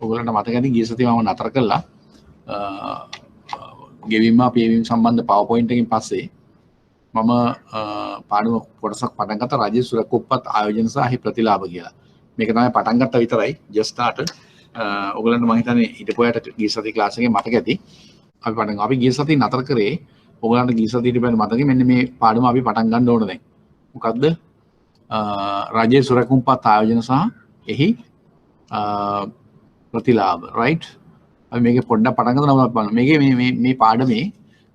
ඔයගොල්ලන්ට මතක ඇති ගිය සතියේ මම නතර කළා ගෙවීම පියවීම සම්බන්ධ PowerPoint එකකින් පස්සේ මම පාඩම කොටසක් පටන් ගත්තා රජයේ සුරකුප්පත් ආයෝජන සහ ප්‍රතිලාභ කියලා. මේක තමයි පටන් ගත්තා විතරයි just started. ඔයගොල්ලන්ට මම හිතන්නේ ඊටපොයට ගිය සතියේ ක්ලාස් එකේ මතක ඇති. අපි පටන් අපි ගිය සතියේ නතර කරේ ඔයගොල්ලන්ට ගිය සතියේ ඊට පස්සේ මතකයි මෙන්න මේ පාඩම අපි පටන් ගන්න ඕන දැන්. මොකද්ද? රජයේ සුරකුප්පත් ආයෝජන සහ එහි ප්‍රතිලාභ right. අපි මේකේ පොඩ්ඩක් පටන් ගන්න නමුත් බලන්න. මේකේ මේ පාඩමේ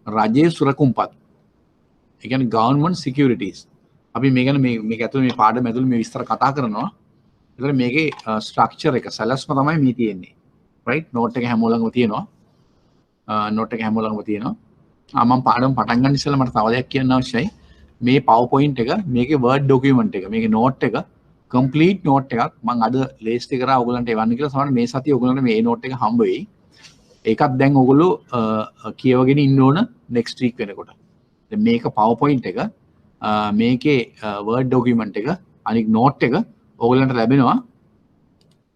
රජයේ සුරකුම්පත් ඒ කියන්නේ government securities අපි මේ ගැන මේක ඇතුළේ මේ පාඩම ඇතුළේ මේ විස්තර කතා කරනවා. ඒතර මේකේ ස්ට්‍රක්චර් එක සැලැස්ම තමයි මේ තියෙන්නේ. right note එක හැමෝලඟම තියෙනවා. note එක හැමෝලඟම තියෙනවා. මම පාඩම පටන් ගන්න ඉස්සෙල්ලා මට තව දෙයක් කියන්න අවශ්‍යයි. මේ PowerPoint එක මේකේ word document එක මේකේ note එක complete note එකක් මම අද ලේස්ටි කරා ඔයගලන්ට එවන්න කියලා සමහර මේ සතිය ඔයගලන්ට මේ note එක හම්බ වෙයි. ඒකත් දැන් ඔයගොල්ලෝ කියවගෙන ඉන්න ඕන next week වෙනකොට. දැන් මේක PowerPoint එක මේකේ word document එක අනික note එක ඔයගලන්ට ලැබෙනවා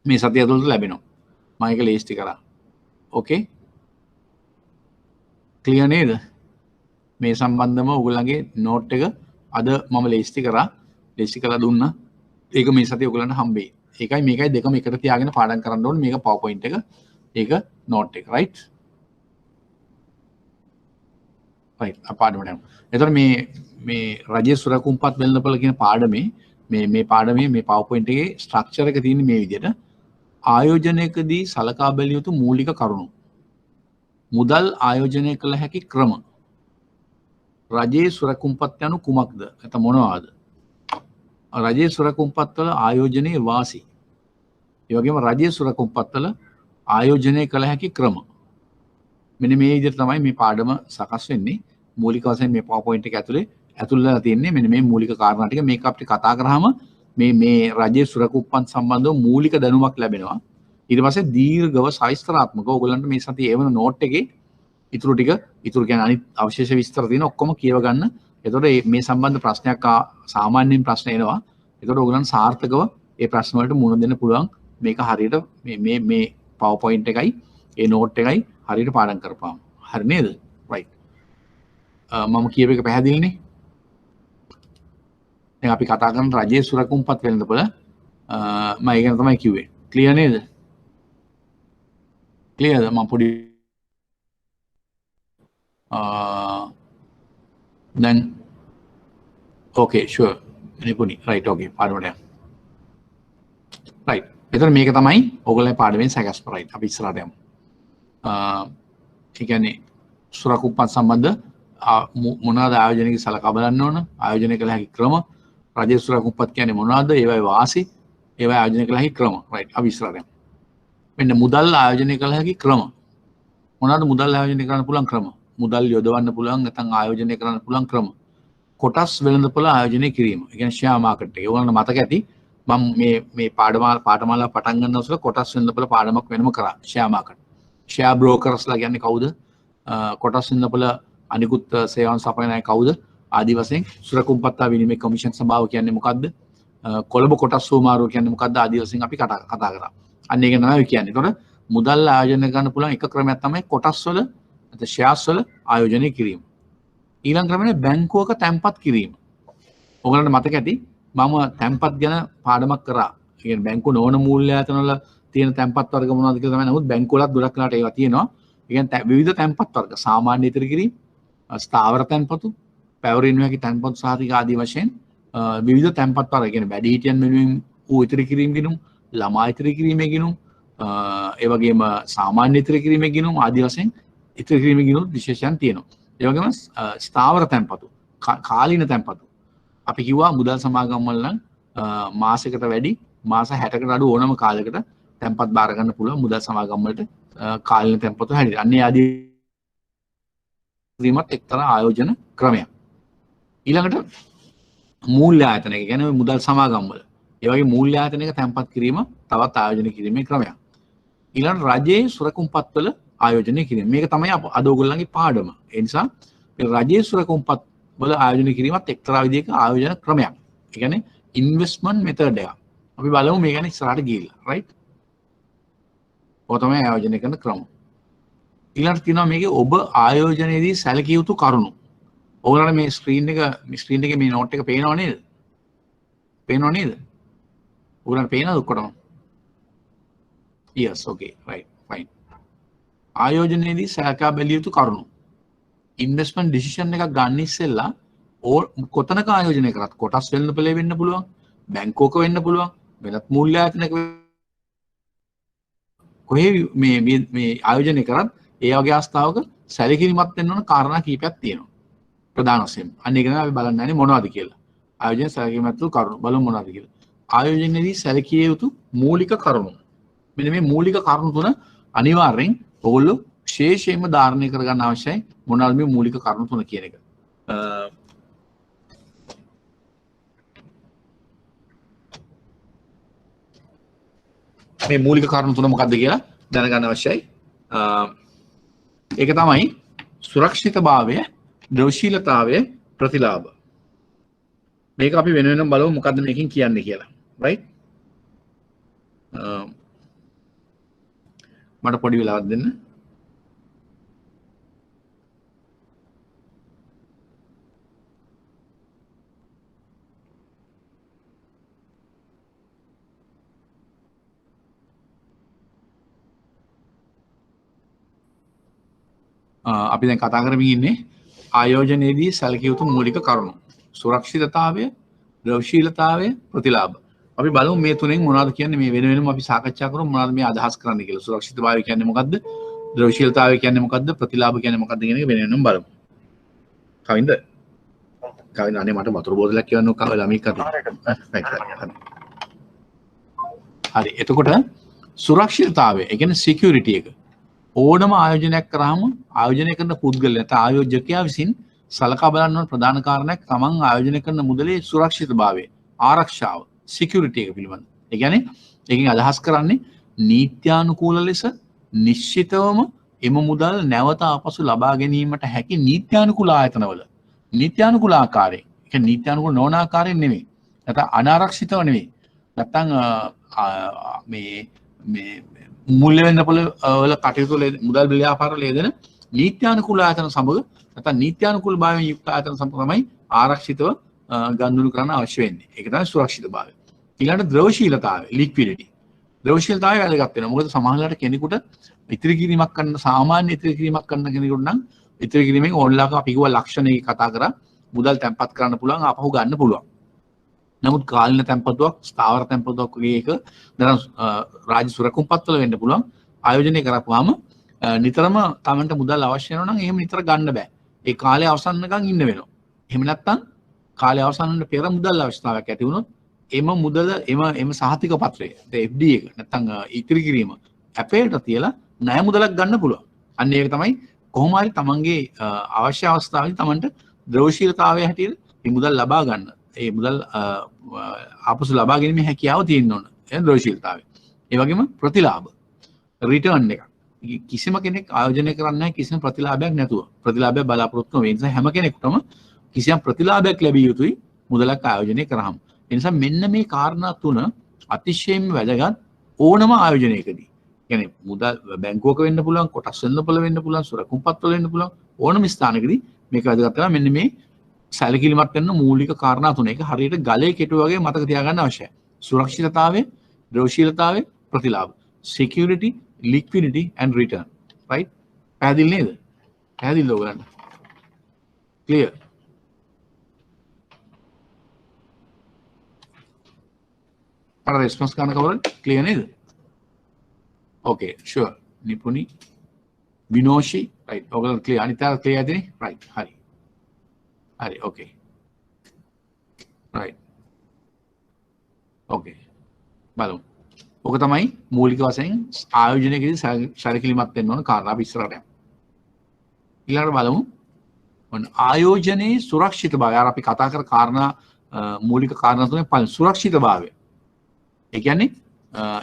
මේ සතිය ඇතුළත ලැබෙනවා. මම ඒක ලේස්ටි කරා. okay clear නේද? මේ සම්බන්ධව ඔයගලගේ note එක අද මම ලේස්ටි කරලා දුන්නා. ඒක මේ සතිය ඔයගලන්ට හම්බෙයි. ඒකයි මේකයි දෙකම එකට තියාගෙන පාඩම් කරන්න ඕනේ. මේක PowerPoint එක ඒක note එක right පාඩමට යමු. එතකොට මේ රජයේ සුරකුම්පත් වෙළඳපොළ කියන පාඩමේ මේ පාඩමේ මේ PowerPoint එකේ ස්ට්‍රක්චර් එක තියෙන්නේ මේ විදිහට. ආයෝජනයකදී සලකා බැලිය යුතු මූලික කරුණු. මුදල් ආයෝජනය කළ හැකි ක්‍රම. රජයේ සුරකුම්පත් යනු කුමක්ද? නැත්නම් මොනවාද? රජයේ සුරකුම්පත් වල ආයෝජනයේ වාසි. ඒ වගේම රජයේ සුරකුම්පත් වල ආයෝජනය කළ හැකි ක්‍රම. මෙන්න මේ විදිහට තමයි මේ පාඩම සකස් වෙන්නේ. මූලික වශයෙන් මේ PowerPoint එක ඇතුළේ තියෙන්නේ මෙන්න මේ මූලික කාරණා ටික. මේක අපිට කතා කරාම මේ රජයේ සුරකුම්පත් සම්බන්ධව මූලික දැනුමක් ලැබෙනවා. ඊට පස්සේ දීර්ඝව සවිස්තරාත්මකව ඔයගොල්ලන්ට මේ සතියේ එවන note එකේ ඉතුරු කියන්නේ අනිත් අවශේෂ විස්තර තියෙන ඔක්කොම කියව ගන්න. එතකොට මේ සම්බන්ධ ප්‍රශ්නයක් සාමාන්‍යයෙන් ප්‍රශ්න එනවා. එතකොට ඔයගොල්ලන් සාර්ථකව ඒ ප්‍රශ්න වලට මුහුණ දෙන්න පුළුවන්. මේක හරියට මේ PowerPoint එකයි ඒ note එකයි හරියට පාඩම් කරපුවාම. හරි නේද? right. මම කියව එක පැහැදිලිනේ. දැන් අපි කතා කරන රජයේ සුරකුම්පත් වෙළඳපොළ මම ඒක තමයි කිව්වේ. clear නේද? clearද? මම පොඩි then okay sure නිපුණි right okay පාඩමට යන්න right එතන මේක තමයි ඔයගොල්ලෝ පාඩමෙන් සැකස්ම right අපි ඉස්සරහට යමු ඒ කියන්නේ සුරකුම්පත් සම්බන්ධ මොනවාද ආයෝජනයේ සලකා බලන්න ඕන ආයෝජනය කළ හැකි ක්‍රම රජයේ සුරකුම්පත් කියන්නේ මොනවාද ඒවයි වාසි ඒවයි ආයෝජනය කළ හැකි ක්‍රම right අපි ඉස්සරහට යමු මෙන්න මුදල් ආයෝජනය කළ හැකි ක්‍රම මොනවාද මුදල් ආයෝජනය කරන්න පුළුවන් ක්‍රම මුදල් යොදවන්න පුළුවන් නැත්නම් ආයෝජනය කරන්න පුළුවන් ක්‍රම කොටස් වෙළඳපොළ ආයෝජනය කිරීම. ඒ කියන්නේ ෂෙයා මාකට් එක. ඒගොල්ලන්ට මතක ඇති මම මේ පාඨමාලා පටන් ගන්න උසල කොටස් වෙළඳපොළ පාඩමක් වෙනම කරා. Share market. ෂෙයා බ්‍රෝකර්ස්ලා කියන්නේ කවුද? කොටස් වෙළඳපොළ අනිකුත් සේවාවන් සපයන අය කවුද? ආදි වශයෙන් සුරකුම්පත්තා විනිමය කමිෂන් සභාව කියන්නේ මොකද්ද? කොළඹ කොටස් සෝමාරුව කියන්නේ මොකද්ද? ආදි වශයෙන් අපි කතා කරා. අන්න ඒක තමයි කියන්නේ. ඒතකොට මුදල් ආයෝජනය කරන්න පුළුවන් එක ක්‍රමයක් තමයි කොටස් වල නැත්නම් ෂෙයාර්ස් වල ආයෝජනය කිරීම. ඊළඟ ක්‍රමය බැංකුවක තැන්පත් කිරීම. ඔයගලන්ට මතක ඇති මම තැන්පත් ගැන පාඩමක් කරා. ඒ කියන්නේ බැංකුව නොවන මූල්‍ය ආයතන වල තියෙන තැන්පත් වර්ග මොනවද කියලා තමයි. නමුත් බැංකුව වලත් ගොඩක් වෙලාට ඒවා තියෙනවා. ඒ කියන්නේ විවිධ තැන්පත් වර්ග සාමාන්‍ය ඉතිරි කිරීම, ස්ථාවර තැන්පතු, පැවරීම හැකි තැන්පත් සාධික ආදී වශයෙන් විවිධ තැන්පත් වර්ග. ඒ කියන්නේ වැඩිහිටියන් වෙනුවෙන් ඌ ඉතිරි කිරීම ගිණුම්, ළමා ඉතිරි කිරීමේ ගිණුම්, ඒ වගේම සාමාන්‍ය ඉතිරි කිරීමේ ගිණුම් ආදී වශයෙන් ඉතිරි කිරීමේ ගිණුම් විශේෂයන් තියෙනවා. ඒ වගේම ස්ථාවර තැන්පතු කාලීන තැන්පතු අපි කිව්වා මුදල් සමාගම් වල නම් මාසයකට වැඩි මාස 60කට අඩු ඕනම කාලයකට තැන්පත් බාර ගන්න පුළුවන් මුදල් සමාගම් වලට කාලීන තැන්පතු හැටියට. අන්නේ ආදී ක්‍රීමත් එක්තරා ආයෝජන ක්‍රමයක්. ඊළඟට මූල්‍ය ආයතන එක කියන්නේ මුදල් සමාගම් වල. ඒ වගේ මූල්‍ය ආයතනයක තැන්පත් කිරීම තවත් ආයෝජන කිරීමේ ක්‍රමයක්. ඊළඟ රජයේ සුරකුම්පත් වල ආයෝජනය කිරීම. මේක තමයි අද ඔයගොල්ලන්ගේ පාඩම. ඒ නිසා මේ රජයේ සුරකුම්පත් වල ආයෝජනය කිරීමත් එක්තරා විදිහක ආයෝජන ක්‍රමයක්. ඒ කියන්නේ ඉන්වෙස්ට්මන්ට් මෙතඩ් එකක්. අපි බලමු මේ ගැන ඉස්සරහට ගිහිල්ලා. right? ඔය තමයි ආයෝජනය කරන ක්‍රම. ඊළඟට තියෙනවා මේකේ ඔබ ආයෝජනයේදී සැලකිය යුතු කරුණු. ඔයගොල්ලන්ට මේ ස්ක්‍රීන් එකේ මේ නෝට් එක පේනව නේද? පේනව නේද? ඔයගොල්ලන්ට පේනවද ඔක්කොටම? Yes, okay, right, fine. ආයෝජනයේදී සැලකා බැලිය යුතු කරුණු. ඉන්වෙස්ට්මන්ට් ඩිසිෂන් එකක් ගන්න ඉස්සෙල්ලා කොතනක ආයෝජනය කරත් කොටස් වෙළඳපොලේ වෙන්න පුළුවන්, බැංකුවක වෙන්න පුළුවන්, වෙනත් මූල්‍ය ආයතනයක කොහේ මේ ආයෝජනය කරත් ඒ වගේ අවස්ථාවක සැලකිලිමත් වෙන්න ඕන කාරණා කීපයක් තියෙනවා. ප්‍රධාන වශයෙන්. අන්න ඒක තමයි අපි බලන්න යන්නේ මොනවද කියලා. ආයෝජන සැලකිලිමත් වූ කරුණු බලමු මොනවද කියලා. ආයෝජනයේදී සැලකිය යුතු මූලික කරුණු. මෙන්න මේ මූලික කරුණු තුන අනිවාර්යෙන් ඔයගොල්ලෝ විශේෂයෙන්ම ධාරණය කරගන්න අවශ්‍යයි. මොනවාද මේ මූලික කරුණු තුන කියන එක. මේ මූලික කරුණු තුන මොකක්ද කියලා දැනගන්න අවශ්‍යයි. ඒක තමයි සුරක්ෂිතභාවය, ද්‍රවශීලතාවය, ප්‍රතිලාභ. මේක අපි වෙන වෙනම බලමු මොකද්ද මේකෙන් කියන්නේ කියලා. right? මට පොඩි වෙලාවක් දෙන්න. අපි දැන් කතා කරමින් ඉන්නේ ආයෝජනයේදී සැලකිය යුතු මූලික කරුණු. සුරක්ෂිතතාවය, ද්‍රවශීලතාවය, ප්‍රතිලාභ. අපි බලමු මේ තුනෙන් මොනවද කියන්නේ මේ වෙන වෙනම අපි සාකච්ඡා කරමු මොනවද මේ අදහස් කරන්නේ කියලා. සුරක්ෂිතභාවය කියන්නේ මොකද්ද? ද්‍රවශීලතාවය කියන්නේ මොකද්ද? ප්‍රතිලාභ කියන්නේ මොකද්ද කියන එක වෙන වෙනම බලමු. කවින්ද? කවින්ද අනේ මට වතුර බෝතලයක් කියවන්න ඕක ළමයි කරලා. හරි. එතකොට සුරක්ෂිතතාවය, ඒ කියන්නේ සිකියුරිටි එක. ඕනම ආයෝජනයක් කරාම ආයෝජනය කරන පුද්ගලයා නැත්නම් ආයෝජකයා විසින් සලකා බලන්න ඕන ප්‍රධාන කාරණයක් තමන් ආයෝජනය කරන මුදලේ සුරක්ෂිතභාවය, ආරක්ෂාව, සිකියුරිටි එක පිළිබඳ. ඒ කියන්නේ ඒකෙන් අදහස් කරන්නේ නීත්‍යානුකූල ලෙස නිශ්චිතවම එම මුදල් නැවත ආපසු ලබා ගැනීමට හැකි නීත්‍යානුකූල ආයතනවල නීත්‍යානුකූල ආකාරයෙන්, ඒ කියන්නේ නීත්‍යානුකූල නොවන ආකාරයෙන් නෙමෙයි. නැත්නම් අනාරක්ෂිතව නෙමෙයි. නැත්නම් මේ මුල්‍ය වෙළඳපොළ වල කටයුතු මුදල් ව්‍යාපාර ලේදෙන නීත්‍යානුකූල ආයතන සමග නැත්නම් නීත්‍යානුකූල භාවයෙන් යුක්ත ආයතන සමග තමයි ආරක්ෂිතව ගනුදෙනු කරන්න අවශ්‍ය වෙන්නේ. ඒක තමයි සුරක්ෂිතභාවය. ඊළඟට ද්‍රවශීලතාවය, ලික්විඩිටි. ද්‍රවශීලතාවය වැදගත් වෙනවා. මොකද සමහරවිට කෙනෙකුට ඉතිරි කිරීමක් කරන්න, සාමාන්‍ය ඉතිරි කිරීමක් කරන්න කෙනෙකුට නම් ඉතිරි කිරීමෙන් ඕන්ලාක අපි කිව්වා ලක්ෂණයක කතා කරා මුදල් තැන්පත් කරන්න පුළුවන්, ආපහු ගන්න පුළුවන්. නමුත් කාලින තැන්පතුවක්, ස්ථාවර තැන්පතුවක් වගේ එක දැන් රාජ්‍ය සුරකුම්පත්වල වෙන්න පුළුවන්. ආයෝජනය කරපුවාම නිතරම තමන්ට මුදල් අවශ්‍ය වෙනවා නම් එහෙම නිතර ගන්න බෑ. ඒ කාලය අවසන් වෙනකන් ඉන්න වෙනවා. එහෙම නැත්නම් කාලය අවසන් වෙන පෙර මුදල් අවශ්‍යතාවයක් ඇති වුණොත් එම මුදල එම සහතික පත්‍රය, FD එක නැත්නම් ඉතිරි කිරීම අපේට තියලා ණය මුදලක් ගන්න පුළුවන්. අන්න ඒක තමයි කොහොම හරි තමන්ගේ අවශ්‍ය අවස්ථාවේදී තමන්ට ද්‍රවශීලතාවය හැටියට මේ මුදල් ලබා ගන්න. ඒ මුදල් ආපසු ලබා ගැනීමේ හැකියාව තියෙන්න ඕන. ඒ ද්‍රවශීලතාවය. ඒ වගේම ප්‍රතිලාභ, රිටර්න් එක. කිසිම කෙනෙක් ආයෝජනය කරන්නේ නැහැ කිසිම ප්‍රතිලාභයක් නැතුව. ප්‍රතිලාභය බලාපොරොත්තු වෙන නිසා හැම කෙනෙකුටම කිසියම් ප්‍රතිලාභයක් ලැබිය යුතුයි මුදලක් ආයෝජනය කරාම. ඒ නිසා මෙන්න මේ කාරණා තුන අතිශයින්ම වැදගත් ඕනම ආයෝජනයකදී. කියන්නේ මුදල් බැංකුවක වෙන්න පුළුවන්, කොටස් වෙළඳපොළ වෙන්න පුළුවන්, සුරකුම්පත්වල වෙන්න පුළුවන් ඕනම ස්ථානකදී මේක වැදගත් කරලා මෙන්න මේ සැලකිලිමත් වෙන මූලික කාරණා තුන. ඒක හරියට ගලේ කෙටුව වගේ මතක තියාගන්න අවශ්‍යයි. සුරක්ෂිතතාවය, ද්‍රවශීලතාවය, ප්‍රතිලාභ. Security, liquidity and return. Right? පැහැදිලි නේද? පැහැදිලිද ඔයගලන්ට? Clear? අර රෙස්පොන්ස් ගන්න කවුරුද? Clear නේද? Okay, sure. නිපුණි, විනෝෂි, right. ඔයගලන්ට clear. අනිත් අය clear ඇතිනේ? Right. හරි. හරි, okay. Right. Okay. බලමු. ඔක තමයි මූලික වශයෙන් ආයෝජනයකදී සැලකිලිමත් වෙන්න ඕන කාරණා අපි ඉස්සරහට යමු. ඊළඟට බලමු. ඔන්න ආයෝජනයේ සුරක්ෂිතභාවය. අර අපි කතා කර කාරණා මූලික කාරණා තුනේ පළවෙනි සුරක්ෂිතභාවය. ඒ කියන්නේ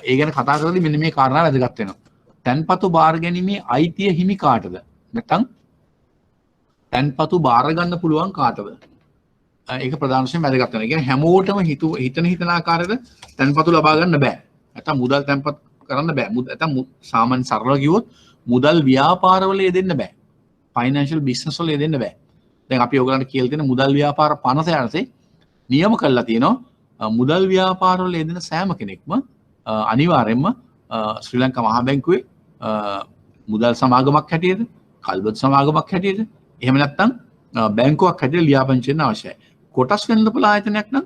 ඒ ගැන කතා කරද්දී මෙන්න මේ කාරණා වැදගත් වෙනවා. තන්පතු බාර ගැනීමේ අයිතිය හිමි කාටද? නැත්නම් තන්පතු බාර ගන්න පුළුවන් කාටද? ඒක ප්‍රධාන වශයෙන් වැදගත් වෙනවා. ඒ කියන්නේ හැමෝටම හිතන ආකාරයට තන්පතු ලබා ගන්න බෑ. නැත්නම් මුදල් තැන්පත් කරන්න බෑ. නැත්නම් සාමාන්‍ය සරලව කිව්වොත් මුදල් ව්‍යාපාරවල යෙදෙන්න බෑ. ෆයිනෑන්ෂල් බිස්නස් වල යෙදෙන්න බෑ. දැන් අපි ඔයගලන්ට කියලා තියෙන මුදල් ව්‍යාපාර පනත යටතේ නියම කරලා තියෙනවා මුදල් ව්‍යාපාරවල යෙදෙන සෑම කෙනෙක්ම අනිවාර්යයෙන්ම ශ්‍රී ලංකා මහා බැංකුවේ මුදල් සමාගමක් හැටියට, කල්බත් සමාගමක් හැටියට, එහෙම නැත්නම් බැංකුවක් හැටියට ලියාපදිංචි වෙන්න අවශ්‍යයි. කොටස් වෙළඳපොළ ආයතනයක් නම්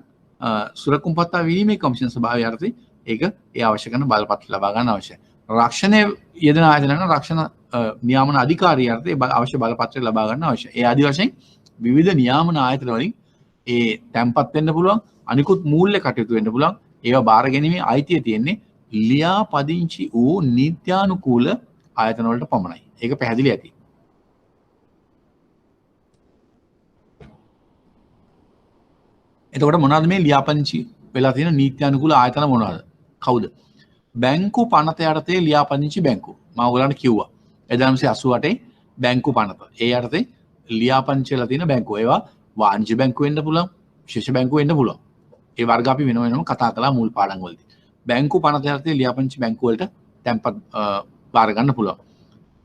සුරකුම්පත්තා විනිමය කමිෂන් සභාව යටතේ ඒක ඒ අවශ්‍ය කරන බලපත්‍ර ලබා ගන්න අවශ්‍යයි. රක්ෂණයේ යෙදෙන ආයතන නම් රක්ෂණ නියාමන අධිකාරිය යටතේ අවශ්‍ය බලපත්‍රය ලබා ගන්න අවශ්‍යයි. ඒ ආදි වශයෙන් විවිධ නියාමන ආයතන වලින් ඒ තැන්පත් වෙන්න පුළුවන්, අනිකුත් මූල්‍ය කටයුතු වෙන්න පුළුවන්. ඒවා බාර ගැනීමේ අයිතිය තියෙන්නේ ලියාපදිංචි වූ නීත්‍යානුකූල ආයතන වලට පමණයි. ඒක පැහැදිලි ඇති. එතකොට මොනවද මේ ලියාපදිංචි වෙලා තියෙන නීත්‍යානුකූල ආයතන මොනවද? කවුද? බැංකු පනත යටතේ ලියාපදිංචි බැංකු. මම ඔයගලන්ට කිව්වා 1988 බැංකු පනත. ඒ යටතේ ලියාපදිංචි වෙලා තියෙන බැංකු. ඒවා වාණිජ්‍ය බැංකු වෙන්න පුළුවන්, විශේෂ බැංකු වෙන්න පුළුවන්. ඒ වර්ග අපි වෙන වෙනම කතා කළා මුල් පාඩම් වලදී. බැංකු පනත යටතේ ලියාපදිංචි බැංකු වලට තැන්පත් බාර ගන්න පුළුවන්.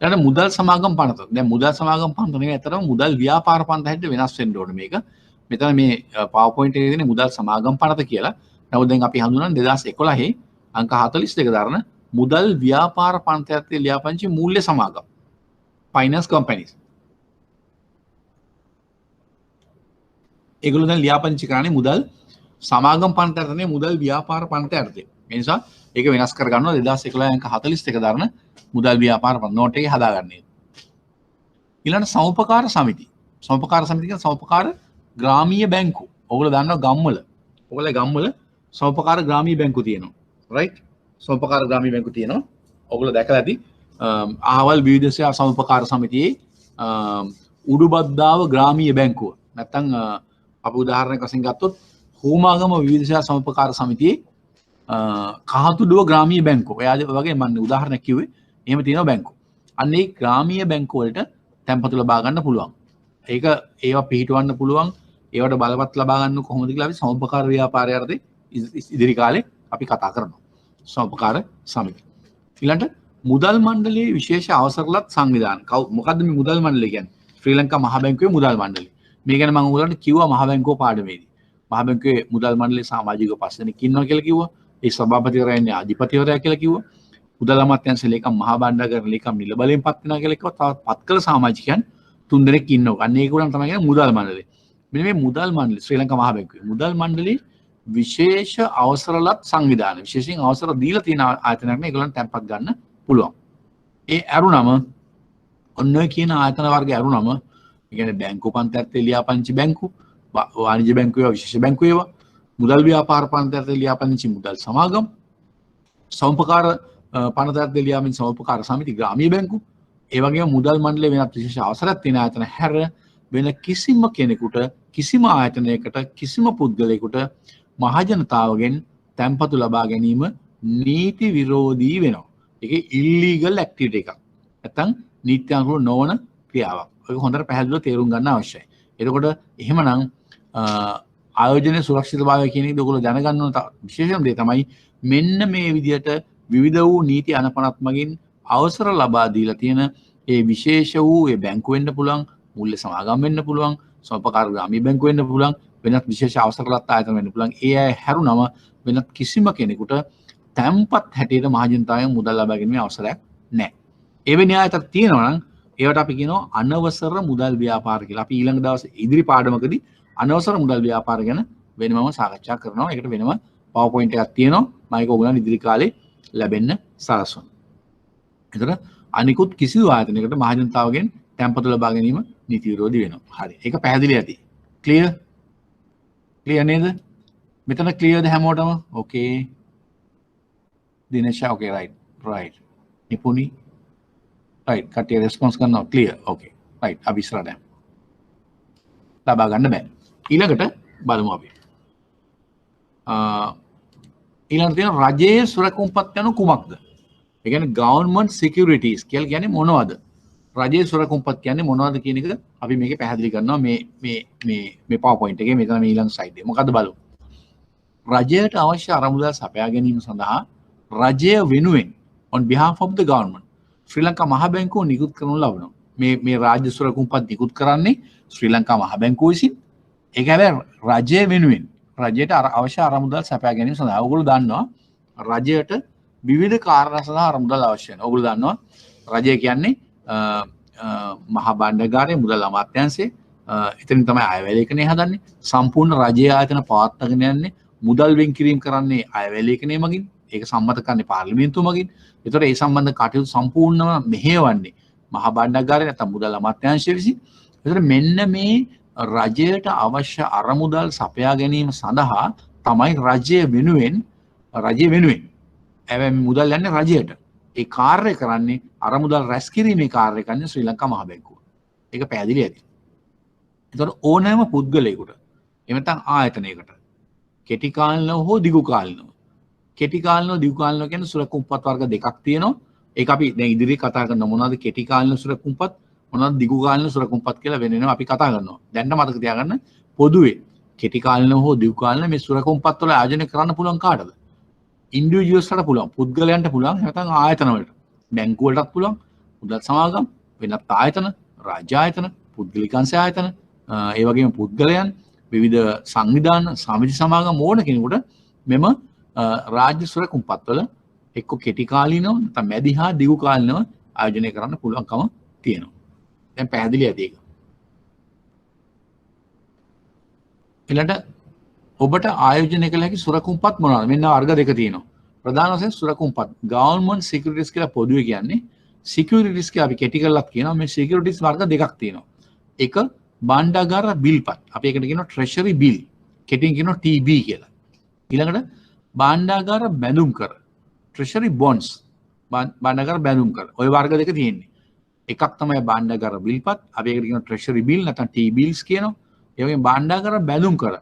ඊට මුදල් සමාගම් පනත. දැන් මුදල් සමාගම් පනත නෙවෙයි අතරම මුදල් ව්‍යාපාර පනත හැටියට වෙනස් වෙන්න ඕනේ මේක. මෙතන මේ PowerPoint එකේ තියෙන මුදල් සමාගම් පනත කියලා. නමුත් දැන් අපි හඳුනන 2011 අංක 42 දරන මුදල් ව්‍යාපාර පනත යටතේ ලියාපදිංචි මූල්‍ය සමාගම්. Finance companies. ඒගොල්ලෝ දැන් ලියාපදිංචි කරන්නේ මුදල් සමාගම් පනත යටතේ මුදල් ව්‍යාපාර පනත යටතේ. ඒ නිසා ඒක වෙනස් කර ගන්නවා 2011 අංක 42 දරන මුදල් ව්‍යාපාර පනත නෝට් එකේ හදාගන්නේ. ඊළඟ සමුපකාර සමිති. සමුපකාර සමිති කියන්නේ සමුපකාර ග්‍රාමීය බැංකු. ඔයගොල්ලෝ දන්නවා ගම්වල. ඔයගොල්ලෝ ගම්වල සමුපකාර ග්‍රාමීය බැංකු තියෙනවා. රයිට්? සමුපකාර ග්‍රාමීය බැංකු තියෙනවා. ඔයගොල්ලෝ දැකලා ඇති. අහවල් විවිධ සේවා සමුපකාර සමිතියේ උඩුබද්දාව ග්‍රාමීය බැංකුව. නැත්තම් අපි උදාහරණයක් වශයෙන් ගත්තොත් හෝමාගම විවිධ සේවා සමුපකාර සමිතියේ කහතුඩුව ග්‍රාමීය බැංකුව. එයා වගේ මම උදාහරණයක් කිව්වේ. එහෙම තියෙනවා බැංකු. අන්න ඒ ග්‍රාමීය බැංකු වලට තැන්පතු ලබා ගන්න පුළුවන්. ඒක ඒවා පිහිටවන්න පුළුවන්. ඒවට බලපත් ලබා ගන්න කොහොමද කියලා අපි සමුපකාර ව්‍යාපාරය යටතේ ඉදිරි කාලේ අපි කතා කරනවා. සමුපකාර සමිති. ඊළඟට මුදල් මණ්ඩලයේ විශේෂ අවසරලත් සංවිධාන. මොකද්ද මේ මුදල් මණ්ඩලය කියන්නේ? ශ්‍රී ලංකා මහා බැංකුවේ මුදල් මණ්ඩලය. මේ ගැන මම ඔයගලන්ට කිව්වා මහා බැංකුව පාඩමේදී. මහා බැංකුවේ මුදල් මණ්ඩලයේ සමාජිකව 5 දෙනෙක් ඉන්නවා කියලා කිව්වා. ඒ සභාපතිවරයා ඉන්නේ අධිපතිවරයා කියලා කිව්වා. මුදල් අමාත්‍යාංශ ලේකම් මහා භාණ්ඩාගාර ලේකම් නිල බලයෙන් පත් වෙනවා කියලා කිව්වා. තවත් පත් කළ සමාජිකයන් 3 දෙනෙක් ඉන්නවා. අන්න ඒගොල්ලන් තමයි කියන්නේ මුදල් මණ්ඩලය. මෙන්න මේ මුදල් මණ්ඩලය ශ්‍රී ලංකා මහා බැංකුවේ මුදල් මණ්ඩලයේ විශේෂ අවසරලත් සංවිධාන විශේෂයෙන් අවසර දීලා තියෙන ආයතනයක් නේ ඒගොල්ලන් තැන්පත් ගන්න පුළුවන්. ඒ අරුණම ඔන්න ඔය කියන ආයතන වර්ගය අරුණම ඒ කියන්නේ බැංකු පන්තියත් ලියාපදිංචි බැංකු, වාණිජ්‍ය බැංකු ඒවා විශේෂ බැංකු ඒවා, මුදල් ව්‍යාපාර පන්තියත් ලියාපදිංචි මුදල් සමාගම්, සමුපකාර පනතත් ලියාපදිංචි සමුපකාර සමිති ග්‍රාමීය බැංකු, ඒ වගේම මුදල් මණ්ඩලයේ වෙනත් විශේෂ අවසරයක් තියෙන ආයතන හැර වෙන කිසිම කෙනෙකුට කිසිම ආයතනයකට කිසිම පුද්ගලයෙකුට මහජනතාවගෙන් තැන්පතු ලබා ගැනීම නීති විරෝධී වෙනවා. ඒකේ ඉල්ලීගල් ඇක්ටිවිටි එකක්. නැත්තම් නීත්‍යානුකූල නොවන ක්‍රියාවක්. ඒක හොඳට පැහැදිලිව තේරුම් ගන්න අවශ්‍යයි. එතකොට එහෙමනම් ආයෝජනයේ සුරක්ෂිතභාවය කියන එක ඔයගොල්ලෝ දැනගන්න ඕන විශේෂම දේ තමයි මෙන්න මේ විදිහට විවිධ වූ නීති අනපනත් මගින් අවසර ලබා දීලා තියෙන ඒ විශේෂ වූ ඒ බැංකු වෙන්න පුළුවන්, මූල්‍ය සමාගම් වෙන්න පුළුවන්, සමුපකාර ග්‍රාමීය බැංකු වෙන්න පුළුවන්, වෙනත් විශේෂ අවසරලත් ආයතන වෙන්න පුළුවන්. ඒ අය හැරුණම වෙනත් කිසිම කෙනෙකුට තැන්පත් හැටියට මහජනතාවයෙන් මුදල් ලබා ගැනීමේ අවසරයක් නැහැ. එවැනි ආයතන තියෙනවා නම් ඒවට අපි කියනවා අනවසර මුදල් ව්‍යාපාර කියලා. අපි ඊළඟ දවසේ ඉදිරි පාඩමකදී අනවසර මුදල් ව්‍යාපාර ගැන වෙනමම සාකච්ඡා කරනවා. ඒකට වෙනම PowerPoint එකක් තියෙනවා. මම ඒක ඔයගොල්ලන් ඉදිරි කාලේ ලැබෙන්න සලස්වනවා. එතන අනිකුත් කිසිදු ආයතනයකට මහජනතාවගෙන් තැන්පතු ලබා ගැනීම නීති විරෝධී වෙනවා. හරි. ඒක පැහැදිලි ඇති. ක්ලියර්? ක්ලියර් නේද? මෙතන ක්ලියර්ද හැමෝටම? ඕකේ. දිනේෂා ඕකේ රයිට්. නිපුණි රයිට්. කට්ටිය රෙස්පොන්ස් කරනවා ක්ලියර්. ඕකේ. රයිට්. අපි ඉස්සරහට යමු. ලබා ගන්න බෑ. ඊළඟට බලමු අපි. ඊළඟට තියෙන රජයේ සුරකුම්පත් යන කුමක්ද? ඒ කියන්නේ ගවර්න්මන්ට් සිකියුරිටිස් කියලා කියන්නේ මොනවද? රජයේ සුරකුම්පත් කියන්නේ මොනවද කියන එක අපි මේකේ පැහැදිලි කරනවා මේ PowerPoint එකේ මෙතන මේ ඊළඟ slide එක. මොකද්ද බලමු. රජයට අවශ්‍ය අරමුදල් සපයා ගැනීම සඳහා රජය වෙනුවෙන් on behalf of the government. ශ්‍රී ලංකා මහ බැංකුව නිකුත් කරනු ලබනවා. මේ රාජ්‍ය සුරකුම්පත් නිකුත් කරන්නේ ශ්‍රී ලංකා මහ බැංකුව විසින්. ඒක හැබැයි රජය වෙනුවෙන් රජයට අවශ්‍ය අරමුදල් සපයා ගැනීම සඳහා. ඔයගොල්ලෝ දන්නවා රජයට විවිධ කාරණා සඳහා අරමුදල් අවශ්‍ය වෙනවා. ඔයගොල්ලෝ දන්නවා රජය කියන්නේ මහා භාණ්ඩාගාරයේ මුදල් අමාත්‍යාංශයේ එතනින් තමයි අයවැය හදන්නේ. සම්පූර්ණ රජයේ ආයතන පවත්වාගෙන යන්නේ මුදල් වෙන් කිරීම කරන්නේ අයවැය මගින්. ඒක සම්මත කරන්නේ පාර්ලිමේන්තුව මගින්. ඒතකොට ඒ සම්බන්ධ කටයුතු සම්පූර්ණව මෙහෙයවන්නේ මහා භාණ්ඩාගාරය නැත්නම් මුදල් අමාත්‍යාංශය විසින්. ඒතකොට මෙන්න මේ රජයට අවශ්‍ය අරමුදල් සපයා ගැනීම සඳහා තමයි රජය වෙනුවෙන් හැබැයි මුදල් යන්නේ රජයට. ඒ කාර්ය කරන්නේ අරමුදල් රැස් කිරීමේ කාර්ය කරන්නේ ශ්‍රී ලංකා මහ බැංකුව. ඒක පැහැදිලි ඇති. ඒතකොට ඕනෑම පුද්ගලයෙකුට එහෙම නැත්නම් ආයතනයකට කෙටි කාලිනව හෝ දිගු කාලිනව කෙටි කාලිනව දිගු කාලිනව කියන සුරකුම්පත් වර්ග දෙකක් තියෙනවා. ඒක අපි දැන් ඉදිරියේ කතා කරන මොනවද කෙටි කාලින සුරකුම්පත් මොනවද දිගු කාලින සුරකුම්පත් කියලා වෙනම අපි කතා කරනවා. දැන් මතක තියාගන්න පොදුවේ කෙටි කාලිනව හෝ දිගු කාලින මේ සුරකුම්පත් වල ආයෝජනය කරන්න පුළුවන් කාටද? ඉන්ඩිවිජුවල්ස්ට පුළුවන්, පුද්ගලයන්ට පුළුවන්, නැත්නම් ආයතන වලට. බැංකු වලටත් පුළුවන්, මුදල් සමාගම්, වෙනත් ආයතන, රාජ්‍ය ආයතන, පුද්ගලිකංශ ආයතන, ඒ වගේම පුද්ගලයන්, විවිධ සංවිධාන, සමිති සමාගම් ඕන කෙනෙකුට මෙම රාජ්‍ය සුරකුම්පත් වල එක්ක කෙටි කාලිනව නැත්නම් මැදි හා දිගු කාලිනව ආයෝජනය කරන්න පුළුවන්කම තියෙනවා. දැන් පැහැදිලි ඇති ඒක. ඊළඟට ඔබට ආයෝජනය කළ හැකි සුරකුම්පත් මොනවාද? මෙන්න වර්ග දෙක තියෙනවා. ප්‍රධාන වශයෙන් සුරකුම්පත් ගවර්න්මන්ට් සිකියුරිටිස් කියලා පොදුවේ කියන්නේ සිකියුරිටිස් කියලා අපි කෙටි කරලා කියනවා. මේ සිකියුරිටිස් වර්ග දෙකක් තියෙනවා. එක භාණ්ඩාගාර බිල්පත්. අපි ඒකට කියනවා ට්‍රෙෂරි බිල්. කෙටියෙන් කියනවා TB කියලා. ඊළඟට භාණ්ඩාගාර බැඳුම් කර ට්‍රෙෂරි බොන්ඩ්ස්. භාණ්ඩාගාර බැඳුම් කර. ওই වර්ග දෙක තියෙන්නේ. එකක් තමයි භාණ්ඩාගාර බිල්පත්. අපි ඒකට කියනවා ට්‍රෙෂරි බිල් නැත්නම් T bills කියනවා. ඒ වගේම භාණ්ඩාගාර බැඳුම් කර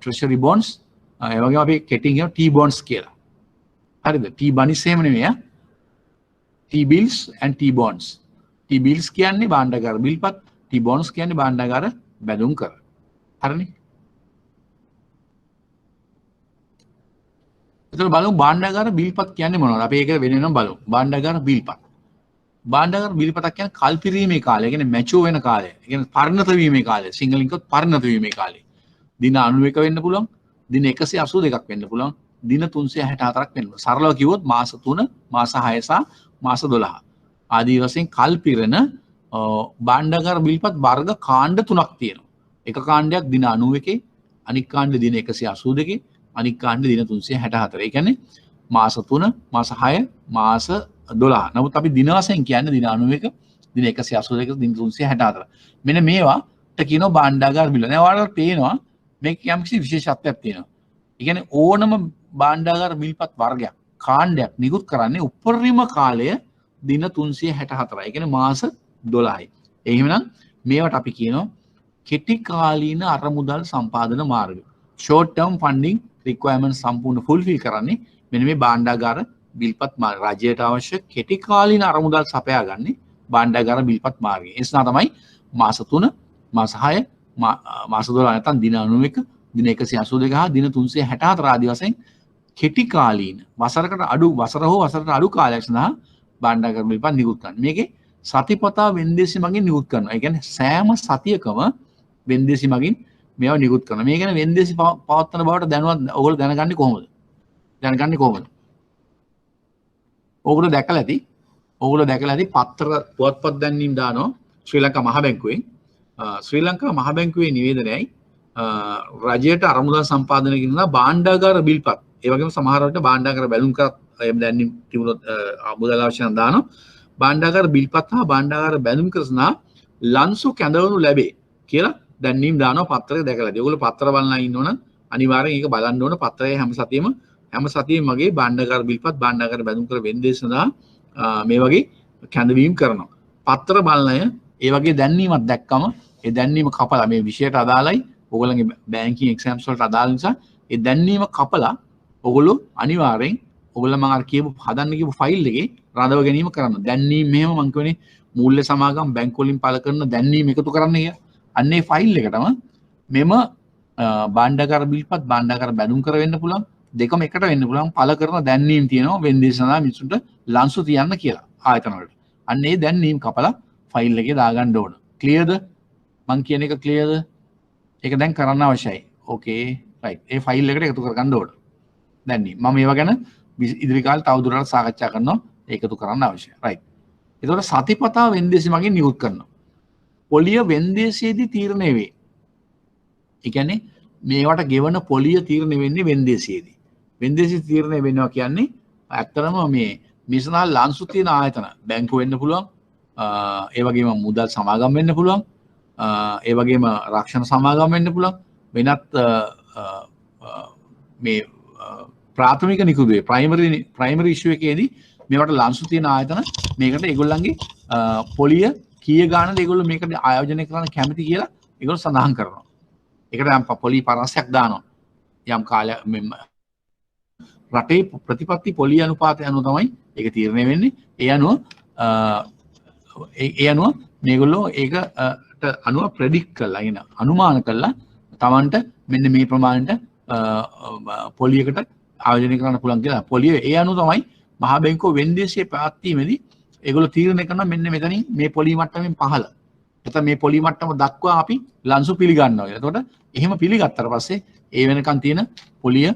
treasury bonds ඒ වගේම අපි කෙටින් කියනවා T bonds කියලා. හරිද? T bunnies එහෙම නෙමෙයි. T bills and T bonds. T bills කියන්නේ භාණ්ඩාගාර බිල්පත්, T bonds කියන්නේ භාණ්ඩාගාර බැඳුම් කර. හරිනේ? එතකොට බලමු භාණ්ඩාගාර බිල්පත් කියන්නේ මොනවද? අපි ඒක වෙනෙනම් බලමු. භාණ්ඩාගාර බිල්පත්. භාණ්ඩාගාර බිල්පතක් කියන්නේ කල්පිරීමේ කාලය. ඒ කියන්නේ මැචුර් වෙන කාලය. ඒ කියන්නේ පරිණත වීමේ කාලය. සිංහලෙන් කිව්වොත් පරිණත වීමේ කාලය. දින 91 වෙන්න පුළුවන්, දින 182ක් වෙන්න පුළුවන්, දින 364ක් වෙන්න පුළුවන්. සරලව කිව්වොත් මාස 3, මාස 6 සහ මාස 12. ආදී වශයෙන් කල්පිරෙන භාණ්ඩාගාර බිල්පත් වර්ග කාණ්ඩ තුනක් තියෙනවා. එක කාණ්ඩයක් දින 91, අනික් කාණ්ඩය දින 182, අනික් කාණ්ඩය දින 364. ඒ කියන්නේ මාස 3, මාස 6, මාස 12. නමුත් අපි දින වශයෙන් කියන්නේ දින 91, දින 182, දින 364. මෙන්න මේවාට කියනවා භාණ්ඩාගාර බිල්. දැන් ඔයාලට පේනවා මේක යම්කිසි විශේෂත්වයක් තියෙනවා. ඒ කියන්නේ ඕනම භාණ්ඩාගාර බිල්පත් වර්ගයක් කාණ්ඩයක් නිකුත් කරන්නේ උපරිම කාලය දින 364. ඒ කියන්නේ මාස 12යි. එහෙමනම් මේවට අපි කියනවා කෙටි කාලීන අරමුදල් සම්පාදන මාර්ග. short term funding requirements සම්පූර්ණ fulfill කරන්නේ මෙන්න මේ භාණ්ඩාගාර බිල්පත් මාර්ගය. රජයට අවශ්‍ය කෙටි කාලීන අරමුදල් සපයාගන්නේ භාණ්ඩාගාර බිල්පත් මාර්ගය. ඒ නිසා තමයි මාස 3, මාස 6, මාස 12 නැත්නම් දින 91, දින 182 හා දින 364 ආදී වශයෙන් කෙටි කාලීන වසරකට අඩු වසර හෝ වසරකට අඩු කාලයක් සඳහා භාණ්ඩාගාර බිල්පත් නිකුත් කරනවා. මේකේ සතිපතා වෙන්දේසි මගින් නිකුත් කරනවා. ඒ කියන්නේ සෑම සතියකම වෙන්දේසි මගින් මේවා නිකුත් කරනවා. මේ කියන්නේ වෙන්දේසි පවත්වන බවට දැනුවත් ඔයගොල්ලෝ දැනගන්නේ කොහොමද? ඔයගොල්ලෝ දැකලා ඇති පත්‍ර පුවත්පත් දැන්වීම් දානවා ශ්‍රී ලංකා මහ බැංකුවෙන්. ශ්‍රී ලංකා මහ බැංකුවේ නිවේදනයයි රජයට අරමුදල් සම්පාදනය කරන භාණ්ඩාගාර බිල්පත්. ඒ වගේම සමහර විට භාණ්ඩාගාර බැලුම් කරත් දැන්වීම් තිබුණොත් මුදල් අවශ්‍ය නම් දානවා. භාණ්ඩාගාර බිල්පත් හා භාණ්ඩාගාර බැලුම් කරසනා ලන්සු කැඳවනු ලැබේ කියලා දැන්වීම් දානවා පත්‍රය දැකලා. ඒගොල්ලෝ පත්‍ර බලලා ඉන්නවනම් අනිවාර්යෙන් ඒක බලන්න ඕන. පත්‍රයේ හැම සතියෙම වගේ භාණ්ඩාගාර බිල්පත් භාණ්ඩාගාර බැලුම් කර වෙන්දේසි සඳහා මේ වගේ කැඳවීම් කරනවා. පත්‍ර බලන අය ඒ වගේ දැන්වීමක් දැක්කම ඒ දැන්වීම කපලා මේ විෂයට අදාළයි ඔයගොල්ලන්ගේ බැංකින් එක්සෑම්ස් වලට අදාළ නිසා ඒ දැන්වීම කපලා ඔයගොල්ලෝ අනිවාර්යෙන් ඔයගොල්ලෝ මම අර කියපු හදන්න කියපු ෆයිල් එකේ රඳව ගැනීම කරන්න. දැන්වීම මෙහෙම මම කියන්නේ මූල්‍ය සමාගම් බැංකු වලින් පළ කරන දැන්වීම එකතු කරන්න කියලා. අන්නේ ෆයිල් එකටම මෙම භාණ්ඩාගාර බිල්පත් භාණ්ඩාගාර බැඳුම් කර වෙන්න පුළුවන්, දෙකම එකට වෙන්න පුළුවන්. පළ කරන දැන්වීම් තියෙනවා වෙන්දේසි සඳහා මිනිසුන්ට ලන්සු තියන්න කියලා ආයතන වලට. අන්න ඒ දැන්වීම් කපලා ෆයිල් එකේ දාගන්න ඕන. ක්ලියර්ද? මං කියන එක ක්ලියර්ද? ඒක දැන් කරන්න අවශ්‍යයි. ඕකේ රයිට්. ඒ ෆයිල් එකට එකතු කරගන්න ඕන. දැන්වීම්. මම ඒව ගැන ඉදිරි කාලේ තවදුරටත් සාකච්ඡා කරනවා. ඒකතු කරන්න අවශ්‍යයි. රයිට්. එතකොට සතිපතා වෙන්දේසි මගින් නිකුත් කරනවා. පොලිය වෙන්දේසියේදී තීරණය වේ. ඒ කියන්නේ මේවට ගෙවන පොලිය තීරණය වෙන්නේ වෙන්දේසියේදී. වෙන්දේසි තීරණය වෙනවා කියන්නේ ඇත්තටම මේ මිසනා ලන්සු තියෙන ආයතන බැංකුව වෙන්න පුළුවන්. ඒ වගේම මුදල් සමාගම් වෙන්න පුළුවන්. ඒ වගේම රක්ෂණ සමාගම් වෙන්න පුළුවන්. වෙනත් මේ ප්‍රාථමික නිකුදුවේ ප්‍රයිමරි ඉෂුව එකේදී මේවට ලන්සු තියෙන ආයතන මේකට ඒගොල්ලන්ගේ පොලිය කීය ගානද ඒගොල්ලෝ මේකට ආයෝජනය කරන්න කැමති කියලා ඒගොල්ලෝ සඳහන් කරනවා. ඒකට යම් පොලි පරාසයක් දානවා. යම් කාලයක් රටේ ප්‍රතිපත්ති පොලි අනුපාතය අනුව තමයි ඒක තීරණය වෙන්නේ. ඒ අනුව මේගොල්ලෝ ඒකට අනුව ප්‍රෙඩික්ට් කරලා කියන අනුමාන කරලා Tamanට මෙන්න මේ ප්‍රමාණයට පොලියකට ආයෝජනය කරන්න පුළුවන් කියලා. පොලිය ඒ අනුව තමයි මහා බැංකුව වෙන්දේසියේ පැවැත්වීමේදී ඒගොල්ලෝ තීරණය කරනවා මෙන්න මෙතනින් මේ පොලි මට්ටමින් පහළ. එතන මේ පොලි මට්ටම දක්වා අපි ලන්සු පිළිගන්නවා කියලා. එතකොට එහෙම පිළිගත්තට පස්සේ ඒ වෙනකන් තියෙන පොලිය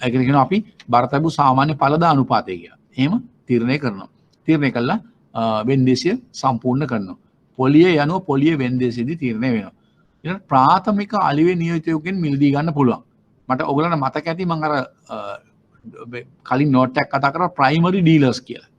ඒකට කියනවා අපි බරතැබු සාමාන්‍ය ඵලදා අනුපාතය කියලා. එහෙම තීරණය කරනවා. තීරණය කළා වෙන්දේසිය සම්පූර්ණ කරනවා. පොලිය යනුව පොලිය වෙන්දේසියේදී තීරණය වෙනවා. ඊට ප්‍රාථමික අලිවේ නියෝජිතයෙකුගෙන් මිලදී ගන්න පුළුවන්. මට ඔයගොල්ලන්ට මතක ඇති මම අර කලින් නෝට් එකක් කතා කරා ප්‍රයිමරි ඩීලර්ස් කියලා.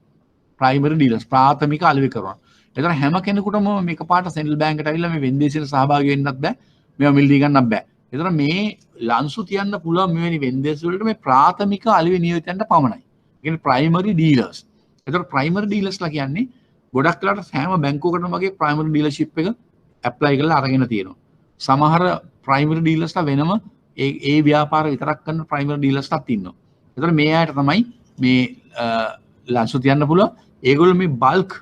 ප්‍රයිමරි ඩීලර්ස් ප්‍රාථමික අලිවේ කරනවා. එතන හැම කෙනෙකුටම මේක පාට සෙන්ට්‍රල් බැංකට ඇවිල්ලා මේ වෙන්දේසියට සහභාගී වෙන්නත් බෑ. මේවා මිලදී ගන්නත් බෑ. එතන මේ ලන්සු තියන්න පුළුවන් මෙවැනි වෙන්දේසි වලට මේ ප්‍රාථමික අලිවේ නියෝජිතයන්ට පමණයි. ඒ කියන්නේ ප්‍රයිමරි ඩීලර්ස්. එතකොට ප්‍රයිමරි ඩීලර්ස්ලා කියන්නේ ගොඩක් වෙලාවට හැම බැංකුවකටම වගේ ප්‍රයිමරි ඩීලර්ෂිප් එක ඇප්ලයි කරලා අරගෙන තියෙනවා. සමහර ප්‍රයිමරි ඩීලර්ස්ලා වෙනම ඒ ව්‍යාපාර විතරක් කරන ප්‍රයිමරි ඩීලර්ස්ලාත් ඉන්නවා. එතකොට මේ අයට තමයි මේ ලන්සු තියන්න පුළුවන්. ඒගොල්ලෝ මේ බල්ක්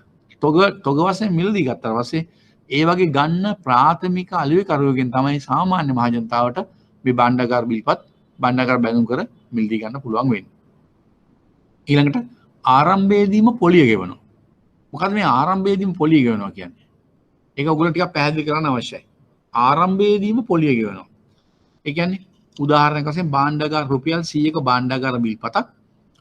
තොග වශයෙන් මිලදී ගත්තා පස්සේ ඒ වගේ ගන්න ප්‍රාථමික අලිවේ කරුවෙකුගෙන් තමයි සාමාන්‍ය මහ ජනතාවට මේ භාණ්ඩාගාර බිල්පත් භාණ්ඩාගාර බැඳුම් කර මිලදී ගන්න පුළුවන් වෙන්නේ. ඊළඟට ආරම්භයේදීම පොලිය ගෙවනවා. මොකද මේ ආරම්භයේදීම පොලිය ගෙවනවා කියන්නේ? ඒක ඔයගොල්ලෝ ටිකක් පැහැදිලි කරන්න අවශ්‍යයි. ආරම්භයේදීම පොලිය ගෙවනවා. ඒ කියන්නේ උදාහරණයක් වශයෙන් භාණ්ඩාගාර රුපියල් 100ක භාණ්ඩාගාර බිල්පතක්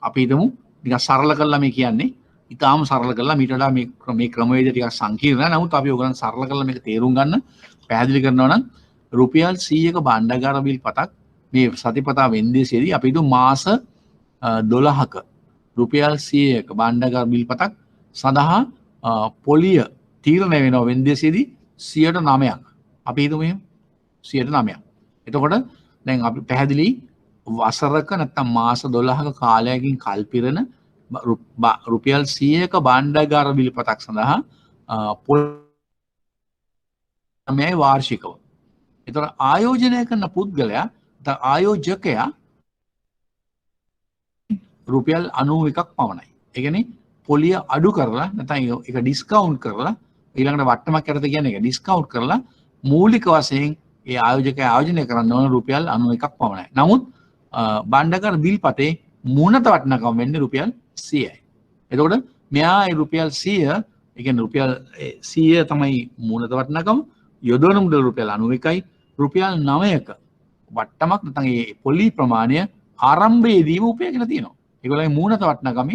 අපි හිතමු ටිකක් සරල කරලා මේ කියන්නේ. ඉතාලම සරල කරලා මීට වඩා මේ ක්‍රමවේදය ටිකක් සංකීර්ණයි. නමුත් අපි ඔයගලන් සරල කරලා මේක තේරුම් ගන්න පැහැදිලි කරනවා නම් රුපියල් 100ක භාණ්ඩාගාර බිල්පතක් මේ සතිපතා වෙන්දේසියේදී අපි හිතමු මාස 12ක රුපියල් 100ක භාණ්ඩාගාර බිල්පතක් සඳහා පොලිය තීරණය වෙනවා වෙන්දේසියේදී 9%ක්. අපි හිතමු එහෙම 9%ක්. එතකොට දැන් අපි පැහැදිලි වසරක නැත්නම් මාස 12ක කාලයකින් කල්පිරන රුපියල් 100ක භාණ්ඩාගාර බිල්පතක් සඳහා පොලිය වාර්ෂිකව. එතකොට ආයෝජනය කරන පුද්ගලයා ආයෝජකයා රුපියල් 91ක් පමණයි. ඒ කියන්නේ පොලිය අඩු කරලා නැත්නම් ඒක ඩිස්කවුන්ට් කරලා ඊළඟට වට්ටමක් යටතේ කියන්නේ ඒක ඩිස්කවුන්ට් කරලා මූලික වශයෙන් ඒ ආයෝජකයා ආයෝජනය කරන්න ඕන රුපියල් 91ක් පමණයි. නමුත් භාණ්ඩාගාර බිල්පතේ මුණත වටිනාකම වෙන්නේ රුපියල් 100යි. එතකොට මෙයා ඒ රුපියල් 100 ඒ කියන්නේ රුපියල් 100 තමයි මුණත වටිනාකම යොදවන මුදල රුපියල් 91යි රුපියල් 9ක වට්ටමක් නැත්නම් ඒ පොලි ප්‍රමාණය ආරම්භයේදීම උපයගෙන තියෙනවා. ඒගොල්ලන්ගේ මුණත වටිනාකම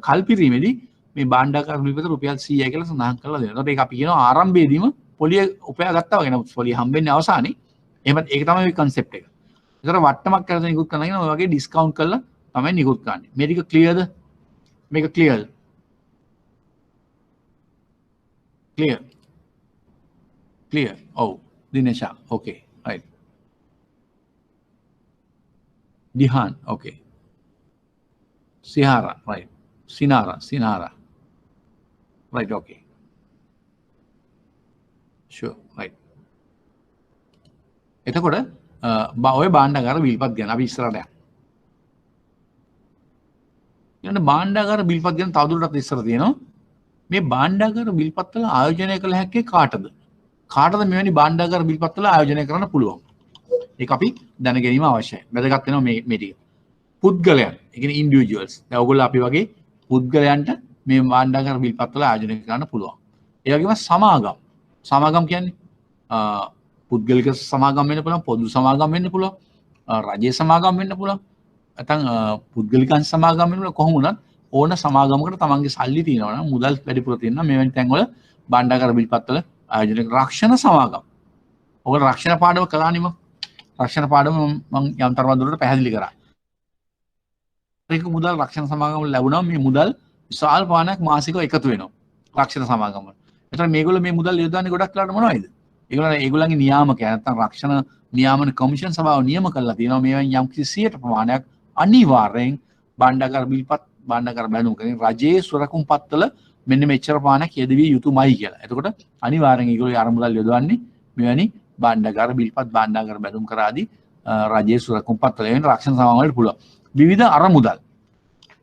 කල්පිරීමේදී මේ භාණ්ඩාගාර බිල්පත රුපියල් 100යි කියලා සඳහන් කරලා දෙනවා. එතකොට ඒක අපි කියනවා ආරම්භයේදීම පොලිය උපයාගත්තා වගේ. නමුත් පොලිය හම්බෙන්නේ අවසානයේ. එහෙම ඒක තමයි කන්සෙප්ට් එක. ඒතර වට්ටමක් කරලා නිකුත් කරනවා කියන ඔය වගේ ඩිස්කවුන්ට් කරලා තමයි නිකුත් කරන්නේ. මේ ටික ක්ලියර්ද? මේක ක්ලියර්ද? ක්ලියර්. ඔව්. දිනේෂා. ඕකේ. රයිට්. දිහාන්. ඕකේ. සිහාරා. රයිට්. සිනාරා. රයිට්. ඕකේ. ෂුවර්. රයිට්. එතකොට ඔය භාණ්ඩාගාර බිල්පත් ගැන අපි ඉස්සරහට යමු. ඊළඟ භාණ්ඩාගාර බිල්පත් ගැන තවදුරටත් ඉස්සර තියෙනවා. මේ භාණ්ඩාගාර බිල්පත් වල ආයෝජනය කළ හැක්කේ කාටද? කාටද මෙවැනි භාණ්ඩාගාර බිල්පත් වල ආයෝජනය කරන්න පුළුවන්? ඒක අපි දැන ගැනීම අවශ්‍යයි. වැදගත් වෙනවා මේ ටික. පුද්ගලයන්, ඒ කියන්නේ ඉන්ඩිවිජුවල්ස්. දැන් ඔයගොල්ලෝ අපි වගේ පුද්ගලයන්ට මේ භාණ්ඩාගාර බිල්පත්වල ආයෝජනය කරන්න පුළුවන්. ඒ වගේම සමාගම්. සමාගම් කියන්නේ පුද්ගලික සමාගම් වෙන්න පුළුවන්, පොදු සමාගම් වෙන්න පුළුවන්, රජයේ සමාගම් වෙන්න පුළුවන්. නැත්නම් පුද්ගලිකයන් සමාගම් වෙන්න පුළුවන්. කොහොම වුණත් ඕන සමාගමකට තමන්ගේ සල්ලි තියෙනවා නම් මුදල් වැඩිපුර තියෙනවා මෙවැනි තැන්වල භාණ්ඩාගාර බිල්පත්වල ආයෝජනය කරන රක්ෂණ සමාගම්. ඔයගොල්ලෝ රක්ෂණ පාඩම කළානිම. රක්ෂණ පාඩම මම යම් තරමක් දුරට පැහැදිලි කරා. ඒක මුදල් රක්ෂණ සමාගම් වල ලැබුණා මේ මුදල් විශාල ප්‍රමාණයක් මාසිකව එකතු වෙනවා රක්ෂණ සමාගම් වල. එතකොට මේගොල්ලෝ මේ මුදල් යොදන්නේ ගොඩක් වෙලාට මොනවයිද? ඒගොල්ලන්ගේ නියාමකයන් නැත්නම් රක්ෂණ නියාමන කමිෂන් සභාව නියම කරලා තියෙනවා මේවෙන් යම් කිසි 100% ප්‍රමාණයක් අනිවාර්යෙන් භාණ්ඩාගාර බිල්පත් භාණ්ඩාගාර බැඳුම් කරගෙන රජයේ සුරකුම් පත්වල මෙන්න මෙච්චර ප්‍රමාණයක් යෙදවිය යුතුමයි කියලා. එතකොට අනිවාර්යෙන් ඒගොල්ලෝ අර මුදල් යොදවන්නේ මෙවැනි භාණ්ඩාගාර බිල්පත් භාණ්ඩාගාර බැඳුම් කර ආදී රජයේ සුරකුම් පත්වල වෙන රක්ෂණ සමාගම් වලට පුළුවන්. විවිධ අරමුදල්.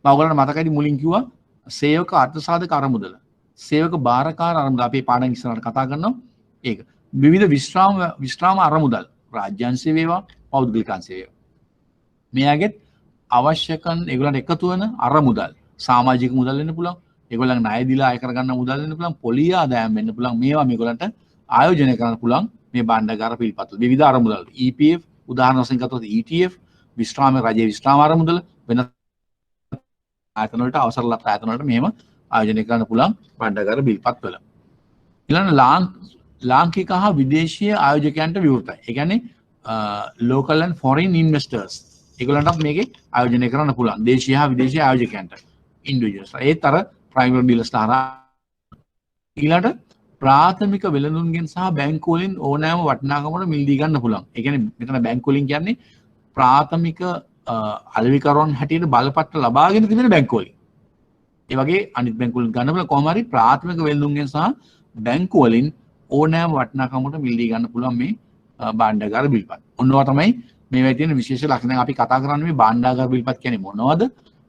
මම ඔයගොල්ලන්ට මතකයිද මුලින් කිව්වා සේවක අර්ථසාධක අරමුදල. සේවක බාරකාර අරමුදල අපි පාඩම් ඉස්සරහට කතා කරනවා. ඒක. විවිධ විශ්‍රාම අරමුදල්. රාජ්‍යාංශ වේවා, පෞද්ගලිකාංශ වේවා. මෙයාගෙත් අවශ්‍ය කරන ඒගොල්ලන්ට එකතු වෙන අරමුදල්. සමාජික මුදල් වෙන්න පුළුවන්. ඒගොල්ලන්ගේ ණය දීලා අය කරගන්න මුදල් වෙන්න පුළුවන්. පොලිය ආදායම් වෙන්න පුළුවන්. මේවා මේගොල්ලන්ට ආයෝජනය කරන්න පුළුවන් මේ භාණ්ඩාගාර පිළිපත්වල. විවිධ අරමුදල්. EPF උදාහරණ වශයෙන් ගත්තොත් ETF විශ්‍රාම රජයේ විශ්‍රාම අරමුදල වෙන ආයතන වලට අවසර ලබන ආයතන වලට මෙහෙම ආයෝජනය කරන්න පුළුවන් භාණ්ඩාගාර බිල්පත්වල. ඊළඟ ලාංකික හා විදේශීය ආයෝජකයන්ට විවෘතයි. ඒ කියන්නේ local and foreign investors. ඒගොල්ලන්ටත් මේකේ ආයෝජනය කරන්න පුළුවන්. දේශීය හා විදේශීය ආයෝජකයන්ට individuals. ඒත් අර private dealers ලා ඊළඟට ප්‍රාථමික වෙළඳුන්ගෙන් සහ බැංකු වලින් ඕනෑම වටිනාකමකට මිලදී ගන්න පුළුවන්. ඒ කියන්නේ මෙතන බැංකු වලින් කියන්නේ ප්‍රාථමික අලෙවිකරුවන් හැටියට බලපත්‍ර ලබාගෙන තිබෙන බැංකු වලින්. ඒ වගේ අනිත් බැංකු වලින් ගන්න පුළුවන් කොහොම හරි ප්‍රාථමික වෙළඳුන්ගෙන් සහ බැංකු වලින් ඕනෑම වටිනාකමකට මිලදී ගන්න පුළුවන් මේ භාණ්ඩාගාර බිල්පත්. ඔන්නවා තමයි මේවයි තියෙන විශේෂ ලක්ෂණ. අපි කතා කරන්නේ මේ භාණ්ඩාගාර බිල්පත් කියන්නේ මොනවද?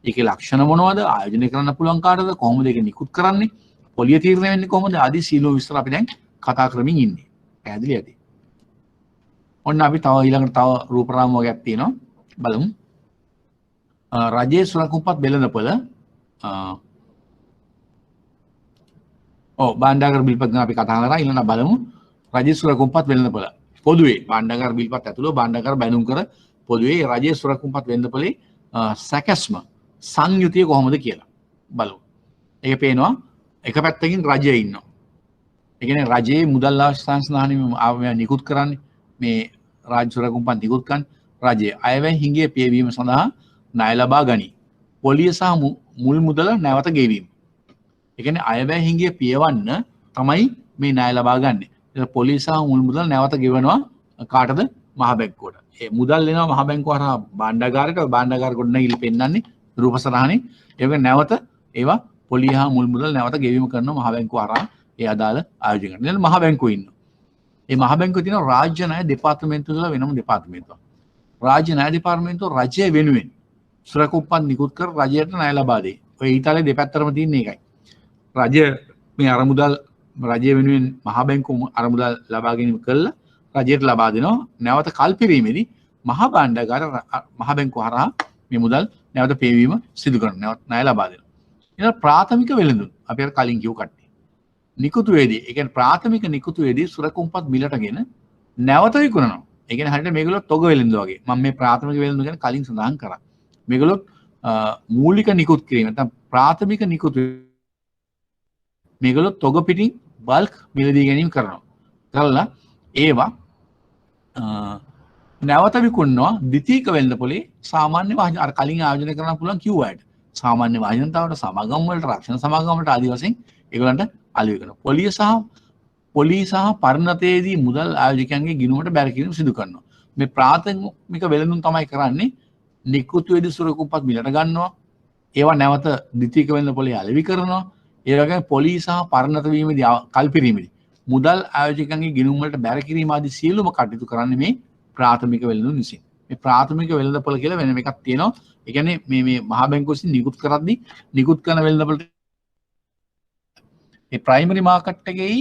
ඒකේ ලක්ෂණ මොනවද? ආයෝජනය කරන්න පුළුවන් කාටද? කොහොමද ඒක නිකුත් කරන්නේ? පොලිය තීරණය වෙන්නේ කොහොමද? ආදී සීලෝ විස්තර අපි දැන් කතා කරමින් ඉන්නේ. පැහැදිලි ඇති. ඔන්න අපි තව ඊළඟට තව රූපරාම වර්ගයක් තියෙනවා. බලමු. රජයේ සුරකුම්පත් වෙළඳපොළ භාණ්ඩාගාර බිල්පත් ගැන අපි කතා කරා. ඊළඟට බලමු රජයේ සුරකුම්පත් වෙළඳපොළ. පොදුවේ භාණ්ඩාගාර බිල්පත් ඇතුළු භාණ්ඩාගාර බැඳුම් කර පොදුවේ රජයේ සුරකුම්පත් වෙළඳපොළේ සැකැස්ම සංයුතිය කොහොමද කියලා බලමු. ඒක පේනවා එක පැත්තකින් රජය ඉන්නවා. ඒ කියන්නේ රජයේ මුදල් අවශ්‍යතාවයන් සඳහා නිකුත් කරන්නේ මේ රාජ්‍ය සුරකුම්පත් නිකුත් කරන රජය අයවැය හිඟේ පියවීම සඳහා ණය ලබා ගනී. පොලිය සහ මුල් මුදල නැවත ගෙවීම. ඒ කියන්නේ අයවැය හිඟේ පියවන්න තමයි මේ ණය ලබා ගන්නෙ. ඒක පොලිය සහ මුල් මුදල නැවත ගෙවනවා කාටද? මහ බැංකුවට. ඒ මුදල් එනවා මහ බැංකුව හරහා භාණ්ඩාගාරයට. භාණ්ඩාගාර ගොඩනැගිලි පෙන්වන්නේ රූප සටහනේ. ඒක නැවත ඒවා පොලිය හා මුල් මුදල් නැවත ගෙවීම කරනවා මහ බැංකුව හරහා ඒ අදාළ ආයෝජකයන්. ඊළඟ මහ බැංකුව ඉන්නවා. මේ මහ බැංකුවේ තියෙන රාජ්‍ය ණය දෙපාර්තමේන්තුව කියලා වෙනම දෙපාර්තමේන්තුවක්. රාජ්‍ය ණය දෙපාර්තමේන්තුව රජය වෙනුවෙන් සුරකුම්පත් නිකුත් කර රජයට ණය ලබා දෙයි. ඔය ඊතාලේ දෙපැත්තටම තියෙන එකයි. රජය මේ අරමුදල් රජය වෙනුවෙන් මහ බැංකුව අරමුදල් ලබා ගැනීම කළා රජයට ලබා දෙනවා. නැවත කල්පිරීමේදී මහ භාණ්ඩාගාර මහ බැංකුව හරහා මේ මුදල් නැවත පේවීම සිදු කරනවා. නැවත ණය ලබා දෙනවා. ඊළඟ ප්‍රාථමික වෙළඳුන් අපි අර කලින් කියු කට්ටිය. නිකුතුවේදී ඒ කියන්නේ ප්‍රාථමික නිකුතුවේදී සුරකුම්පත් මිලටගෙන නැවත විකුණනවා. ඒ කියන්නේ හරියට මේගොල්ලෝ තොග වෙළඳ වගේ. මම මේ ප්‍රාථමික වෙළඳ ගැන කලින් සඳහන් කරා. මේගොල්ලෝ මූලික නිකුත් කිරීම නැත්නම් ප්‍රාථමික නිකුත් මේගොල්ලෝ තොග පිටින් බල්ක් මිලදී ගැනීම කරනවා. කරලා ඒවා නැවත විකුණනවා ද්විතීයික වෙළඳපොලේ සාමාන්‍ය වාහන අර කලින් ආයෝජනය කරන්න පුළුවන් කිව්වාට. සාමාන්‍ය වාහනතාවට සමාගම් වලට රක්ෂණ සමාගම් වලට ආදී වශයෙන් ඒගොල්ලන්ට අලෙවි කරනවා. පොලිය සහ පරිණතයේදී මුදල් ආයෝජකයන්ගේ ගිණුමට බැර කිරීම සිදු කරනවා. මේ ප්‍රාථමික වෙළඳුන් තමයි කරන්නේ නිකුත්වේදී සුරකුම්පත් මිලට ගන්නවා. ඒවා නැවත ද්විතීයික වෙළඳපොලේ අලෙවි කරනවා. ඒ වගේම පොලිය සහ පරිණත වීමේදී කල්පිරීමේදී මුදල් ආයෝජකයන්ගේ ගිණුම් වලට බැර කිරීම ආදී සියලුම කටයුතු කරන්නේ මේ ප්‍රාථමික වෙළඳුන් විසින්. මේ ප්‍රාථමික වෙළඳපොළ කියලා වෙනම එකක් තියෙනවා. ඒ කියන්නේ මේ මහ බැංකුව විසින් නිකුත් කරද්දී නිකුත් කරන වෙළඳපොළට මේ ප්‍රයිමරි මාකට් එකේයි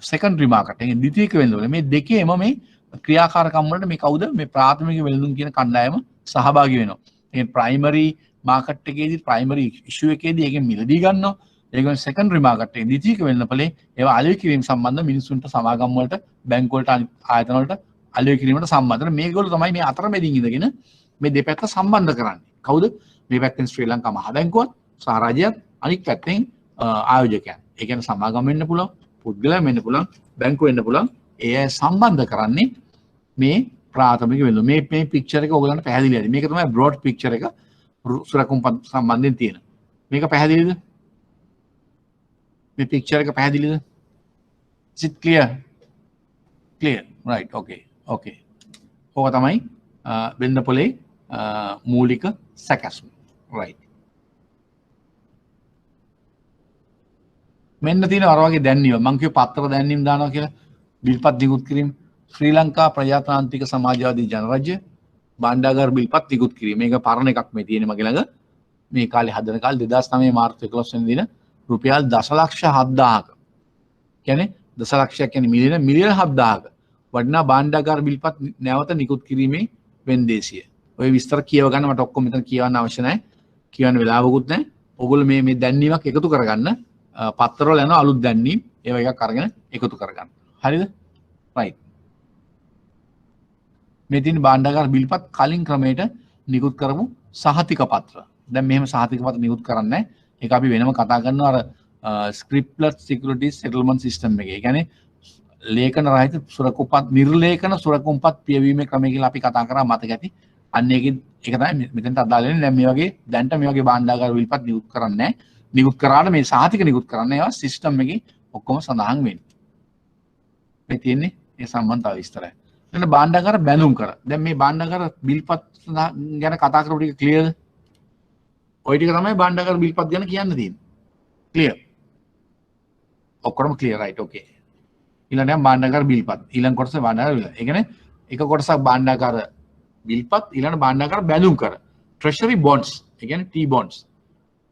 සෙකන්ඩරි මාකට් එකේ ද්විතීයික වෙළඳපොළ මේ දෙකේම මේ ක්‍රියාකාරකම් වලට මේ කවුද මේ ප්‍රාථමික වෙළඳුම් කියන කණ්ඩායම සහභාගී වෙනවා. ඒ ප්‍රයිමරි මාකට් එකේදී ප්‍රයිමරි ඉෂුව එකේදී ඒකෙන් මිලදී ගන්නවා. ඒකෙන් සෙකන්ඩරි මාකට් එකේ ද්විතීයික වෙළඳපොලේ ඒවා අලෙවි කිරීම සම්බන්ධ මිනිසුන්ට සමාගම් වලට බැංකු වලට ආයතන වලට අලෙවි කිරීමට සම්බන්ධ. මේගොල්ලෝ තමයි මේ අතරමැදින් ඉඳගෙන මේ දෙපැත්ත සම්බන්ධ කරන්නේ. කවුද? මේ පැත්තෙන් ශ්‍රී ලංකා මහ බැංකුවත් සහ රජයත් අනිත් පැත්තෙන් ආයෝජකයන්. ඒ කියන්නේ සමාගම් වෙන්න පුළුවන්, පුද්ගලයන් වෙන්න පුළුවන්, බැංකු වෙන්න පුළුවන්. ඒ අය සම්බන්ධ කරන්නේ මේ ප්‍රාථමික වෙළඳුම. මේ පික්චර් එක ඔයගලන්ට පැහැදිලි ඇති. මේක තමයි බ්‍රෝඩ් පික්චර් එක සුරකුම්පත් සම්බන්ධයෙන් තියෙන. මේක පැහැදිලිද? මේ පික්චර් එක පැහැදිලිද? Is it clear? Clear. Right. Okay. Okay. ඕක තමයි වෙළඳපොලේ මූලික සැකැස්ම. Right. මෙන්න තියෙන අර වගේ දැන්වීම. මම කිව්ව පත්‍ර දැන්වීම දානවා කියලා. බිල්පත් නිකුත් කිරීම. ශ්‍රී ලංකා ප්‍රජාතාන්ත්‍රික සමාජවාදී ජනරජය බණ්ඩාගාර බිල්පත් නිකුත් කිරීම. මේක පරණ එකක් මේ තියෙන්නේ මගේ ළඟ. මේ කාලේ හදන කාලේ 2009 මාර්තු 11 වෙනි දින රුපියල් දශලක්ෂ 7000ක. කියන්නේ දශලක්ෂයක් කියන්නේ මිලියන 7000ක වටිනා බණ්ඩාගාර බිල්පත් නැවත නිකුත් කිරීමේ වෙන්දේසිය. ඔය විස්තර කියව ගන්න මට ඔක්කොම මෙතන කියවන්න අවශ්‍ය නැහැ. කියවන්න වෙලාවකුත් නැහැ. ඔයගොල්ලෝ මේ දැන්වීමක් එකතු කරගන්න. පත්තරවල යන අලුත් දැන්වීම් ඒවා එකක් අරගෙන එකතු කරගන්න. හරිද? right. මේ තියෙන බණ්ඩාගාර බිල්පත් කලින් ක්‍රමයට නිකුත් කරමු සහතික පත්‍ර. දැන් මෙහෙම සහතික පත්‍ර නිකුත් කරන්නේ නැහැ. ඒක අපි වෙනම කතා කරනවා අර scriptless security settlement system එකේ. ඒ කියන්නේ ලේඛන රහිත සුරකුම්පත් නිර්ලේඛන සුරකුම්පත් පියවීමේ ක්‍රමය කියලා අපි කතා කරා මතක ඇති. අන්න ඒක තමයි මෙතනට අදාළ වෙන්නේ. දැන් මේ වගේ දැන්ට මේ වගේ බණ්ඩාගාර බිල්පත් නිකුත් කරන්නේ නැහැ. නිකුත් කරාට මේ සහතික නිකුත් කරන්න ඒවා සිස්ටම් එකේ ඔක්කොම සඳහන් වෙන්නේ. මේ තියෙන්නේ ඒ සම්බන්ධතාව විස්තරය. එතන බණ්ඩාගාර බැඳුම් කර. දැන් මේ බණ්ඩාගාර බිල්පත් ගැන කතා කරපු ටික ක්ලියර්ද? ওই ටික තමයි බණ්ඩාගාර බිල්පත් ගැන කියන්න තියෙන්නේ. ක්ලියර්. ඔක්කොම ක්ලියර් රයිට් ඕකේ. ඊළඟට බණ්ඩාගාර බිල්පත්. ඊළඟ කොටස බණ්ඩාගාර බිල්පත්. ඒ කියන්නේ එක කොටසක් බණ්ඩාගාර බිල්පත් ඊළඟ බණ්ඩාගාර බැඳුම් කර. treasury bonds. ඒ කියන්නේ T bonds.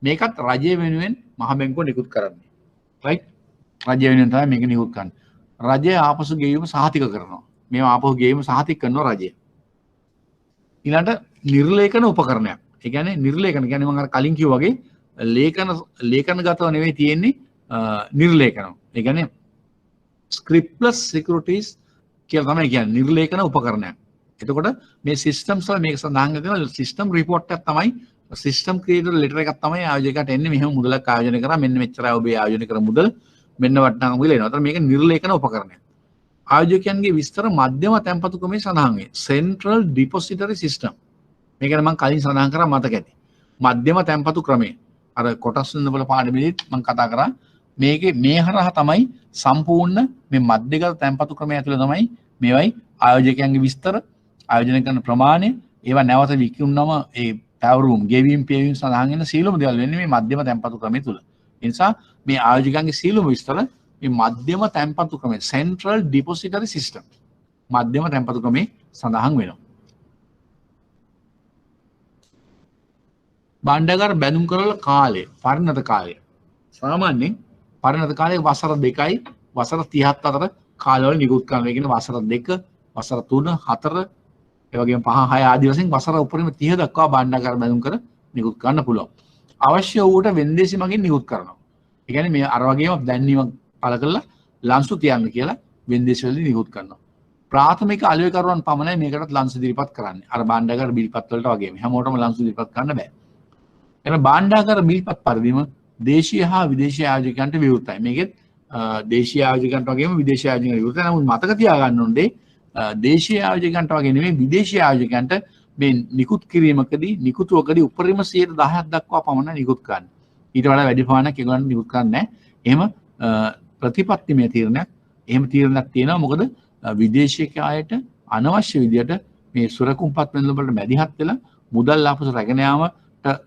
මේකත් රජය වෙනුවෙන් මහ බැංකුව නිකුත් කරන්නේ. රයිට්? රජය වෙනුවෙන් තමයි මේක නිකුත් කරන්නේ. රජය ආපසු ගෙවීම සහතික කරනවා. මේවා ආපහු ගෙවීම සහතික කරනවා රජය. ඊළඟට නිර්ලේඛන උපකරණයක්. ඒ කියන්නේ නිර්ලේඛන කියන්නේ මම අර කලින් කිව්වා වගේ ලේඛනගතව නෙවෙයි තියෙන්නේ නිර්ලේඛන. ඒ කියන්නේ scriptless securities කියලා තමයි කියන්නේ නිර්ලේඛන උපකරණයක්. එතකොට මේ systems වල මේක සඳහන් කරනවා system report එකක් තමයි සිස්ටම් ක්‍රියේටර් ලෙටර් එකක් තමයි ආයෝජකයාට එන්නේ මෙහෙම මුදලක් ආයෝජනය කරා මෙන්න මෙච්චරයි ඔබේ ආයෝජනය කර මුදල මෙන්න වටිනාකම කියලා එනවා. අතන මේක නිර්ලේඛන උපකරණයක්. ආයෝජකයන්ගේ විස්තර මධ්‍යම තැන්පතු ක්‍රමයේ සඳහන් වේ. Central Depository System. මේක නම් මම කලින් සඳහන් කරා මතක ඇති. මධ්‍යම තැන්පතු ක්‍රමය. අර කොටස් වෙනවල පාඩමේදීත් මම කතා කරා මේකේ මේ හරහා තමයි සම්පූර්ණ මේ මධ්‍යගත තැන්පතු ක්‍රමය ඇතුළේ තමයි මේවයි ආයෝජකයන්ගේ විස්තර ආයෝජනය කරන ප්‍රමාණය ඒවා නැවත විකිණුනම ඒ පැවරුම් ගෙවීම් පියවීම් සඳහන් වෙන සීලම දේවල් වෙන්නේ මේ මධ්‍යම තැන්පතු ක්‍රමය තුල. ඒ නිසා මේ ආයෝජකයන්ගේ සීලම විස්තර මේ මධ්‍යම තැන්පතු ක්‍රමය Central Depository System මධ්‍යම තැන්පතු ක්‍රමේ සඳහන් වෙනවා. බණ්ඩාගාර බැඳුම් කරවල කාලය පරිණත කාලය සාමාන්‍යයෙන් පරිණත කාලය වසර 2යි වසර 37 අතර කාලවල නිකුත් කරනවා. ඒ කියන්නේ වසර 2 වසර 3 4 ඒ වගේම 5 6 ආදී වශයෙන් වසර උපරිම 30 දක්වා බණ්ඩාගාර බැඳුම් කර නිකුත් කරන්න පුළුවන්. අවශ්‍ය වූට වෙන්දේසි මගින් නිකුත් කරනවා. ඒ කියන්නේ මේ අර වගේම දැන්වීමක් පළ කරලා ලන්සු තියන්න කියලා වෙන්දේසි වලදී නිකුත් කරනවා. ප්‍රාථමික අලෙවිකරුවන් පමණයි මේකටත් ලන්සු ඉදිරිපත් කරන්නේ. අර බණ්ඩාගාර බිල්පත් වලට වගේම හැමෝටම ලන්සු ඉදිරිපත් කරන්න බෑ. එන බණ්ඩාගාර බිල්පත් පරිදිම දේශීය හා විදේශීය ආයෝජකයන්ට විවෘතයි. මේකෙත් දේශීය ආයෝජකයන්ට වගේම විදේශීය ආයෝජකයන්ට විවෘතයි. නමුත් මතක තියාගන්න ඕනේ දේශීය ආයෝජකයන්ට වගේ නෙමෙයි විදේශීය ආයෝජකයන්ට මේ නිකුත් කිරීමකදී නිකුතුවකදී උපරිම 10% දක්වා පමණ නිකුත් කරන්න. ඊට වඩා වැඩි ප්‍රමාණයක් ඒගොල්ලන්ට නිකුත් කරන්නේ නැහැ. එහෙම ප්‍රතිපත්තිමය තීරණයක් එහෙම තීරණයක් තියෙනවා. මොකද විදේශිකයාට අනවශ්‍ය විදියට මේ සුරකුම්පත් වෙනලු වලට මැදිහත් වෙලා මුදල් ආපසු රැගෙන යාමට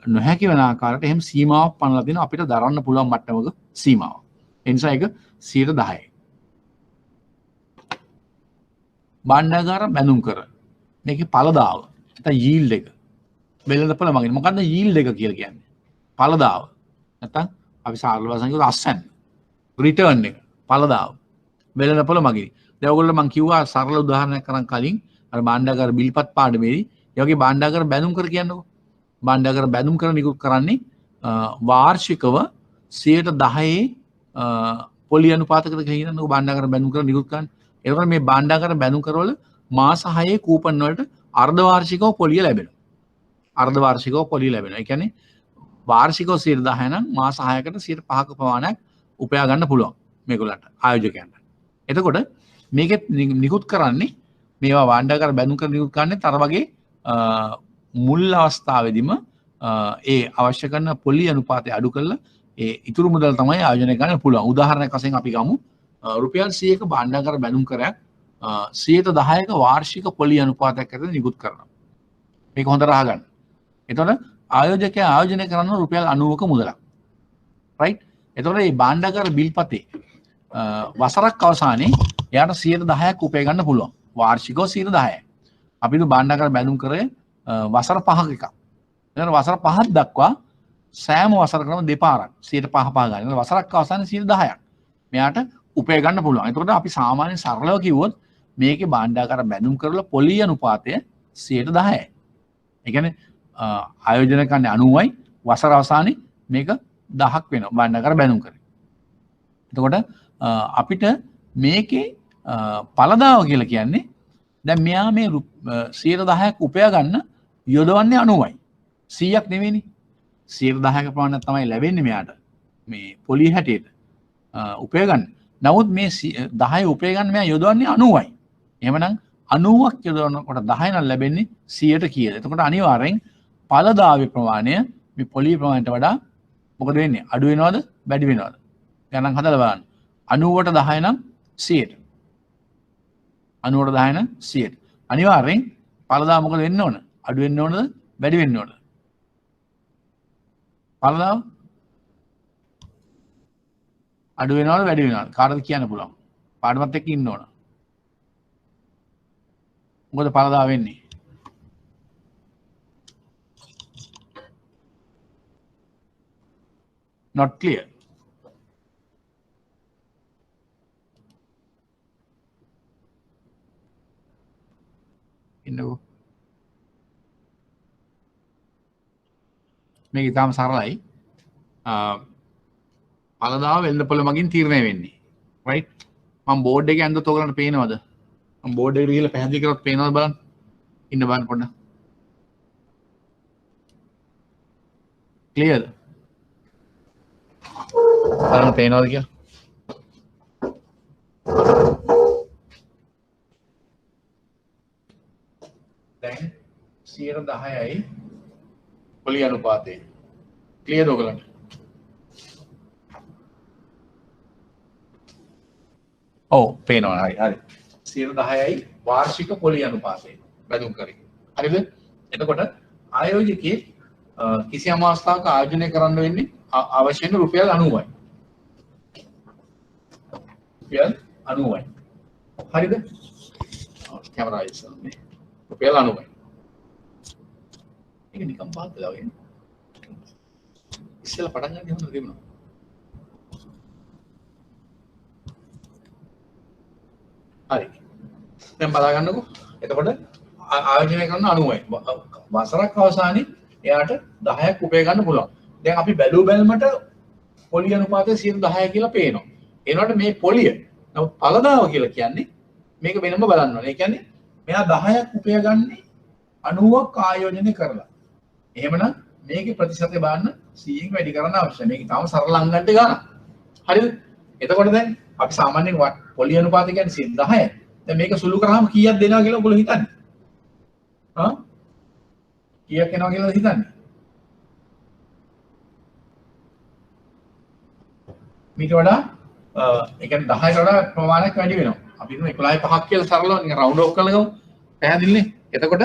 නොහැකි වෙන ආකාරයට එහෙම සීමාවක් පනවලා දෙනවා අපිට දරන්න පුළුවන් මට්ටමක සීමාවක්. ඒ නිසා ඒක 10%යි. බණ්ඩාගාර බැඳුම් කර මේකේ පළදාව නැත්නම් yield එක වෙළඳපොළ මගින් මොකද්ද yield එක කියලා කියන්නේ? පළදාව නැත්නම් අපි සාමාන්‍ය භාෂාවෙන් කියනවා අස්සන් රිටර්න් එක පළදාව වෙළඳපොළ මගින් දැන් ඔයගොල්ලෝ මම කිව්වා සරල උදාහරණයක් කරන් කලින් අර භාණ්ඩාගාර බිල්පත් පාඩමේදී ඒ වගේ භාණ්ඩාගාර බැඳුම් කර කියන්නකෝ. භාණ්ඩාගාර බැඳුම් කර නිකුත් කරන්නේ වාර්ෂිකව 10% පොලි අනුපාතකට කියනකෝ භාණ්ඩාගාර බැඳුම් කර නිකුත් කරන්නේ. ඒකෝර මේ භාණ්ඩාගාර බැඳුම් කරවල මාස 6 කූපන් වලට අර්ධ වාර්ෂිකව පොලිය ලැබෙනවා. අර්ධ වාර්ෂිකව පොලිය ලැබෙනවා. ඒ කියන්නේ වාර්ෂිකව 10% නම් මාස 6කට 5ක ප්‍රමාණයක් උපයා ගන්න පුළුවන් මේගොල්ලන්ට ආයෝජකයන්ට. එතකොට මේකෙත් නිකුත් කරන්නේ මේවා භාණ්ඩාගාර බැඳුම් කර නිකුත් කරන්නේ අර වගේ මුල් අවස්ථාවේදීම ඒ අවශ්‍ය කරන පොලි අනුපාතය අඩු කරලා ඒ ඉතුරු මුදල් තමයි ආයෝජනය කරන්න පුළුවන්. උදාහරණයක් වශයෙන් අපි ගමු රුපියල් 100ක භාණ්ඩාගාර බැඳුම් කරයක් 10%ක වාර්ෂික පොලි අනුපාතයක් ඇතුළත නිකුත් කරනවා. මේක හොඳට අහගන්න. එතකොට ආයෝජකයා ආයෝජනය කරන රුපියල් 90ක මුදලක්. රයිට්? එතකොට මේ භාණ්ඩාගාර බිල්පතේ වසරක් අවසානයේ එයාට 10%ක් උපය ගන්න පුළුවන්. වාර්ෂිකව 10%. අපි භාණ්ඩාගාර බැඳුම් කරේ වසර 5ක එකක්. එතන වසර 5ක් දක්වා සෑම වසරකම දෙපාරක් 5% ගන්න. වසරක් අවසානයේ 10%ක්. මෙයාට උපය ගන්න පුළුවන්. එතකොට අපි සාමාන්‍ය සරලව කිව්වොත් මේකේ භාණ්ඩාගාර බැඳුම් කරලා පොලි අනුපාතය 10%යි. ඒ කියන්නේ ආයෝජනය කරන්නේ 90යි වසර අවසානයේ මේක 10ක් වෙනවා භාණ්ඩාගාර බැඳුම් කරේ. එතකොට අපිට මේකේ පළදාව කියලා කියන්නේ දැන් මෙයා මේ 10%ක් උපයා ගන්න යොදවන්නේ 90යි. 100ක් නෙවෙයිනේ. 10%ක ප්‍රමාණයක් තමයි ලැබෙන්නේ මෙයාට. මේ පොලිය හැටියට උපය ගන්න. නමුත් මේ 10 උපය ගන්න මෙයා යොදවන්නේ 90යි. එහෙමනම් 90ක් යොදවනකොට 10 නම් ලැබෙන්නේ 100ට කීයද? එතකොට අනිවාර්යෙන් පළදාවේ ප්‍රමාණය මේ පොලිය ප්‍රමාණයට වඩා මොකද වෙන්නේ? අඩු වෙනවද? වැඩි වෙනවද? ගණන් හදලා බලන්න. 90ට 10 නම් 100ට. 90ට 10 නම් 100ට. අනිවාර්යෙන් පළදාව මොකද වෙන්න ඕන? අඩු වෙන්න ඕනද? වැඩි වෙන්න ඕනද? පළදාව අඩු වෙනවද වැඩි වෙනවද? කාටද කියන්න පුළුවන්? පාඩමත් එක්ක ඉන්න ඕන. මොකද පළදාව වෙන්නේ? not clear. ඉන්නකෝ. මේක ඉතාම සරලයි. පළදාව වෙළඳපොළ මගින් තීරණය වෙන්නේ. රයිට්? මම බෝඩ් එකේ ඇඳලා ඔයගලන්ට පේනවද? මම බෝඩ් එකට ගිහලා පැහැදිලි කරොත් පේනවද බලන්න. ඉන්න බලන්න පොඩ්ඩක්. ක්ලියර්ද? බලන්න පේනවද කියලා? දැන් 10%යි පොලි අනුපාතය. ක්ලියර්ද ඔයගලන්ට? ඔව් පේනවා. හරි හරි. 10%යි වාර්ෂික පොලි අනුපාතය බැඳුම් කරේ. හරිද? එතකොට ආයෝජකයේ කිසියම් අවස්ථාවක ආයෝජනය කරන්න වෙන්නේ අවශ්‍ය වෙන රුපියල් 90යි. රුපියල් 90යි. හරිද? කැමරා ඉස්සරහනේ. රුපියල් 90යි. මේක නිකන් පාත්ලා වගේ. ඉස්සෙල්ලා පටන් ගන්න හොඳ දෙමුණා. හරි. දැන් බලා ගන්නකෝ. එතකොට ආයෝජනය කරන 90යි. වසරක් අවසානයේ එයාට 10ක් උපය ගන්න පුළුවන්. දැන් අපි බැලු බැලමට පොලි අනුපාතය 10% කියලා පේනවා. එනකොට මේ පොලිය නමුත් පළදාව කියලා කියන්නේ මේක වෙනම බලන්න ඕනේ. ඒ කියන්නේ මෙයා 10ක් උපය ගන්නේ 90ක් ආයෝජනය කරලා. එහෙමනම් මේකේ ප්‍රතිශතය බලන්න 100න් වැඩි කරන්න අවශ්‍යයි. මේක තාම සරල අංගන්ට ගන්න. හරිද? එතකොට දැන් අපි සාමාන්‍යයෙන් පොලි අනුපාතය කියන්නේ 10යි. දැන් මේක සුළු කරාම කීයක් දෙනවා කියලා ඔයගොල්ලෝ හිතන්නේ? හා? කීයක් එනවා කියලා හිතන්නේ? මේක වඩා ඒ කියන්නේ 10ට වඩා ප්‍රමාණයක් වැඩි වෙනවා. අපි හිතමු 11.5ක් කියලා සරලව නිකන් රවුන්ඩ් ඔෆ් කරලා ගමු. පැහැදිලිනේ? එතකොට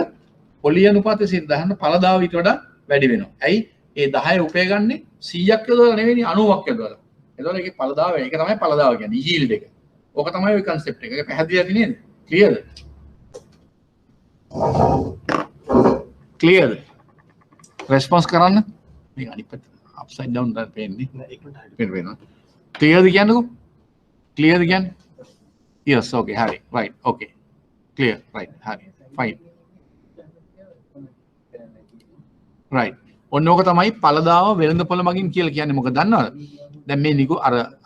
පොලි අනුපාතය 10 පළදාව ඊට වඩා වැඩි වෙනවා. ඇයි? ඒ 10 උපය ගන්නේ 100ක් යොදවලා නෙවෙයි 90ක් යොදවලා. එතකොට ඒකේ පළදාව ඒක තමයි පළදාව කියන්නේ yield එක. ඕක තමයි ওই concept එක. ඒක පැහැදිලි ඇති නේද? clearද? clearද? response කරන්න. මේක අනිත් පැත්ත upside down දාලා පේන්නේ. නෑ ඒක නෑ. පේනවා. clearද කියන්නකෝ? clearද කියන්නේ? yes okay hari right okay clear right hari fine right ඔන්න ඕක තමයි පළදාව වෙළඳපොළ මගින් කියලා කියන්නේ මොකද දන්නවද දැන් මේ නිකු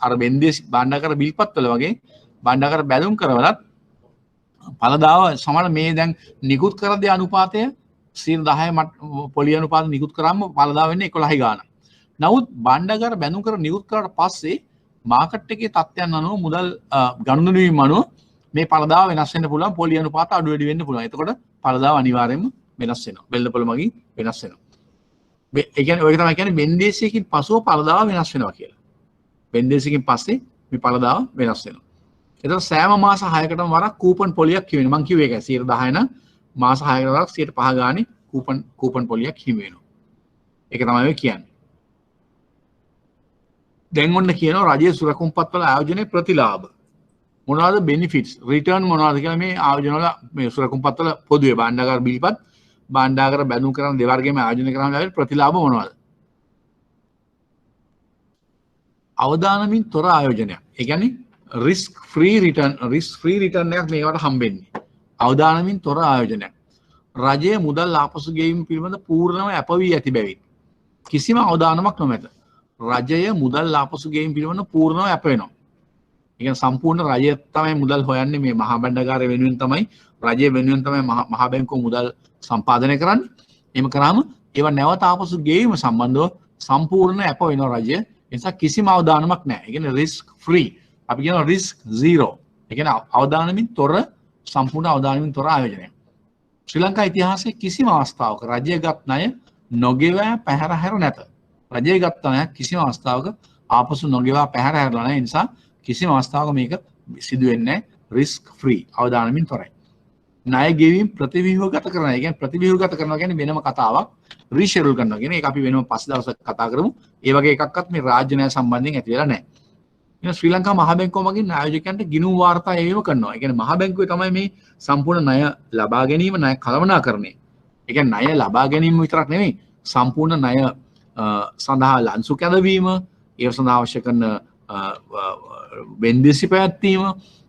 අර වෙන්දේසි භාණ්ඩාගාර බිල්පත්වල වගේ භාණ්ඩාගාර බැලුම් කරවලත් පළදාව සමහර මේ දැන් නිකුත් කර දෙ අනුපාතය 10% පොලි අනුපාත නිකුත් කරාම පළදාව වෙන්නේ 11 ගානක්. නමුත් භාණ්ඩාගාර බැඳුම් කර නිකුත් කරාට පස්සේ මාකට් එකේ තත්ත්වයන් අනුව මුදල් ගනුදෙනු වීම අනුව මේ පළදාව වෙනස් වෙන්න පුළුවන් පොලි අනුපාත අඩු වැඩි වෙන්න පුළුවන්. එතකොට පළදාව අනිවාර්යයෙන්ම වෙනස් වෙනවා. වෙළඳපොළ මගින් වෙනස් වෙනවා. ඒ කියන්නේ ඔය තමයි කියන්නේ වෙන්දේසියකින් පසුව පළදාව වෙනස් වෙනවා කියලා. වෙන්දේසියකින් පස්සේ මේ පළදාව වෙනස් වෙනවා. එතකොට සෑම මාස 6කටම වරක් කූපන් පොලියක් හිමි වෙනවා. මම කිව්වේ ඒකයි 10% නම් මාස 6කට වරක් 5% ගානේ කූපන් පොලියක් හිමි වෙනවා. ඒක තමයි ඔය කියන්නේ. දැන් ඔන්න කියනවා රජයේ සුරකුම්පත්වල ආයෝජනයේ ප්‍රතිලාභ. මොනවද බෙනිෆිට්ස් රිටර්න් මොනවද කියලා මේ ආයෝජන වල මේ සුරකුම්පත්වල පොදුවේ භාණ්ඩාගාර බිල්පත් භාණ්ඩාගාර බැඳුම් කරන දෙවර්ගයේම ආයෝජනය කරන ලැබෙන ප්‍රතිලාභ මොනවද? අවදානමින් තොර ආයෝජනයක්. ඒ කියන්නේ risk free return එකක් මේකට හම්බෙන්නේ. අවදානමින් තොර ආයෝජනයක්. රජයේ මුදල් ආපසු ගෙවීම පිළිබඳ පූර්ණව අපවී ඇති බැවින් කිසිම අවදානමක් නොමැත. රජය මුදල් ආපසු ගෙවීම පිළිබඳ පූර්ණව අප වෙනවා. ඒ කියන්නේ සම්පූර්ණ රජය තමයි මුදල් හොයන්නේ මේ මහා භාණ්ඩාගාරය වෙනුවෙන් තමයි රජය වෙනුවෙන් තමයි මහා බැංකුව මුදල් සම්පාදනය කරන්නේ. එහෙම කරාම ඒවා නැවත ආපසු ගෙවීම සම්බන්ධව සම්පූර්ණ අප වෙනවා රජය. ඒ නිසා කිසිම අවදානමක් නැහැ. ඒ කියන්නේ risk free. අපි කියනවා risk zero. ඒ කියන්නේ අවදානමින් තොර සම්පූර්ණ අවදානමින් තොර ආයෝජනයක්. ශ්‍රී ලංකා ඉතිහාසයේ කිසිම අවස්ථාවක රජයගත් ණය නොගෙවා පැහැර හැර නැත. රජයගත් ණය කිසිම අවස්ථාවක ආපසු නොගෙවා පැහැර හැරලා නැහැ. ඒ නිසා කිසිම අවස්ථාවක මේක සිදු වෙන්නේ risk free අවදානමින් තොරයි. ණය ගෙවීම ප්‍රතිව්‍යුහගත කරනවා. ඒ කියන්නේ ප්‍රතිව්‍යුහගත කරනවා කියන්නේ වෙනම කතාවක්. රීෂෙඩියුල් කරනවා කියන්නේ ඒක අපි වෙනම පස්සේ දවසක් කතා කරමු. ඒ වගේ එකක්වත් මේ රාජ්‍ය ණය සම්බන්ධයෙන් ඇති වෙලා නැහැ. එහෙනම් ශ්‍රී ලංකා මහා බැංකුව මගින් ආයෝජකයන්ට ගිණුම් වාර්තා ඒවීම කරනවා. ඒ කියන්නේ මහා බැංකුවේ තමයි මේ සම්පූර්ණ ණය ලබා ගැනීම ණය කළමනාකරණය. ඒ කියන්නේ ණය ලබා ගැනීම විතරක් නෙමෙයි සම්පූර්ණ ණය සඳහා ලන්සු කැදවීම, ඒ සඳහා අවශ්‍ය කරන වෙන්දේසි පැවැත්වීම,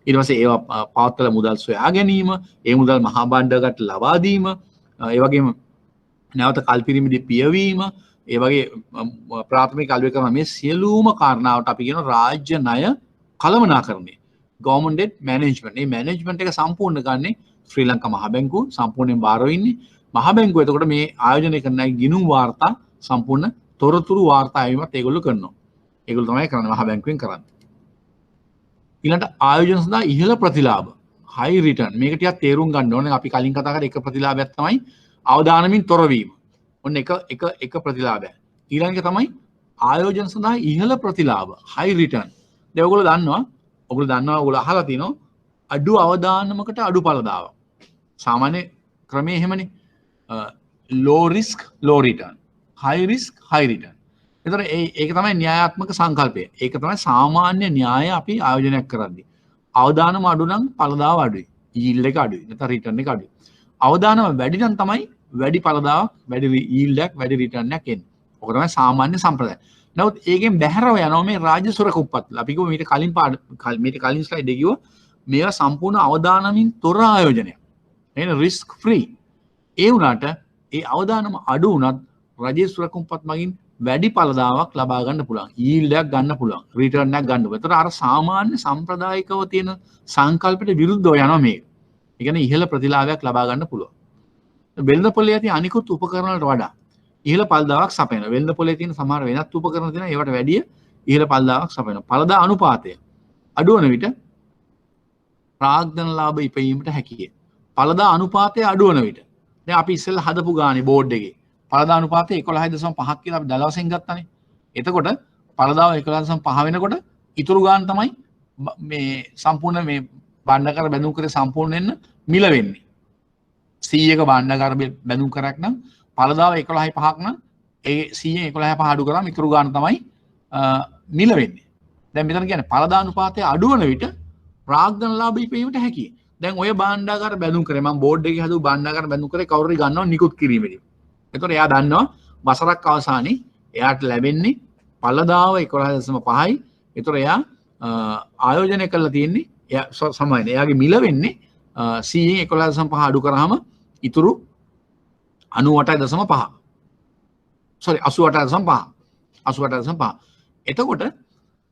ඊට පස්සේ ඒවා පවත්වලා මුදල් සොයා ගැනීම, ඒ මුදල් මහා භාණ්ඩාගාරට ලබා දීම, ඒ වගේම නැවත කල්පිරිමිදී පියවීම, ඒ වගේ ප්‍රාථමික අලුවේ කරන මේ සියලුම කාරණාවට අපි කියන රාජ්‍ය ණය කළමනාකරණය. government debt management. මේ management එක සම්පූර්ණ ගන්නේ ශ්‍රී ලංකා මහා බැංකුව සම්පූර්ණයෙන් බාර වෙන්නේ. මහා බැංකුව එතකොට මේ ආයෝජනය කරන ගිණුම් වාර්තා සම්පූර්ණ තොරතුරු වාර්තා වීමත් ඒගොල්ලෝ කරනවා. ඒගොල්ලෝ තමයි කරන්නේ මහා බැංකුවෙන් කරන්නේ. ඊළඟට ආයෝජන සඳහා ඉහළ ප්‍රතිලාභ high return. මේක ටිකක් තේරුම් ගන්න ඕනේ. අපි කලින් කතා කරේ එක ප්‍රතිලාභයක් තමයි අවදානමින් තොර වීම. ඔන්න එක ප්‍රතිලාභයක්. ඊළඟ එක තමයි ආයෝජන සඳහා ඉහළ ප්‍රතිලාභ high return. දැන් ඔයගොල්ලෝ දන්නවා ඔයගොල්ලෝ අහලා තිනවා අඩු අවදානමකට අඩු ඵලදාවක්. සාමාන්‍ය ක්‍රමයේ එහෙමනේ. low risk low return. high risk high return. එතකොට ඒක තමයි න්‍යායාත්මක සංකල්පය. ඒක තමයි සාමාන්‍ය න්‍යාය අපි ආයෝජනයක් කරද්දී. අවදානම අඩු නම් ඵලදාව අඩුයි. yield එක අඩුයි. නැත්නම් return එක අඩුයි. අවදානම වැඩි නම් තමයි වැඩි ඵලදාවක්, වැඩි yield එකක්, වැඩි return එකක් එන්නේ. ඔක තමයි සාමාන්‍ය සම්ප්‍රදාය. නමුත් ඒකෙන් බැහැරව යනවා මේ රාජ්‍ය සුරකුප්පත්ල. අපි කිව්ව මීට කලින් ස්ලයිඩ් එකේ කිව්ව මේවා සම්පූර්ණ අවදානමින් තොර ආයෝජනයක්. එහෙනම් risk free. ඒ වුණාට ඒ අවදානම අඩු වුණත් රජයේ සුරකුම්පත් මගින් වැඩි ඵලදාවක් ලබා ගන්න පුළුවන්. yield එකක් ගන්න පුළුවන්. return එකක් ගන්න පුළුවන්. ඒතර අර සාමාන්‍ය සම්ප්‍රදායිකව තියෙන සංකල්පයට විරුද්ධව යනවා මේක. ඒ කියන්නේ ඉහළ ප්‍රතිලාභයක් ලබා ගන්න පුළුවන්. වෙළඳපොලේ ඇති අනිකුත් උපකරණ වලට වඩා ඉහළ ඵලදාවක් සපයන. වෙළඳපොලේ තියෙන සමහර වෙනත් උපකරණ තියෙනවා. ඒවට වැඩිය ඉහළ ඵලදාවක් සපයන. ඵලදා අනුපාතය අඩු වන විට ප්‍රාග්ධන ලාභ ඉපයීමට හැකිය. ඵලදා අනුපාතය අඩු වන විට දැන් අපි ඉස්සෙල්ලා හදපු ගානේ බෝඩ් එකේ ඵලදා අනුපාතය 11.5 කියලා අපි දල වශයෙන් ගත්තානේ. එතකොට ඵලදාව 11.5 වෙනකොට ඉතුරු ගාන තමයි මේ සම්පූර්ණ මේ භාණ්ඩාගාර බැඳුම් කරේ සම්පූර්ණ වෙන්න මිල වෙන්නේ. 100ක භාණ්ඩාගාර බැඳුම් කරක් නම් ඵලදාව 11.5ක් නම් ඒ 100න් 11.5 අඩු කරාම ඉතුරු ගාන තමයි මිල වෙන්නේ. දැන් මෙතන කියන්නේ ඵලදා අනුපාතය අඩු වන විට ප්‍රාග්ධන ලාභ ඉපීමට හැකියි. දැන් ඔය භාණ්ඩාගාර බැඳුම් කරේ මම බෝඩ් එකේ හදපු භාණ්ඩාගාර බැඳුම් කරේ කවුරුරි ගන්නව නිකුත් කිරීමේදී. එතකොට එයා දන්නවා වසරක් අවසානයේ එයාට ලැබෙන්නේ ඵලදාව 11.5යි. ඒතර එයා ආයෝජනය කරලා තියෙන්නේ එයා සමානයි. එයාගේ මිල වෙන්නේ 100න් 11.5 අඩු කරාම ඉතුරු 98.5. sorry 88.5. 88.5. එතකොට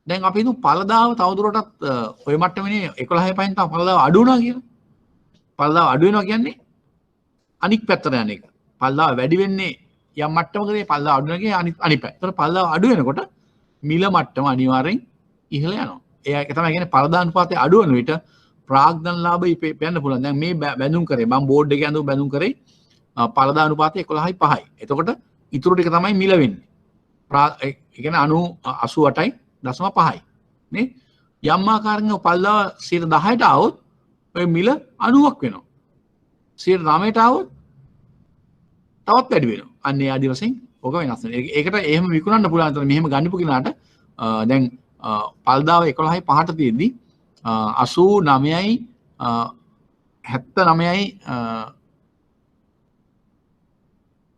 දැන් අපි හිතමු පළදාව තවදුරටත් ඔය මට්ටමේ 11 පහෙන් තව පළදාව අඩු වුණා කියලා. පළදාව අඩු වෙනවා කියන්නේ අනික් පැත්තට යන එක. පළදාව වැඩි වෙන්නේ යම් මට්ටමකදී පළදාව අඩු වෙනවා කියන්නේ අනිත් පැත්ත. ඒතර පළදාව අඩු වෙනකොට මිල මට්ටම අනිවාර්යෙන් ඉහළ යනවා. ඒක තමයි කියන්නේ පළදානුපාතය අඩු වෙන විට ප්‍රාග්ධන ලාභ ඉපෙන්න පුළුවන්. දැන් මේ බැඳුම් කරේ මම බෝඩ් එකේ අඳු බැඳුම් කරේ පළදානුපාතය 11.5යි. එතකොට ඉතුරු ටික තමයි මිල වෙන්නේ. ඒ කියන්නේ 88.5යි නේ. යම් ආකාරයෙන් පළදාව 10ට આવොත් ඔය මිල 90ක් වෙනවා. 9ට આવොත් තවත් වැඩි වෙනවා. අන්න ඒ ආදි වශයෙන් ඔක වෙනස් වෙනවා. ඒකට එහෙම විකුණන්න පුළුවන්. අතන මෙහෙම ගන්නපු කෙනාට දැන් පළදාව 11.5ට තියෙද්දි 89යි 79යි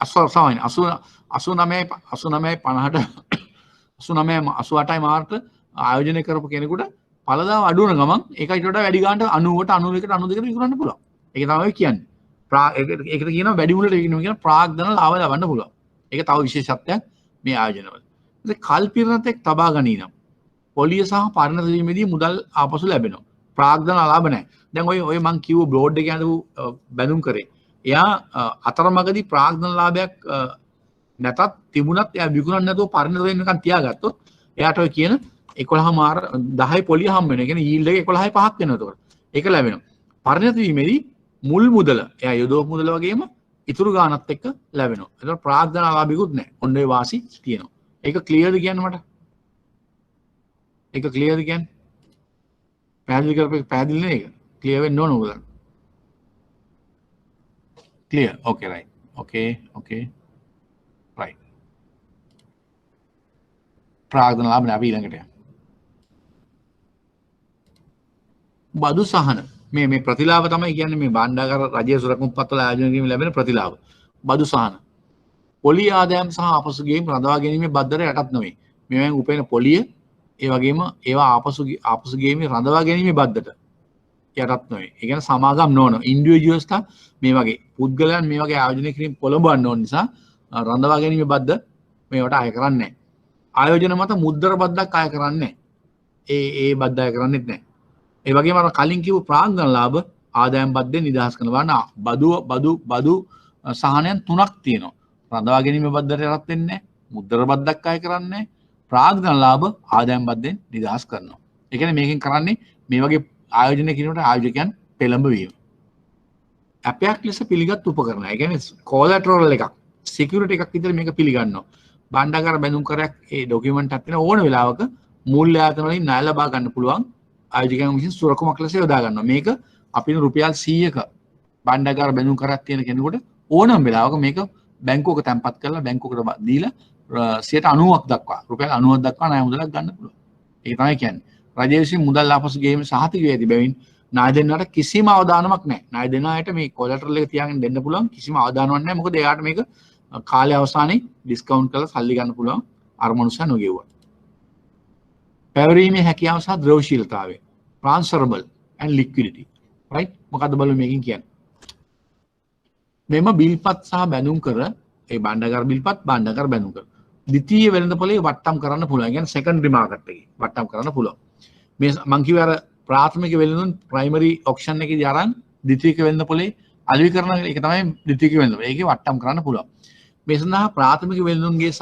88යි මාර්ට ආයෝජනය කරපු කෙනෙකුට පළදාව අඩු වෙන ගමන් ඒක ඊට වඩා වැඩි ගන්නට 90ට 91ට 92ට විකුණන්න පුළුවන්. ඒක තමයි කියන්නේ. ඒකට කියනවා වැඩි මුලට විකිනවා කියන ප්‍රාග්ධන ලාභ ලබන්න පුළුවන්. ඒක තව විශේෂත්වයක් මේ ආයෝජනවල. ඉතින් කල්පිරණත් එක්ක තබා ගනිනම් පොලිය සහ පරිණත වීමේදී මුදල් ආපසු ලැබෙනවා. ප්‍රාග්ධන ලාභ නැහැ. දැන් ඔය මං කිව්ව බ්‍රෝඩ් එකේ අඳපු බැඳුම් කරේ. එයා අතරමඟදී ප්‍රාග්ධන ලාභයක් නැතත් තිබුණත් එයා විකුණන්න නැතුව පරිණත වෙන්නකන් තියාගත්තොත් එයාට ඔය කියන 11 මාර 10 පොලිය හම්බ වෙනවා. ඒ කියන්නේ යීල්ඩ් එක 11.5ක් වෙනවා එතකොට. ඒක ලැබෙනවා. පරිණත වීමේදී මුල් මුදල එයා යොදව මුදල වගේම ඉතුරු ගානත් එක්ක ලැබෙනවා. එතකොට ප්‍රාග්ධන ලාභිකුත් නැහැ. ඔන්න ඒ වාසි තියෙනවා. ඒක ක්ලියර්ද කියන්න මට? ඒක ක්ලියර්ද කියන්නේ? පැහැදිලි කරපේ පැහැදිලි නේ ඒක. ක්ලියර් වෙන්න ඕන උගලන්. Clear. Okay right. Okay. Right. ප්‍රාග්ධන ලාභ නේ අපි ඊළඟට යමු. බදු සහන මේ ප්‍රතිලාභ තමයි කියන්නේ මේ භාණ්ඩාගාර රජයේ සුරකුම්පත්වල ආයෝජනය කිරීමෙන් ලැබෙන ප්‍රතිලාභ. බදු සහන. පොලිය ආදායම් සහ ආපසු ගෙවීම රඳවා ගැනීමේ බද්දර යටත් නොවේ. මේවෙන් උපයන පොලිය ඒ වගේම ඒවා ආපසු ගෙවීම රඳවා ගැනීමේ බද්දට යටත් නොවේ. ඒ කියන්නේ සමාගම් නොවන ඉන්ඩිවිජුවල්ස්ලා මේ වගේ පුද්ගලයන් මේ වගේ ආයෝජනය කිරීම පොළඹවන්න ඕන නිසා රඳවා ගැනීමේ බද්ද මේවට අය කරන්නේ නැහැ. ආයෝජන මත මුද්දර බද්දක් අය කරන්නේ නැහැ. ඒ බද්ද අය කරන්නේත් නැහැ. ඒ වගේම අර කලින් කිව්ව ප්‍රාග්ධන ලාභ ආදායම් බද්දෙන් නිදහස් කරනවා. බදු සහනයන් තුනක් තියෙනවා. රඳවා ගැනීමේ බද්දට යටත් වෙන්නේ නැහැ. මුද්දර බද්දක් අය කරන්නේ නැහැ. ප්‍රාග්ධන ලාභ ආදායම් බද්දෙන් නිදහස් කරනවා. ඒ කියන්නේ මේකෙන් කරන්නේ මේ වගේ ආයෝජනය කිරීමට ආයෝජකයන් පෙළඹවීම. අපයක් ලෙස පිළිගත් උපකරණ. ඒ කියන්නේ කොලැටරල් එකක්, සිකියුරිටි එකක් විතර මේක පිළිගන්නවා. භාණ්ඩාගාර බැඳුම් කරයක් ඒ ඩොකියුමන්ට් එකක් තියෙන ඕන වෙලාවක මූල්‍ය ආයතන වලින් ණය ලබා ගන්න පුළුවන් ආයෝජකයන් විසින් සුරකුමක් ලෙස යොදා ගන්නවා. මේක අපිට රුපියල් 100ක භාණ්ඩාගාර බැඳුම් කරක් තියෙන කෙනෙකුට ඕනම වෙලාවක මේක බැංකුවක තැන්පත් කරලා බැංකුවකට දීලා 90ක් දක්වා රුපියල් 90ක් දක්වා ණය මුදලක් ගන්න පුළුවන්. ඒක තමයි කියන්නේ. රජය විසින් මුදල් ආපසු ගෙවීම සහතික වේදී බැවින් ණය දෙන්නාට කිසිම අවදානමක් නැහැ. ණය දෙන අයට මේ කොලැටරල් එක තියාගෙන දෙන්න පුළුවන් කිසිම අවදානමක් නැහැ. මොකද එයාට මේක කාලය අවසානයේ ඩිස්කවුන්ට් කරලා සල්ලි ගන්න පුළුවන් අර මනුස්සයා නොගෙවුවා. පැවරීමේ හැකියාව සහ ද්‍රවශීලතාවය. transferable and liquidity. right? මොකද්ද බලමු මේකෙන් කියන්නේ. මෙම බිල්පත් සහ බැඳුම් කර ඒ භාණ්ඩාගාර බිල්පත් භාණ්ඩාගාර බැඳුම් කර ද්විතීය වෙළඳපොලේ වට්ටම් කරන්න පුළුවන්. ඒ කියන්නේ secondary market එකේ වට්ටම් කරන්න පුළුවන්. මේ මං කිව්වේ අර ප්‍රාථමික වෙළඳුන් primary auction එකේදී අරන් ද්විතීයික වෙළඳපොලේ අලෙවි කරන එක තමයි ද්විතීයික වෙළඳපොල. ඒකේ වට්ටම් කරන්න පුළුවන්. මේ සඳහා ප්‍රාථමික වෙළඳුන්ගේ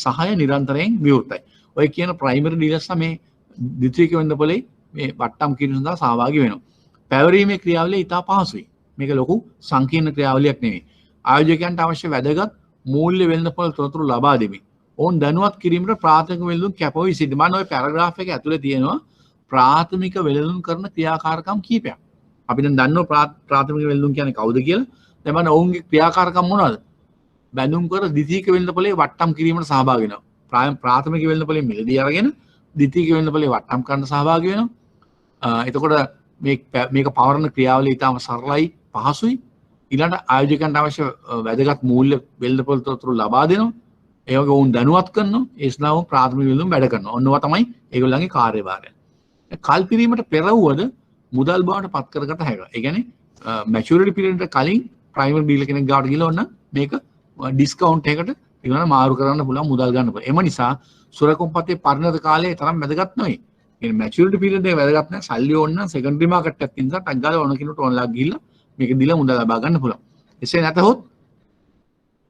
සහාය නිරන්තරයෙන් විවෘතයි. ඔය කියන primary dealers මේ ද්විතීයික වෙළඳපොලේ මේ වට්ටම් කිරීම සඳහා සහභාගී වෙනවා. පැවරීමේ ක්‍රියාවලිය ඉතා පහසුයි. මේක ලොකු සංකීර්ණ ක්‍රියාවලියක් නෙවෙයි. ආයෝජකයන්ට අවශ්‍ය වැදගත් මූල්‍ය වෙළඳපොළ තොරතුරු ලබා දෙමින් ඔවුන් දැනුවත් කිරීමට ප්‍රාථමික වෙළඳුන් කැප වී සිටිනවා. මම ওই පැරග්‍රාෆ් එක ඇතුලේ තියෙනවා ප්‍රාථමික වෙළඳුන් කරන ක්‍රියාකාරකම් කීපයක්. අපි දැන් දන්නවා ප්‍රාථමික වෙළඳුන් කියන්නේ කවුද කියලා. දැන් මම ඔවුන්ගේ ක්‍රියාකාරකම් මොනවද? බැඳුම් කර ද්විතීයික වෙළඳපොලේ වට්ටම් කිරීමට සහභාගී වෙනවා. ප්‍රාථමික වෙළඳපොලේ මිලදී අරගෙන ද්විතීයික වෙළඳපොලේ වට්ටම් කරන්න සහභාගී වෙනවා. එතකොට මේක පවරන ක්‍රියාවලිය ඉතාම සරලයි පහසුයි. ඊළඟට ආයෝජකයන්ට අවශ්‍ය වැදගත් මූල්‍ය වෙළඳපොළ තොරතුරු ලබා දෙනවා. ඒ වගේ වුන් දැනුවත් කරනවා. ඒ ස්නාව ප්‍රාථමික වෙළඳුම් වැඩ කරනවා. ඔන්නවා තමයි ඒගොල්ලන්ගේ කාර්යභාරය. කල්පිරීමට පෙර වුවද මුදල් බවට පත් කරගත හැකියි. ඒ කියන්නේ මැචියුරිටි පීරියඩ් එක කලින් ප්‍රයිමරි ඩීලර් කෙනෙක් ගාවට ගිහලා ඔන්න මේක ඩිස්කවුන්ට් එකකට ඊළඟ මාරු කරන්න පුළුවන් මුදල් ගන්න පුළුවන්. එම නිසා සුරකොම්පතේ පරිණත කාලය තරම් වැදගත් නෙවෙයි. කියන්නේ මැචියුරිටි පීරියඩ් එක වැදගත් නැහැ. සල්ලි ඕන නම් සෙකන්ඩරි මාකට් එකක් තියෙන නිසා ටක් ගාලා ඕන කෙනෙකුට ඕනලා ගිහිල්ලා මේක දීලා මුදල් ලබා ගන්න පුළුවන්. එසේ නැතහොත්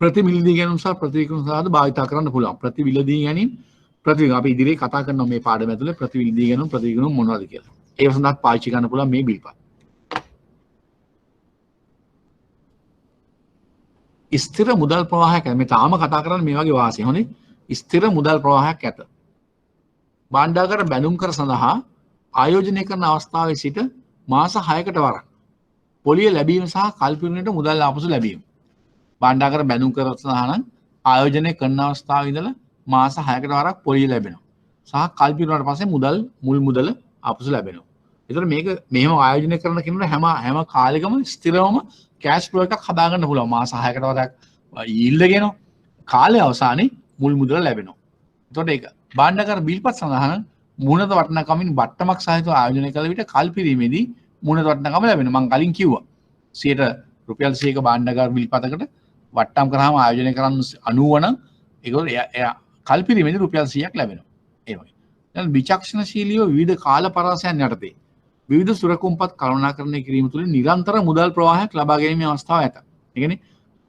ප්‍රතිමිලදී ගැනීම සහ ප්‍රතිවිකුණු සහද භාවිතා කරන්න පුළුවන්. ප්‍රතිවිලදී ගැනීම ප්‍රතිවිකුණු අපි ඉදිරියේ කතා කරනවා මේ පාඩම ඇතුලේ ප්‍රතිවිලදී ගැනීම ප්‍රතිවිකුණු මොනවද කියලා. ඒක සඳහා පාවිච්චි කරන්න පුළුවන් මේ බිල්පත්. ස්ථිර මුදල් ප්‍රවාහයක් මේ තාම කතා කරන්නේ මේ වගේ වාසිය. හොඳේ. ස්ථිර මුදල් ප්‍රවාහයක් ඇත. භාණ්ඩාගාර බැඳුම් කර සඳහා ආයෝජනය කරන අවස්ථාවේ සිට මාස 6කට වරක් පොලිය ලැබීම සහ කල්පිරුණට මුදල් ආපසු ලැබීම. භාණ්ඩාගාර බැඳුම් කර සඳහා නම් ආයෝජනය කරන අවස්ථාවේ ඉඳලා මාස 6කට වරක් පොලිය ලැබෙනවා. සහ කල්පිරුණාට පස්සේ මුල් මුදල ආපසු ලැබෙනවා. ඒතර මේක මෙහෙම ආයෝජනය කරන කෙනෙකුට හැම කාලෙකම ස්ථිරවම කෑෂ් ෆ්ලෝ එකක් හදාගන්න පුළුවන්. මාස 6කට වරක් යීල්ඩ් එකේනවා. කාලය අවසානයේ මුල් මුදල ලැබෙනවා. එතකොට ඒක භාණ්ඩාගාර බිල්පත් සඳහා මුහුණත වටිනාකමින් වට්ටමක් සහිතව ආයෝජනය කළ විට කල්පිරීමේදී මුහුණත වටිනාකම ලැබෙනවා. මම කලින් කිව්වා. 100ට රුපියල් 100ක භාණ්ඩාගාර බිල්පතකට වට්ටම් කරාම ආයෝජනය කරන්න 90 නම් ඒක කල්පිරීමේදී රුපියල් 100ක් ලැබෙනවා. ඒ වගේ. දැන් විචක්ෂණශීලීව විවිධ කාල පරාසයන් යටතේ විවිධ සුරකුම්පත් කළමනාකරණය කිරීම තුළින් නිරන්තර මුදල් ප්‍රවාහයක් ලබා ගැනීමේ අවස්ථාව ඇත. ඒ කියන්නේ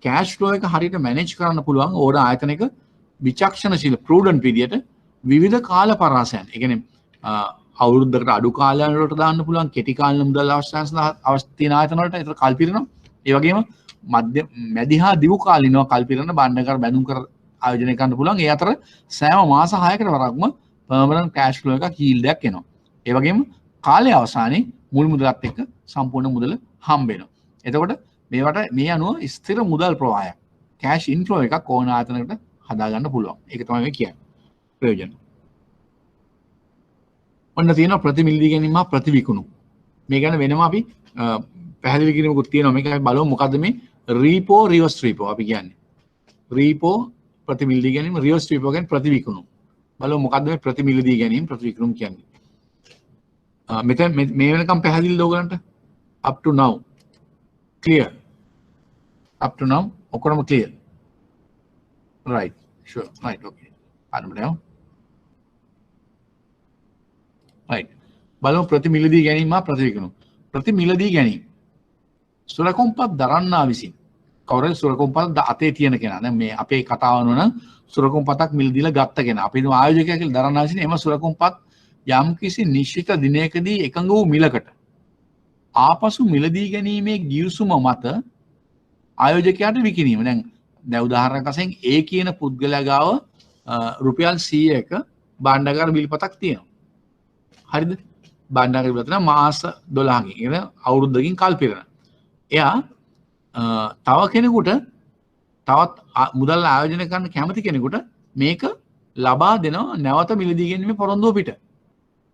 කෑෂ් ෆ්ලෝ එක හරියට මැනේජ් කරන්න පුළුවන් ඕන ආයතනයක විචක්ෂණශීල ප්‍රූඩන්ට් විදියට විවිධ කාල පරාසයන්. ඒ කියන්නේ අවුරුද්දකට අඩු කාලයන් වලට දාන්න පුළුවන් කෙටි කාලීන මුදල් අවශ්‍යයන් සඳහා අවශ්‍ය තියෙන ආයතන වලට ඒතර කල්පිරනවා. ඒ වගේම මැදි හා දිගු කාලීනව කල්පිරන භාණ්ඩාගාර බැඳුම් කර ආයෝජනය කරන්න පුළුවන්. ඒ අතර සෑම මාස 6කට වරක්ම පර්මනන්ට් කෑෂ් ෆ්ලෝ එකක් යීල්ඩ් එකක් එනවා. ඒ වගේම කාලය අවසානයේ මුල් මුදලත් එක්ක සම්පූර්ණ මුදල හම්බ වෙනවා. එතකොට මේවට මේ අනුව ස්ථිර මුදල් ප්‍රවාහයක් කෑෂ් ඉන්ෆ්ලෝ එකක් ඕන ආයතනයකට හදා ගන්න පුළුවන්. ඒක තමයි මේ කියන්නේ. ප්‍රයෝජන. ඔන්න තියෙනවා ප්‍රතිමිලදී ගැනීම හා ප්‍රතිවිකුණු. මේ ගැන වෙනම අපි පැහැදිලි කිරීමකුත් තියෙනවා. මේක අපි බලමු මොකද්ද මේ රීපෝ රිවර්ස් රීපෝ අපි කියන්නේ. රීපෝ ප්‍රතිමිලදී ගැනීම රිවර්ස් රීපෝ කියන්නේ ප්‍රතිවිකුණු. බලමු මොකද්ද මේ ප්‍රතිමිලදී ගැනීම ප්‍රතිවිකුණු කියන්නේ. මෙතන මේ වෙනකම් පැහැදිලිද ඔයගලන්ට? up to now clear. up to now ඔක්කොම clear. right sure right okay. අනුමතය. right. බලමු ප්‍රතිමිලදී ගැනීම හා ප්‍රතිවිකුණු. ප්‍රතිමිලදී ගැනීම. සුරකොම්පත් දරන්නා විසින් කවුරුද සුරකොම්පත් අතේ තියෙන කෙනා. දැන් මේ අපේ කතාව නෝන සුරකොම්පතක් මිලදීලා ගත්ත කෙනා. අපි හිතමු ආයෝජකයා කියලා දරන්නා විසින් එම සුරකොම්පත් යම්කිසි නිශ්චිත දිනයකදී එකඟ වූ මිලකට ආපසු මිලදී ගැනීමේ ගිවිසුම මත ආයෝජකයාට විකිණීම. දැන් උදාහරණයක් වශයෙන් A කියන පුද්ගලයා ගාව රුපියල් 100ක භාණ්ඩාගාර බිල්පතක් තියෙනවා. හරිද? භාණ්ඩාගාර බිල්පත මාස 12කින් කියන අවුරුද්දකින් කල්පිරන. එයා තව කෙනෙකුට තවත් මුදල් ආයෝජනය කරන්න කැමති කෙනෙකුට මේක ලබා දෙනවා නැවත මිලදී ගැනීමේ පොරොන්දුව පිට.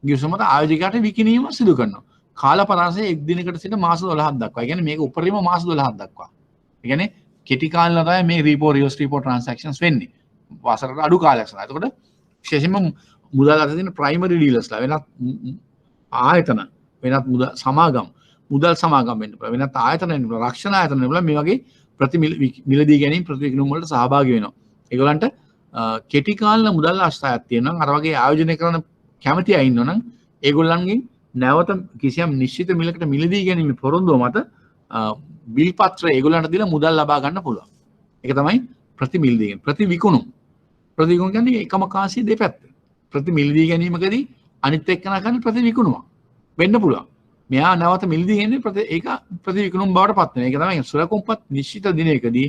ගිවිසුම මත ආයෝජකයාට විකිණීම සිදු කරනවා. කාල පරාසය 1 දිනකට සිට මාස 12ක් දක්වා. ඒ කියන්නේ මේක උපරිම මාස 12ක් දක්වා. ඒ කියන්නේ කෙටි කාලෙල තමයි මේ රීපෝ රිවර්ස් රීපෝ ට්‍රාන්සැක්ෂන්ස් වෙන්නේ. වසරකට අඩු කාලයක් සඳහා. එතකොට විශේෂයෙන්ම මුදල් අතර තියෙන ප්‍රයිමරි ඩීලර්ස්ලා වෙනත් ආයතන වෙනත් මුදල් සමාගම් වෙන්න පුළුවන්. වෙනත් ආයතන වෙන්න පුළුවන්. රක්ෂණ ආයතන වෙන්න පුළුවන්. මේ වගේ ප්‍රතිමිලදී ගැනීම ප්‍රතිවිකුණුම් වලට සහභාගී වෙනවා. ඒගොල්ලන්ට කෙටි කාලීන මුදල් අවස්ථාවක් තියෙනවා. අර වගේ ආයෝජනය කරන කැමති අය ඉන්නවනම් ඒගොල්ලන්ගෙන් නැවත කිසියම් නිශ්චිත මිලකට මිලදී ගැනීම පොරොන්දුව මත බිල් පත්‍ර ඒගොල්ලන්ට දීලා මුදල් ලබා ගන්න පුළුවන්. ඒක තමයි ප්‍රතිමිලදී ගැනීම. ප්‍රතිවිකුණුම්. ප්‍රතිවිකුණුම් කියන්නේ එකම කාසිය දෙපැත්ත. ප්‍රතිමිලදී ගැනීමකදී අනිත් එක්කෙනා කරන්නේ ප්‍රතිවිකුණුමක් වෙන්න පුළුවන්. මෙයා නැවත මිලදී ගැනීම ඒක ප්‍රතිවිකුණුම් බවට පත් වෙනවා. ඒක තමයි සුරකොම්පත් නිශ්චිත දිනයකදී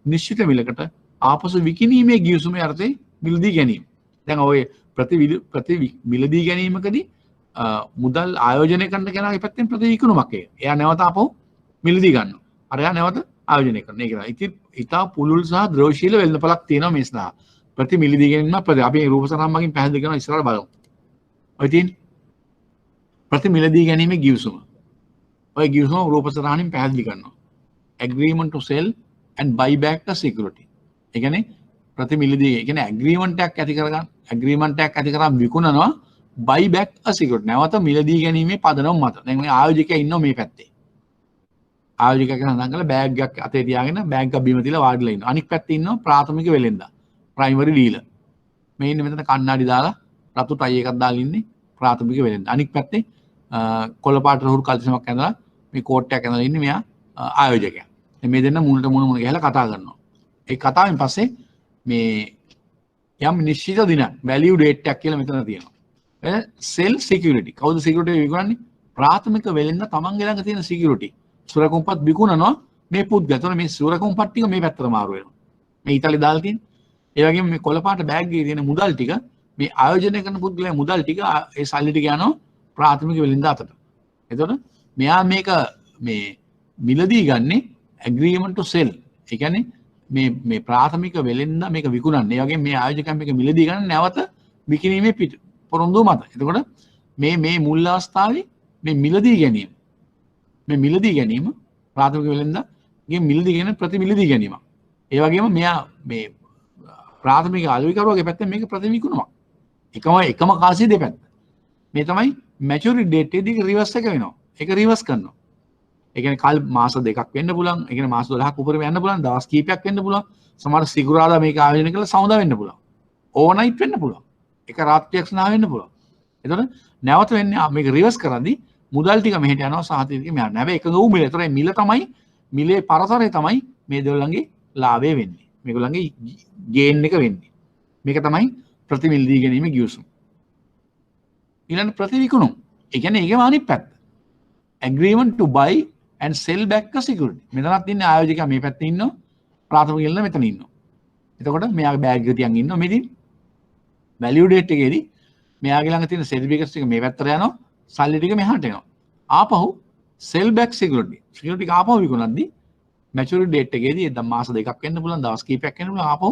නිශ්චිත මිලකට ආපසු විකිණීමේ ගිවිසුමේ අර්ථයේ මිලදී ගැනීම. දැන් ඔය මිලදී ගැනීමකදී මුදල් ආයෝජනය කරන කෙනාගේ පැත්තෙන් ප්‍රතිවිකුණුමක් ඒක. එයා නැවත ආපහු මිලදී ගන්නවා. අර එයා නැවත ආයෝජනය කරනවා. ඒක තමයි. ඉතින් ඊටා පුලුල් සහ ද්‍රෝශීල වෙළඳපළක් තියෙනවා මේ සඳහා. ප්‍රතිමිලදී ගැනීම අපි රූපසරහන් මගින් පැහැදිලි කරනවා ඉස්සරහට බලමු. ඔය තියෙන ප්‍රතිමිලදී ගැනීමේ ගිවිසුම. ඔය ගිවිසුම රූපසරහනින් පැහැදිලි කරනවා. agreement to sell and buy back the security. ඒ කියන්නේ ප්‍රතිමිලදී ඒ කියන්නේ ඇග්‍රීමන්ට් එකක් ඇති කරගන්න ඇග්‍රීමන්ට් එකක් ඇති කරාම විකුණනවා buy back a security. නැවත මිලදී ගැනීමේ පදනම මත. දැන් මේ ආයෝජකයා ඉන්නවා මේ පැත්තේ. ආයෝජකයා කියලා සඳහන් කරලා බෑග් එකක් අතේ තියාගෙන බෑග් එක බිම තියලා වාඩිලා ඉන්නවා. අනිත් පැත්තේ ඉන්නවා ප්‍රාථමික වෙලෙන්දා. primary dealer. මේ ඉන්නේ මෙතන කණ්ණාඩි දාලා රතු ටයි එකක් දාලා ඉන්නේ ප්‍රාථමික වෙලෙන්දා. අනිත් පැත්තේ කොළ පාට රහුරු කල්සමක් ඇඳලා මේ කෝට් එකක් ඇඳලා ඉන්නේ මෙයා ආයෝජකයා. මේ දෙන්න මුණට මුණ ගහලා කතා කරනවා. ඒ කතාවෙන් පස්සේ මේ යම් නිශ්චිත දිනක් වැලියු ඩේට් එකක් කියලා මෙතන තියෙනවා. සෙල් සිකියුරිටි. කවුද සිකියුරිටි විකුණන්නේ? ප්‍රාථමික වෙලෙන්ද තමන්ගේ ළඟ තියෙන සිකියුරිටි. සුරකුම්පත් විකුණනවා මේ පුද්ගලයා. එතකොට මේ සුරකුම්පත් ටික මේ පැත්තට මාරු වෙනවා. මේ ඉතාලි දාලා තියෙන. ඒ වගේම මේ කොළ පාට බෑග් එකේ තියෙන මුදල් ටික මේ ආයෝජනය කරන පුද්ගලයා මුදල් ටික ඒ සල්ලි ටික යනවා ප්‍රාථමික වෙලෙන්ද අතට. එතකොට මෙයා මේක මේ මිලදී ගන්නේ agreement to sell. ඒ කියන්නේ මේ ප්‍රාථමික වෙලෙන්ද මේක විකුණන්නේ. ඒ වගේම මේ ආයෝජකයන් මේක මිලදී ගන්න නැවත විකිණීමේ පොරොන්දුව මත. එතකොට මේ මුල් අවස්ථාවේ මේ මිලදී ගැනීම ප්‍රාථමික වෙලෙන්දගේ මිලදී ගැනීම ප්‍රතිමිලදී ගැනීම. ඒ වගේම මෙයා මේ ප්‍රාථමික අලෙවිකරුවගේ පැත්තෙන් මේක ප්‍රතිවිකුණුමක්. එකම කාසිය දෙපැත්ත. මේ තමයි maturity date එකේදී රිවර්ස් එක වෙනවා. ඒක රිවර්ස් කරනවා. ඒ කියන්නේ කල් මාස දෙකක් වෙන්න පුළුවන්. ඒ කියන්නේ මාස 12ක් උඩරම යන්න පුළුවන්. දවස් කීපයක් වෙන්න පුළුවන්. සමහර සිකුරාදා මේක ආයෝජනය කළා සමුදා වෙන්න පුළුවන්. ඕවර්නයිට් වෙන්න පුළුවන්. එක රාත්‍රියක් සඳහා වෙන්න පුළුවන්. එතකොට නැවත වෙන්නේ මේක රිවර්ස් කරද්දී මුදල් ටික මෙහෙට යනවා සාහිත්‍ය ටික මෙහාට. හැබැයි එකඟ වූ මිල. ඒතර මිල තමයි මිලේ පරතරය තමයි මේ දෙවලන්ගේ ලාභය වෙන්නේ. මේගොල්ලන්ගේ ගේන් එක වෙන්නේ. මේක තමයි ප්‍රතිමිලදී ගැනීම ගිවිසුම. ඊළඟ ප්‍රතිවිකුණුම්. ඒ කියන්නේ ඒකම අනිත් පැත්ත. agreement to buy and sell back a security. මෙතනත් ඉන්නේ ආයෝජකයා මේ පැත්තේ ඉන්නවා. ප්‍රාථමික වෙලෙන්ද මෙතන ඉන්නවා. එතකොට මෙයාගේ බෑග් එක තියන් ඉන්නවා මෙදින්. value date එකේදී මෙයාගේ ළඟ තියෙන certificates ටික මේ පැත්තට යනවා. සල්ලි ටික මෙහාට එනවා. ආපහු sell back security. security එක ආපහු විකුණද්දී maturity date එකේදී එදා මාස දෙකක් වෙන්න පුළුවන්, දවස් කීපයක් වෙන්න පුළුවන්. ආපහු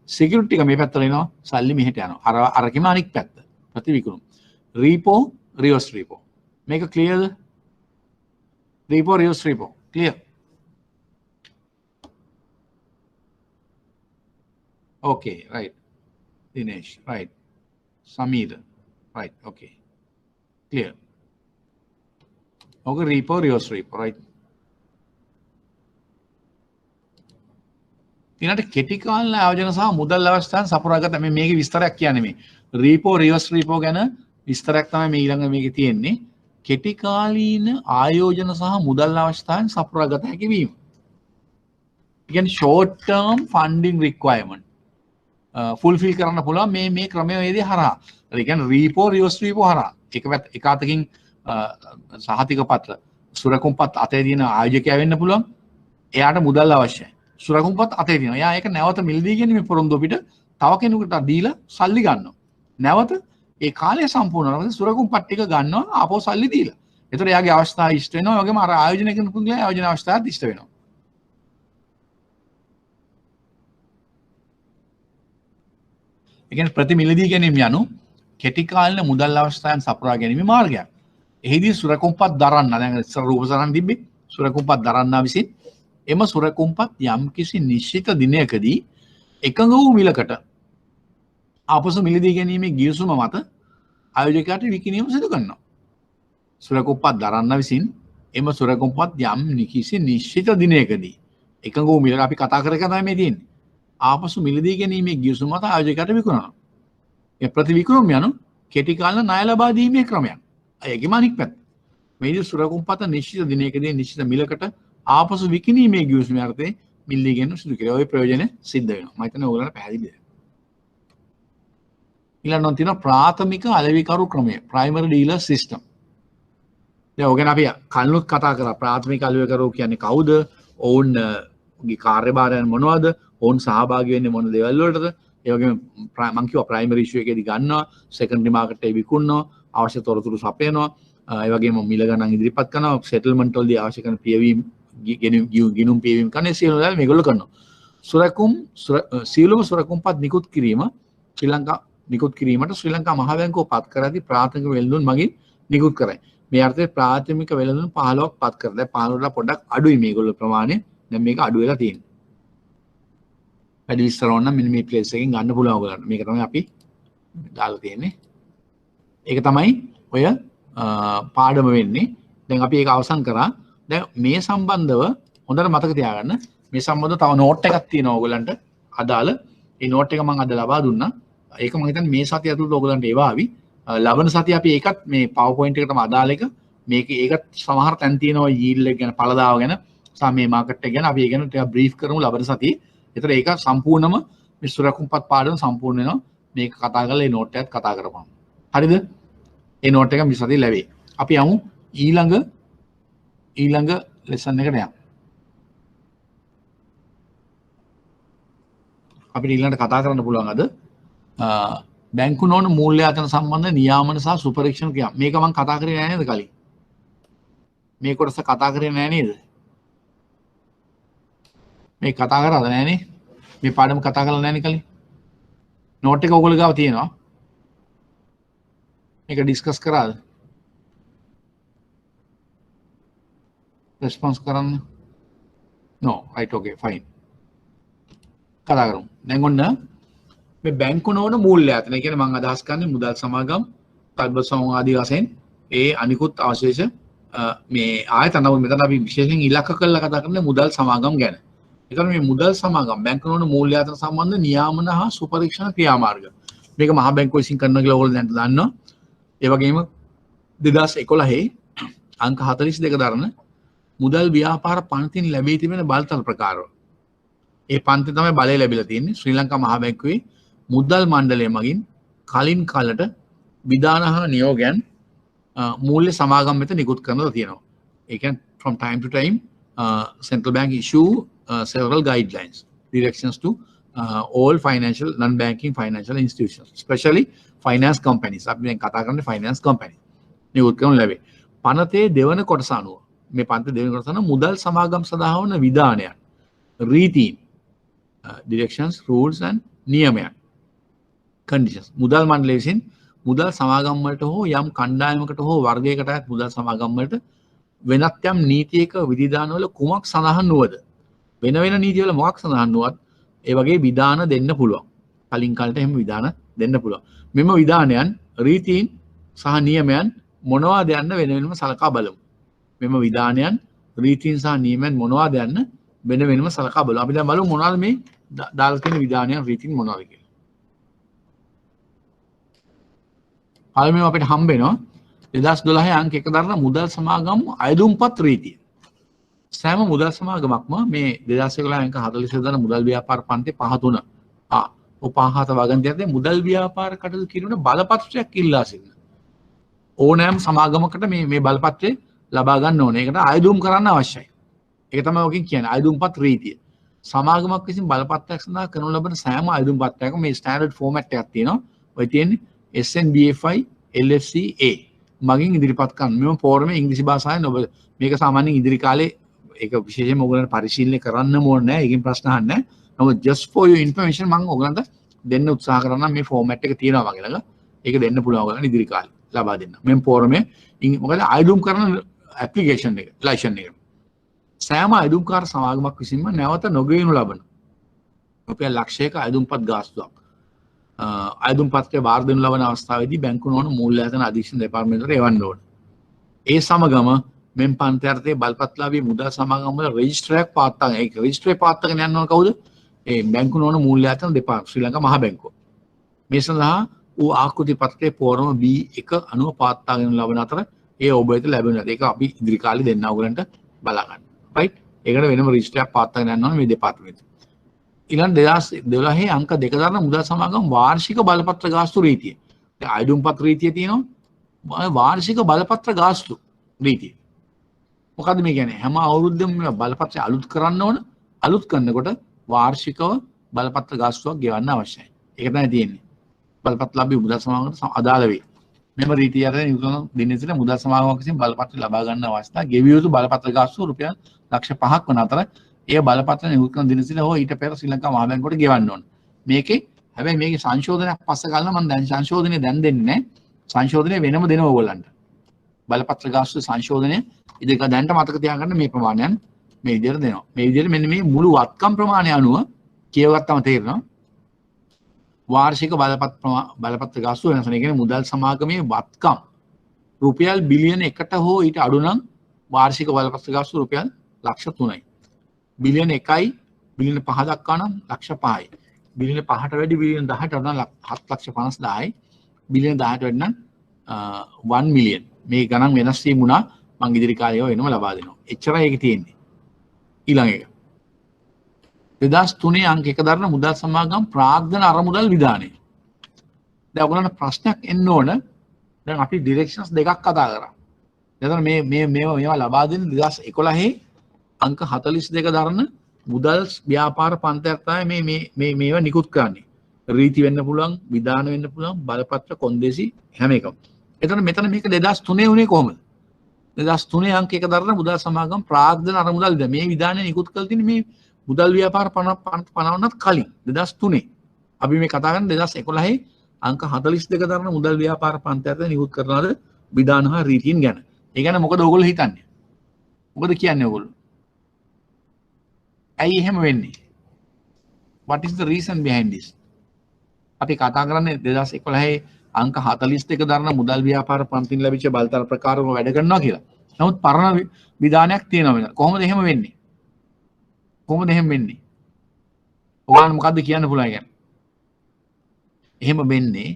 security එක මේ පැත්තට එනවා. සල්ලි මෙහෙට යනවා. අරකිම අනික් පැත්ත. ප්‍රතිවිකුණුම්. repo, reverse repo. මේක clearද? Repo, reverse repo. Clear? Okay, right. Dinesh, right. Samir, right. Okay. Clear. Okay, repo, reverse repo, right. ඊළඟට කෙටි කාල ආයෝජන සහ මුදල් අවස්ථාන් සපුරාගත මේකේ විස්තරයක් කියන්නේ මේ repo, reverse repo ගැන විස්තරයක් තමයි මේ ඊළඟ මේකේ තියෙන්නේ. කෙටි කාලීන ආයෝජන සහ මුදල් අවස්ථාන් සපුරාගත හැකි වීම. කියන්නේ short term funding requirement fulfill කරන්න පුළුවන් මේ ක්‍රමයේදී හරහා. ඒ කියන්නේ repo, reverse repo හරහා. එක අතකින් සහතික පත්‍ර සුරකුම්පත් අතේ තියෙන ආයෝජකයා වෙන්න පුළුවන්. එයාට මුදල් අවශ්‍යයි. සුරකුම්පත් අතේ තියෙනවා. එයා ඒක නැවත මිලදී ගැනීම පොරොන්දු පිට තව කෙනෙකුට දීලා සල්ලි ගන්නවා. නැවත ඒ කාලය සම්පූර්ණ වෙනකොට සුරකුම්පත් ටික ගන්නවා ආපහු සල්ලි දීලා. ඒතර එයාගේ අවස්ථාව ඉෂ්ට වෙනවා. ඒ වගේම අර ආයෝජනය කරන පුද්ගලයා ආයෝජන අවස්ථාවත් ඉෂ්ට වෙනවා. ඒ කියන්නේ ප්‍රතිමිලදී ගැනීම යනු කෙටි කාලින මුදල් අවස්ථාවන් සපුරා ගැනීමේ මාර්ගයක්. එහිදී සුරකුම්පත් දරන්න දැන් ඉස්සර රූපසරණ තිබ්බේ සුරකුම්පත් දරන්නා විසින් එම සුරකුම්පත් යම්කිසි නිශ්චිත දිනයකදී එකඟ වූ මිලකට ආපසු මිලදී ගැනීමේ ගිවිසුම මත ආයෝජකයාට විකිණීම සිදු කරනවා. සුරකුම්පත් දරන්න විසින් එම සුරකුම්පත් යම් නිකිසි නිශ්චිත දිනයකදී එකඟ වූ මිලක අපි කතා කර තමයි මේ තියෙන්නේ. ආපසු මිලදී ගැනීමේ ගිවිසුම මත ආයෝජකයාට විකුණනවා. ඒ ප්‍රතිවිකුණුම් යනු කෙටි කාලීන ණය ලබා දීමේ ක්‍රමයක්. ඒකෙම අනික් පැත්ත. මේ සුරකුම්පත නිශ්චිත දිනයකදී නිශ්චිත මිලකට ආපසු විකිණීමේ ගිවිසුම අර්ථයේ මිලදී ගැනීම සිදු කරේ. ওই ප්‍රයෝජන සිද්ධ වෙනවා. මම හිතන්නේ ඕගොල්ලන්ට පැහැදිලිද? ඊළඟට තියෙනවා ප්‍රාථමික අලෙවිකරු ක්‍රමය. primary dealer system. දැන් ඔගෙන අපි කලිනුත් කතා කරා ප්‍රාථමික අලෙවිකරු කියන්නේ කවුද? ඔවුන්ගේ කාර්යභාරයන් මොනවද? ඔවුන් සහභාගී වෙන්නේ මොන දේවල් වලටද? ඒ වගේම මම කිව්වා primary issue එකේදී ගන්නවා, secondary market එකේ විකුණනවා, අවශ්‍ය තොරතුරු සපයනවා, ඒ වගේම මිල ගණන් ඉදිරිපත් කරනවා, settlement වලදී අවශ්‍ය කරන පියවීම් ගිණුම් පියවීම් කරන සියලු දේවල් මේගොල්ලෝ කරනවා. සියලුම සුරකුම්පත් නිකුත් කිරීම ශ්‍රී ලංකා නිකුත් කිරීමට ශ්‍රී ලංකා මහ බැංකුව පත් කරද්දී ප්‍රාථමික වෙළඳුන් මගින් නිකුත් කරයි. මේ අර්ථයේ ප්‍රාථමික වෙළඳුන් 15ක් පත් කරලා. දැන් 15 වල පොඩ්ඩක් අඩුයි මේගොල්ලෝ ප්‍රමාණය. දැන් මේක අඩු වෙලා තියෙනවා. වැඩි විස්තර ඕන නම් මෙන්න මේ ප්ලේස් එකෙන් ගන්න පුළුවන් ඔයගලන්ට. මේක තමයි අපි දාලා තියෙන්නේ. ඒක තමයි ඔය පාඩම වෙන්නේ. දැන් අපි ඒක අවසන් කරා. දැන් මේ සම්බන්ධව හොඳට මතක තියාගන්න. මේ සම්බන්ධව තව නෝට් එකක් තියෙනවා ඔයගලන්ට අදාළ. ඒ නෝට් එක මම අද ලබා දුන්නා. ඒක මම හිතන්නේ මේ සතිය ඇතුළත ඔයගලන්ට ඒවා ආවි. ලබන සතිය අපි ඒකත් මේ PowerPoint එකටම අදාළ එක මේක ඒකත් සමහර තැන් තියෙනවා yield එක ගැන පළදාව ගැන සහ මේ මාකට් එක ගැන අපි ඒ ගැන ටිකක් බ්‍රීෆ් කරමු ලබන සතියේ. ඒතර ඒක සම්පූර්ණම මේ සුරකුම්පත් පාඩම සම්පූර්ණ වෙනවා. මේක කතා කරලා මේ නෝට් එකත් කතා කරපුවාම. හරිද? ඒ නෝට් එක මේ සතියේ ලැබෙයි. අපි යමු ඊළඟ ලෙසන් එකට යමු. අපිට ඊළඟට කතා කරන්න පුළුවන් අද බැංකු නෝන මූල්‍ය ආයතන සම්බන්ධ නියාමන සහ සුපරීක්ෂණ ක්‍රියා. මේක මම කතා කරේ නෑ නේද කලින්? මේ කොටස කතා කරේ නෑ නේද? මේ කතා කරාද නෑනේ? මේ පාඩම කතා කරලා නෑනේ කලින්. නෝට් එක ඔයගොල්ලෝ ගාව තියෙනවා. මේක ඩිස්කස් කරාද? රෙස්පොන්ස් කරන්න. no right okay fine. කතා කරමු. දැන් ඔන්න මේ බැංකු නොවන මූල්‍ය ආයතන. ඒ කියන්නේ මම අදහස් කරන්නේ මුදල් සමාගම්, තල්බත් සමූහ ආදී වශයෙන් ඒ අනිකුත් අවශේෂ මේ ආයතන වල මෙතන අපි විශේෂයෙන් ඉලක්ක කරලා කතා කරන්නේ මුදල් සමාගම් ගැන. ඒතර මේ මුදල් සමාගම් බැංකු නොවන මූල්‍ය ආයතන සම්බන්ධ නියාමන හා සුපරීක්ෂණ ක්‍රියාමාර්ග. මේක මහා බැංකුව විසින් කරනවා කියලා ඔයගොල්ලෝ දැන් දන්නවා. ඒ වගේම 2011 අංක 42 දරන මුදල් ව්‍යාපාර පන්තින් ලැබී තිබෙන බලතල ප්‍රකාරව. ඒ පන්ති තමයි බලය ලැබිලා තියෙන්නේ ශ්‍රී ලංකා මහා බැංකුවේ මුදල් මණ්ඩලය මගින් කලින් කාලට විධාන හා නියෝගයන් මූල්‍ය සමාගම් වෙත නිකුත් කරනවා තියෙනවා. ඒ කියන්නේ from time to time central bank issue several guidelines directions to all financial non-banking financial institutions especially finance companies. අපි දැන් කතා කරන්නේ finance company. නිකුත් කරනු ලැබේ. පනතේ දෙවන කොටස අනුව මේ පන්ති දෙවන කොටස අනුව මුදල් සමාගම් සඳහා වන විධානයන් රීතීන් directions rules and නියමයන් conditions මුදල් මණ්ඩලය විසින් මුදල් සමාගම් වලට හෝ යම් කණ්ඩායමකට හෝ වර්ගයකට අයත් මුදල් සමාගම් වලට වෙනත් යම් නීතියක විධිදාන වල කුමක් සඳහන් වුවද වෙන වෙන නීති වල මොකක් සඳහන් වුවත් ඒ වගේ විධාන දෙන්න පුළුවන්. කලින් කාලේට එහෙම විධාන දෙන්න පුළුවන්. මෙම විධානයන් රීතීන් සහ නියමයන් මොනවාද යන්න වෙන වෙනම සලකා බලමු. මෙම විධානයන් රීතීන් සහ නියමයන් මොනවාද යන්න වෙන වෙනම සලකා බලමු. අපි දැන් බලමු මොනවාද මේ දාලා තියෙන විධානයන් රීතීන් මොනවාද කියලා. පළමුවෙන් අපිට හම්බ වෙනවා 2012 අංක 1 දරන මුදල් සමාගම් අයදුම්පත් රීතිය. සෑම මුදල් සමාගමක්ම මේ 2011 අංක 40 දරන මුදල් ව්‍යාපාර පන්ති 5.3 උපහාත වගන්තියදී මුදල් ව්‍යාපාර කටයුතු කිරීමේ බලපත්‍රයක් ඉල්ලා සිටින. ඕනෑම සමාගමකට මේ බලපත්‍රය ලබා ගන්න ඕනේ. ඒකට අයදුම් කරන්න අවශ්‍යයි. ඒක තමයි ඔකින් කියන්නේ අයදුම්පත් රීතිය. සමාගමක් විසින් බලපත්‍රයක් සඳහා කරනු ලබන සෑම අයදුම් පත්‍රයකම මේ ස්ටෑන්ඩඩ් ෆෝමැට් එකක් තියෙනවා. ඔය තියෙන්නේ SNBFI LFCA මගින් ඉදිරිපත් කරන මෙම ෆෝරමේ ඉංග්‍රීසි භාෂාවෙන් ඔබ මේක සාමාන්‍යයෙන් ඉදිරි කාලේ ඒක විශේෂයෙන්ම ඔයගලන්ට පරිශීලනය කරන්න ඕනේ නැහැ. ඒකෙන් ප්‍රශ්න අහන්න නැහැ. නමුත් just for your information මම ඔයගලන්ට දෙන්න උත්සාහ කරනවා මේ ෆෝමැට් එක තියෙනවා මගේ ළඟ. ඒක දෙන්න පුළුවන් ඔයගලන්ට ඉදිරි කාලේ ලබා දෙන්න. මෙම ෆෝරමේ මොකද අයදුම් කරන ඇප්ලිකේෂන් එක ලයිසන් එක. සෑම අයදුම්කාර සමාගමක් විසින්ම නැවත නොගෙනු ලබන රුපියල් ලක්ෂයක අයදුම්පත් ගාස්තුවක් අයදුම් පත්‍රය වාර දෙනු ලබන අවස්ථාවේදී බැංකු නොවන මූල්‍ය ආයතන අධීක්ෂණ දෙපාර්තමේන්තුවට එවන්න ඕන. ඒ සමගම මෙම් පන්ති යටතේ බලපත්ලාභී මුදල් සමාගම් වල රෙජිස්ටරයක් පවත්වාගෙන ඒක රෙජිස්ටරේ පවත්වාගෙන යන්න ඕන කවුද? ඒ බැංකු නොවන මූල්‍ය ආයතන දෙපාර්තමේන්තුව ශ්‍රී ලංකා මහා බැංකුව. මේ සඳහා ඌ ආකෘති පත්‍රයේ ෆෝරම B1 අනුව පවත්වාගෙන ලබන අතර ඒ ඔබ වෙත ලැබෙනවා. ඒක අපි ඉදිරි කාලේ දෙන්න ඕගලන්ට බලා ගන්න. right? ඒකට වෙනම රෙජිස්ටරයක් පවත්වාගෙන යන්න ඕන මේ දෙපාර්තමේන්තුව. ඊළඟ 2012 අංක 2 දරන මුදල් සමාගම් වාර්ෂික බලපත්‍ර ගාස්තු රීතිය. දැන් අයදුම්පත් රීතිය තියෙනවා වාර්ෂික බලපත්‍ර ගාස්තු රීතිය. මොකද්ද මේ කියන්නේ? හැම අවුරුද්දෙම බලපත්‍රය අලුත් කරන්න ඕන. අලුත් කරනකොට වාර්ෂිකව බලපත්‍ර ගාස්තුවක් ගෙවන්න අවශ්‍යයි. ඒක තමයි තියෙන්නේ. බලපත්‍රලාභී මුදල් සමාගමකට අදාළ වේ. මෙම රීතිය අතර නිකුත් දින සිට මුදල් සමාගමක් විසින් බලපත්‍ර ලබා ගන්න අවස්ථාව ගෙවිය යුතු බලපත්‍ර ගාස්තුව රුපියල් ලක්ෂ 5ක් වන අතර ඒ බලපත්‍ර නිකුත් කරන දින සිට හෝ ඊට පෙර ශ්‍රී ලංකා මහා බැංකුවට ගෙවන්න ඕන. මේකේ හැබැයි මේකේ සංශෝධනයක් පස්සේ ගාලා මම දැන් සංශෝධනය දැන් දෙන්නේ නැහැ. සංශෝධනය වෙනම දෙනවා ඕගොල්ලන්ට. බලපත්‍ර ගාස්තු සංශෝධනය ඉතින් දැනට මතක තියාගන්න මේ ප්‍රමාණයන් මේ විදිහට දෙනවා. මේ විදිහට මෙන්න මේ මුළු වත්කම් ප්‍රමාණය අනුව කියවගත්තම තේරෙනවා. වාර්ෂික බලපත්‍ර ගාස්තුව වෙනස් වෙන. ඒ කියන්නේ මුදල් සමාගමේ වත්කම් රුපියල් බිලියන 1ට හෝ ඊට අඩු නම් වාර්ෂික බලපත්‍ර ගාස්තුව රුපියල් ලක්ෂ 3යි. බිලියන 1යි බිලියන 5 දක්වා නම් ලක්ෂ 5යි. බිලියන 5ට වැඩි බිලියන 10ට වඩා 7,50,000යි. බිලියන 10ට වැඩි නම් 1 මිලියන්. මේ ගණන් වෙනස් වීම වුණා. මං ඉදිරි කාලේ ඒවා වෙනම ලබා දෙනවා. එච්චරයි ඒක තියෙන්නේ. ඊළඟ එක 2003 අංක 1 දරන මුදල් සමාගම් ප්‍රාග්ධන අරමුදල් විධානය. දැන් ඔයගොල්ලන්ට ප්‍රශ්නයක් එන්න ඕන. දැන් අපි ඩිරෙක්ෂන්ස් දෙකක් කතා කරා. එතන මේවා ලබා දෙන 2011 අංක 42 දරන මුදල් ව්‍යාපාර පන්තියක් තමයි මේවා නිකුත් කරන්නේ. රීති වෙන්න පුළුවන්, විධාන වෙන්න පුළුවන්, බලපත්‍ර කොන්දේසි හැම එකම. එතන මෙතන මේක 2003 උනේ කොහොමද? 2003 අංක 1 දරන මුදල් සමාගම් ප්‍රාග්ධන අරමුදල් මේ විධානය නිකුත් කළ තියෙන්නේ මේ මුදල් ව්‍යාපාර පනවන්නත් කලින් 2003 අපි මේ කතා කරන්නේ 2011 අංක 42 දරන මුදල් ව්‍යාපාර පන්තියට නිකුත් කරනවාද විධාන හා රීතීන් ගැන. ඒ ගැන මොකද ඔයගොල්ලෝ හිතන්නේ? මොකද කියන්නේ ඔයගොල්ලෝ? ඇයි එහෙම වෙන්නේ? What is the reason behind this? අපි කතා කරන්නේ 2011 අංක 42 දරන මුදල් ව්‍යාපාර පන්තින් ලැබිච්ච බලතල ප්‍රකාරව වැඩ කරනවා කියලා. නමුත් පරණ විධානයක් තියෙනවා මෙතන. කොහොමද එහෙම වෙන්නේ? කොහොමද එහෙම වෙන්නේ? ඔයාලට මොකද්ද කියන්න පුළුවන් කියන්නේ? එහෙම වෙන්නේ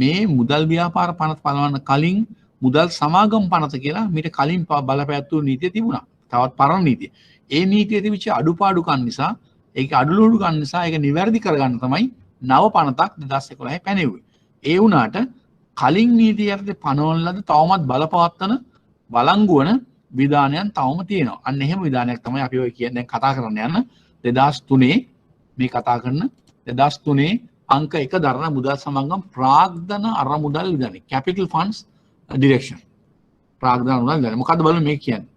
මේ මුදල් ව්‍යාපාර පනත පනවන්න කලින් මුදල් සමාගම් පනත කියලා මීට කලින් බලපෑත්තු නීතිය තිබුණා. තවත් පරණ නීතිය. ඒ නීතියේ තිබිච්ච අඩුපාඩුකම් නිසා ඒක අඩලුඩුකම් නිසා ඒක නිවැරදි කරගන්න තමයි නව පනතක් 2011 පැනෙව්වේ. ඒ වුණාට කලින් නීතිය යටතේ පනවන ලද තවමත් බලපවත්වන බලංගු වන විධානයන් තවම තියෙනවා. අන්න එහෙම විධානයක් තමයි අපි ඔය කියන්නේ කතා කරන්න යන 2003 මේ කතා කරන 2003 අංක 1 දරන මුදල් සමාගම් ප්‍රාග්ධන අරමුදල් විධානය. Capital Funds Direction. ප්‍රාග්ධන අරමුදල් විධානය. මොකද්ද බලන්න මේ කියන්නේ?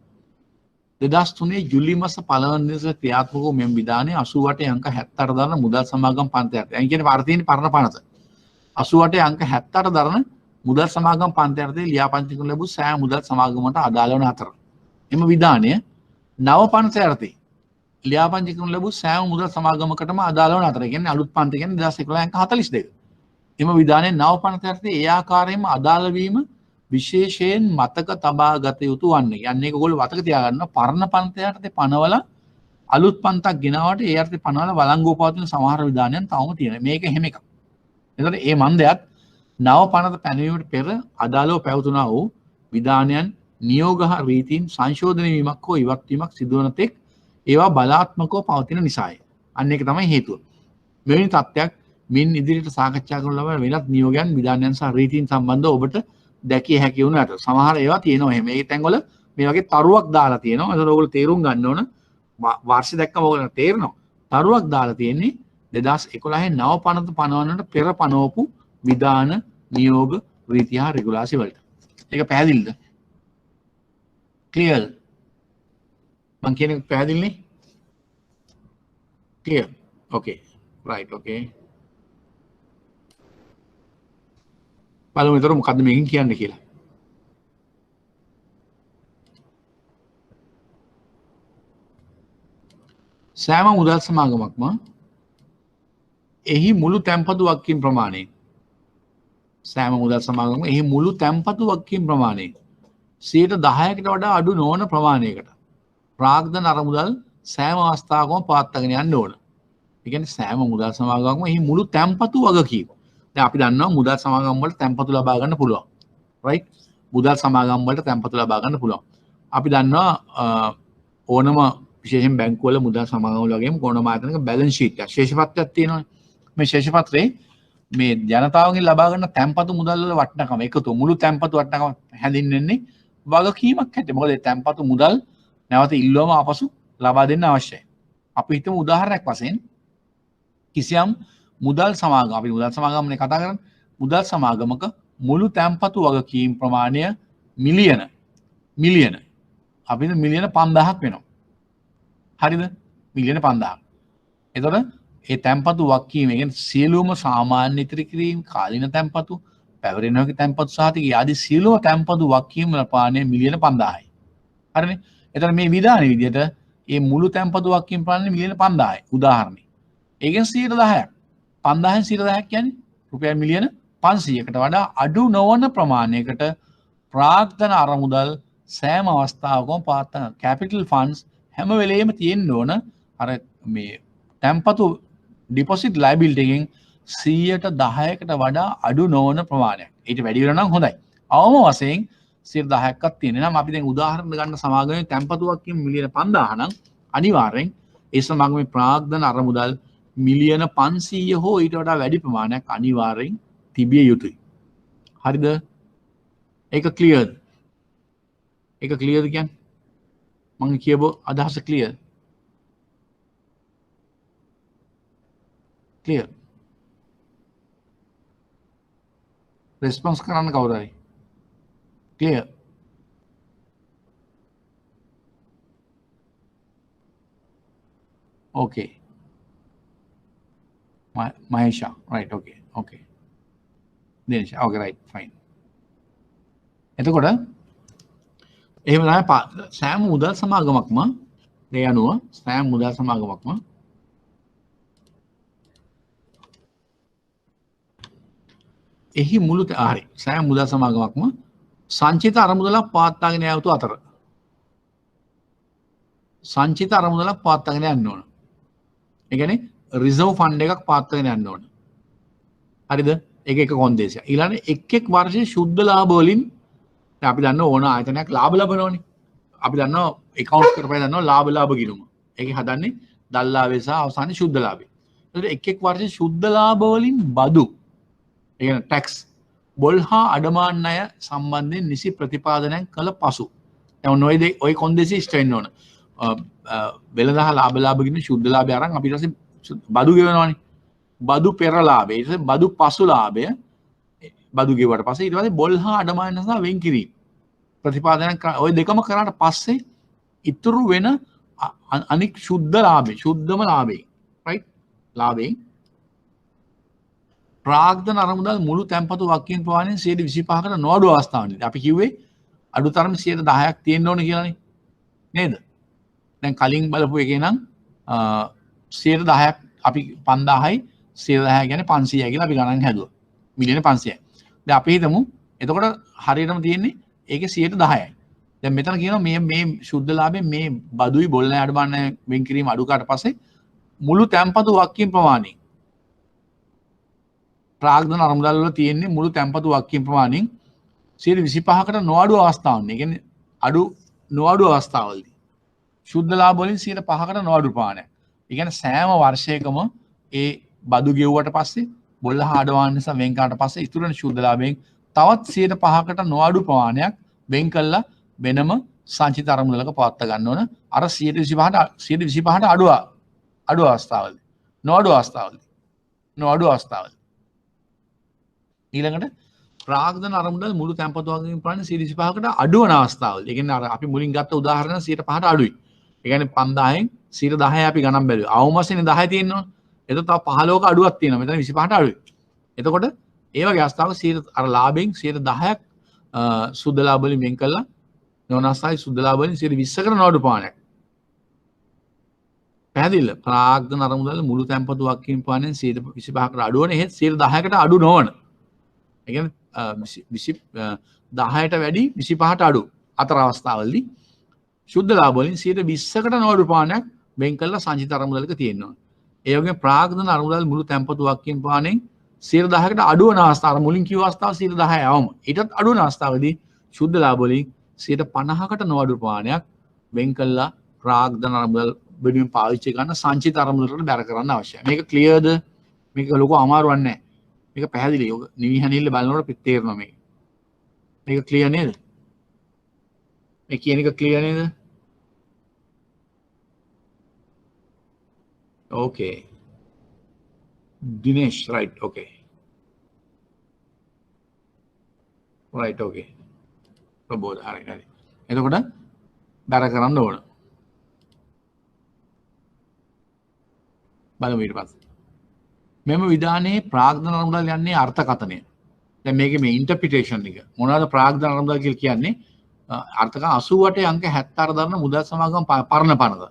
2003 ජූලි මාස 1 වෙනිදා සිට ක්‍රියාත්මක වූ මෙම විධානය 88 අංක 78 දරන මුදල් සමාගම් පන්තියට. ඒ කියන්නේ ಭಾರತೀಯ පරණ පනත. 88 අංක 78 දරන මුදල් සමාගම් පන්තියට ලියාපදිංචි කරන ලැබූ සෑම මුදල් සමාගමකට අදාළ වන අතර. එම විධානය නව පනත යටතේ ලියාපදිංචි කරන ලැබූ සෑම මුදල් සමාගමකටම අදාළ වන අතර. කියන්නේ අලුත් පන්ති කියන්නේ 2011 අංක 42. එම විධානය නව පනත යටතේ ඒ ආකාරයෙන්ම අදාළ වීම විශේෂයෙන් මතක තබා ගත යුතු වන්නේ. යන්නේ ඒගොල්ලෝ මතක තියාගන්න පරණ පන්ත යටතේ පනවල අලුත් පන්තක් ගෙනාවට ඒ යටතේ පනවල වළංගු පවතින සමහර විධානයන් තවම තියෙනවා. මේක එහෙම එකක්. එතකොට මේ මන්දයත් නව පනත පැනවීමට පෙර අදාළව පැවතුනා වූ විධානයන් නියෝග හා රීතීන් සංශෝධනය වීමක් හෝ ඉවත් වීමක් සිදුවන තෙක් ඒවා බලාත්මකව පවතින නිසාය. අන්න ඒක තමයි හේතුව. මෙවැනි තත්ත්වයක් මින් ඉදිරියට සාකච්ඡා කරන ලබන වෙනත් නියෝගයන් විධානයන් සහ රීතීන් සම්බන්ධව ඔබට දැකිය හැකි වුණ ඇත. සමහර ඒවා තියෙනවා එහෙම. ඒ තැන්වල මේ වගේ තරුවක් දාලා තියෙනවා. ඒතකොට ඔයගොල්ලෝ තේරුම් ගන්න ඕන වර්ෂය දැක්කම ඔයගොල්ලෝ තේරෙනවා. තරුවක් දාලා තියෙන්නේ 2011 නව පනත පනවන්නට පෙර පනවපු විධාන නියෝග රීති හා රෙගුලාසි වලට. ඒක පැහැදිලිද? ක්ලියර්? මං කියන එක පැහැදිලිනේ? ක්ලියර්? ඕකේ. රයිට් ඕකේ. බලමු විතර මොකද්ද මේකෙන් කියන්නේ කියලා. සෑම මුදල් සමාගමක්ම එහි මුළු තැන්පතු වක්කීම් ප්‍රමාණය සෑම මුදල් සමාගමක එහි මුළු තැන්පතු වක්කීම් ප්‍රමාණය 10%කට වඩා අඩු නොවන ප්‍රමාණයකට ප්‍රාග්ධන අරමුදල් සෑම අවස්ථාවකම පවත්වාගෙන යන්න ඕන. ඒ කියන්නේ සෑම මුදල් සමාගමකම එහි මුළු තැන්පතු වගකීම්. දැන් අපි දන්නවා මුදල් සමාගම් වලට තැන්පතු ලබා ගන්න පුළුවන්. රයිට්? මුදල් සමාගම් වලට තැන්පතු ලබා ගන්න පුළුවන්. අපි දන්නවා ඕනම විශේෂයෙන් බැංකු වල මුදල් සමාගම් වල වගේම ඕනම ආයතනක බැලන්ස් ෂීට් එක ශේෂපත්‍රයක් තියෙනවානේ. මේ ශේෂපත්‍රේ මේ ජනතාවගෙන් ලබා ගන්න තැන්පතු මුදල් වල වටිනාකම එකතු මුළු තැන්පතු වටිනාකම හැඳින්වෙන්නේ වගකීමක් හැටියට. මොකද තැන්පතු මුදල් නැවත ඉල්ලුවම ආපසු ලබා දෙන්න අවශ්‍යයි. අපි හිතමු උදාහරණයක් වශයෙන් කිසියම් මුදල් සමාගම අපි මුදල් සමාගමනේ කතා කරන්නේ මුදල් සමාගමක මුළු තැන්පතු වගකීම් ප්‍රමාණය මිලියන අපි මිලියන 5000ක් වෙනවා. හරිද? මිලියන 5000ක්. එතකොට ඒ තැන්පතු වගකීම කියන්නේ සියලුම සාමාන්‍ය ඉතිරි කිරීම කාලින තැන්පතු පැවරෙන වගේ තැන්පතු සහතික ආදී සියලුම තැන්පතු වගකීම් ප්‍රමාණය මිලියන 5000යි. හරිනේ? එතකොට මේ විධාන විදිහට මේ මුළු තැන්පතු වගකීම් ප්‍රමාණය මිලියන 5000යි. උදාහරණයක්. ඒකෙන් 10%ක් 5000 1000ක් කියන්නේ රුපියල් මිලියන 500කට වඩා අඩු නොවන ප්‍රමාණයකට ප්‍රාග්ධන අරමුදල් සෑම අවස්ථාවකම පවත්වන කැපිටල් ෆන්ඩ්ස් හැම වෙලේම තියෙන්න ඕන අර මේ තැන්පතු ඩිපොසිට් ලයබිලිටි එකෙන් 10%කට වඩා අඩු නොවන ප්‍රමාණයක්. ඊට වැඩි වෙනවා නම් හොඳයි. අවම වශයෙන් 10%ක්වත් තියෙන නම් අපි දැන් උදාහරණ ගන්න සමාගමේ තැන්පතුවක් කියමු මිලියන 5000 නම් අනිවාර්යෙන් ඒ සමාගමේ ප්‍රාග්ධන අරමුදල් මිලියන 500 හෝ ඊට වඩා වැඩි ප්‍රමාණයක් අනිවාර්යෙන් තිබිය යුතුයි. හරිද? ඒක ක්ලියර්ද? ඒක ක්ලියර්ද කියන්නේ? මම කියපු අදහස ක්ලියර්? ක්ලියර්? රෙස්පොන්ස් කරන්න කවුරු හරි? ක්ලියර්? ඕකේ. Mahesha, right, okay, okay. Dinesh, okay, right, fine. එතකොට එහෙම තමයි සෑම මුදල් සමාගමක්ම ඒ අනුව සෑම මුදල් සමාගමක්ම එහි මුළු හරි සෑම මුදල් සමාගමක්ම සංචිත අරමුදලක් පවත්වාගෙන යා යුතු අතර සංචිත අරමුදලක් පවත්වාගෙන යන්න ඕන. ඒ කියන්නේ රිසර්ව් ෆන්ඩ් එකක් පවත්වාගෙන යන්න ඕන. හරිද? ඒක එක කොන්දේසියක්. ඊළඟ එක් වර්ෂයේ සුද්ධ ලාභ වලින් අපි දන්න ඕන ආයතනයක් ලාභ ලබනවනේ. අපි දන්නවා account කරපය දන්නවා ලාභ ගිණුම. ඒකේ හදන්නේ දල්ලාභය සහ අවසානයේ සුද්ධ ලාභය. ඒකට එක් වර්ෂයේ සුද්ධ ලාභ වලින් බදු ඒ කියන්නේ tax බොල් හා අඩමාන ණය සම්බන්ධයෙන් නිසි ප්‍රතිපාදනයක් කළ පසු දැන් ඔය කොන්දේසි ඉෂ්ට වෙන්න ඕන. වෙළඳ හා ලාභ ගිණුම සුද්ධ ලාභය අරන් අපි ඊට පස්සේ බදු ගෙවනවානේ. බදු පෙර ලාභය ඊට පස්සේ බදු පසු ලාභය බදු ගෙවුවට පස්සේ ඊට පස්සේ බොල් හා අඩමාන නිසා වෙන් කිරීම ප්‍රතිපාදනයක් ඔය දෙකම කරාට පස්සේ ඉතුරු වෙන අනික් සුද්ධ ලාභය සුද්ධම ලාභය රයිට් ලාභයෙන් ප්‍රාග්ධන අරමුදල් මුළු තැන්පතු වක්කීම් ප්‍රමාණයෙන් 25%කට නොඅඩු අවස්ථාවන්දී අපි කිව්වේ අඩුතරම 10%ක් තියෙන්න ඕන කියලානේ නේද? දැන් කලින් බලපු එකේ නම් 10%ක් අපි 5000යි 10% කියන්නේ 500යි කියලා අපි ගණන් හැදුවා. මිලියන 500යි. දැන් අපි හිතමු එතකොට හරියටම තියෙන්නේ ඒකේ 10%යි. දැන් මෙතන කියනවා මේ සුද්ධ ලාභයෙන් මේ බදුයි බොල්ලේ අඩමාන වෙන් කිරීම අඩු කාට පස්සේ මුළු තැන්පතු වක්කීම් ප්‍රමාණය ප්‍රාග්ධන අරමුදල් වල තියෙන්නේ මුළු තැන්පතු වක්කීම් ප්‍රමාණයෙන් 25%කට නොඅඩු අවස්ථාවන්. ඒ කියන්නේ නොඅඩු අවස්ථාවලදී සුද්ධ ලාභ වලින් 5%කට නොඅඩු ප්‍රමාණයක්. ඒ කියන්නේ සෑම වර්ෂයකම ඒ බදු ගෙවුවට පස්සේ බොල්ල හාඩවාන් නිසා වෙන් කරාට පස්සේ ඉතුරු වෙන සුද්ධ ලාභයෙන් තවත් 5%කට නොඅඩු ප්‍රමාණයක් වෙන් කළා වෙනම සංචිත අරමුදලක පවත්වා ගන්න ඕන. අර 125ට අඩු අවස්ථාවලදී. නොඅඩු අවස්ථාවලදී. ඊළඟට ප්‍රාග්ධන අරමුදල් මුළු තැන්පතු වගකීම් ප්‍රමාණය 125කට අඩු වන අවස්ථාවලදී. ඒ කියන්නේ අර අපි මුලින් ගත්ත උදාහරණ 105ට අඩුයි. ඒ කියන්නේ 5000න් 10 අපි ගණන් බැලුවා. අවම වශයෙන් 10 තියෙනවා. එතකොට තව 15ක අඩුවක් තියෙනවා. මෙතන 25ට අඩුයි. එතකොට ඒ වගේ අවස්ථාවක අර ලාභයෙන් 10%ක් සුද්ධ ලාභ වලින් වෙන් කළා. නොනස්සයි සුද්ධ ලාභ වලින් 20%කට නොඅඩු ප්‍රමාණයක්. පැහැදිලිද? ප්‍රාග්ධන අරමුදල් මුළු තැන්පතු වගකීම් ප්‍රමාණයෙන් 125කට අඩු වෙන එහෙත් 10%කට අඩු නොවන. ඒ කියන්නේ 10ට වැඩි 25ට අඩු අතර අවස්ථාවලදී සුද්ධ ලාභ වලින් 20%කට නොඅඩු ප්‍රමාණයක් වෙන් කළා සංචිත අරමුදලක තියෙනවා. ඒ වගේම ප්‍රාග්ධන අරමුදල් මුළු තැන්පතු වගකීම් ප්‍රමාණයෙන් 10%කට අඩු වන අවස්ථාව මුලින් කිව්ව අවස්ථාව 10% අවම. ඊටත් අඩු වන අවස්ථාවේදී සුද්ධ ලාභ වලින් 50%කට නොඅඩු ප්‍රමාණයක් වෙන් කළා ප්‍රාග්ධන අරමුදල් වෙනුවෙන් පාවිච්චි කරන සංචිත අරමුදලට බැර කරන්න අවශ්‍යයි. මේක ක්ලියර්ද? මේක ලොකු අමාරුවක් නැහැ. මේක පැහැදිලි. ඔක නිවිහනිල්ල බලනකොට තේරෙනවා මේක. මේක ක්ලියර් නේද? මේ කියන එක ක්ලියර් නේද? Okay. Dinesh, right, okay. Right, okay. ප්‍රබෝධ හරි හරි. එතකොට බැර කරන්න ඕන. බලමු ඊට පස්සේ. මෙම විධානයේ ප්‍රාග්ධන අරමුදල් යන්නේ අර්ථකථනය. දැන් මේකේ මේ ඉන්ටර්ප්‍රිටේෂන් එක. මොනවද ප්‍රාග්ධන අරමුදල් කියලා කියන්නේ? අර්ථකථන 88 අංක 76 දරන මුදල් සමාගම පරණ පනත.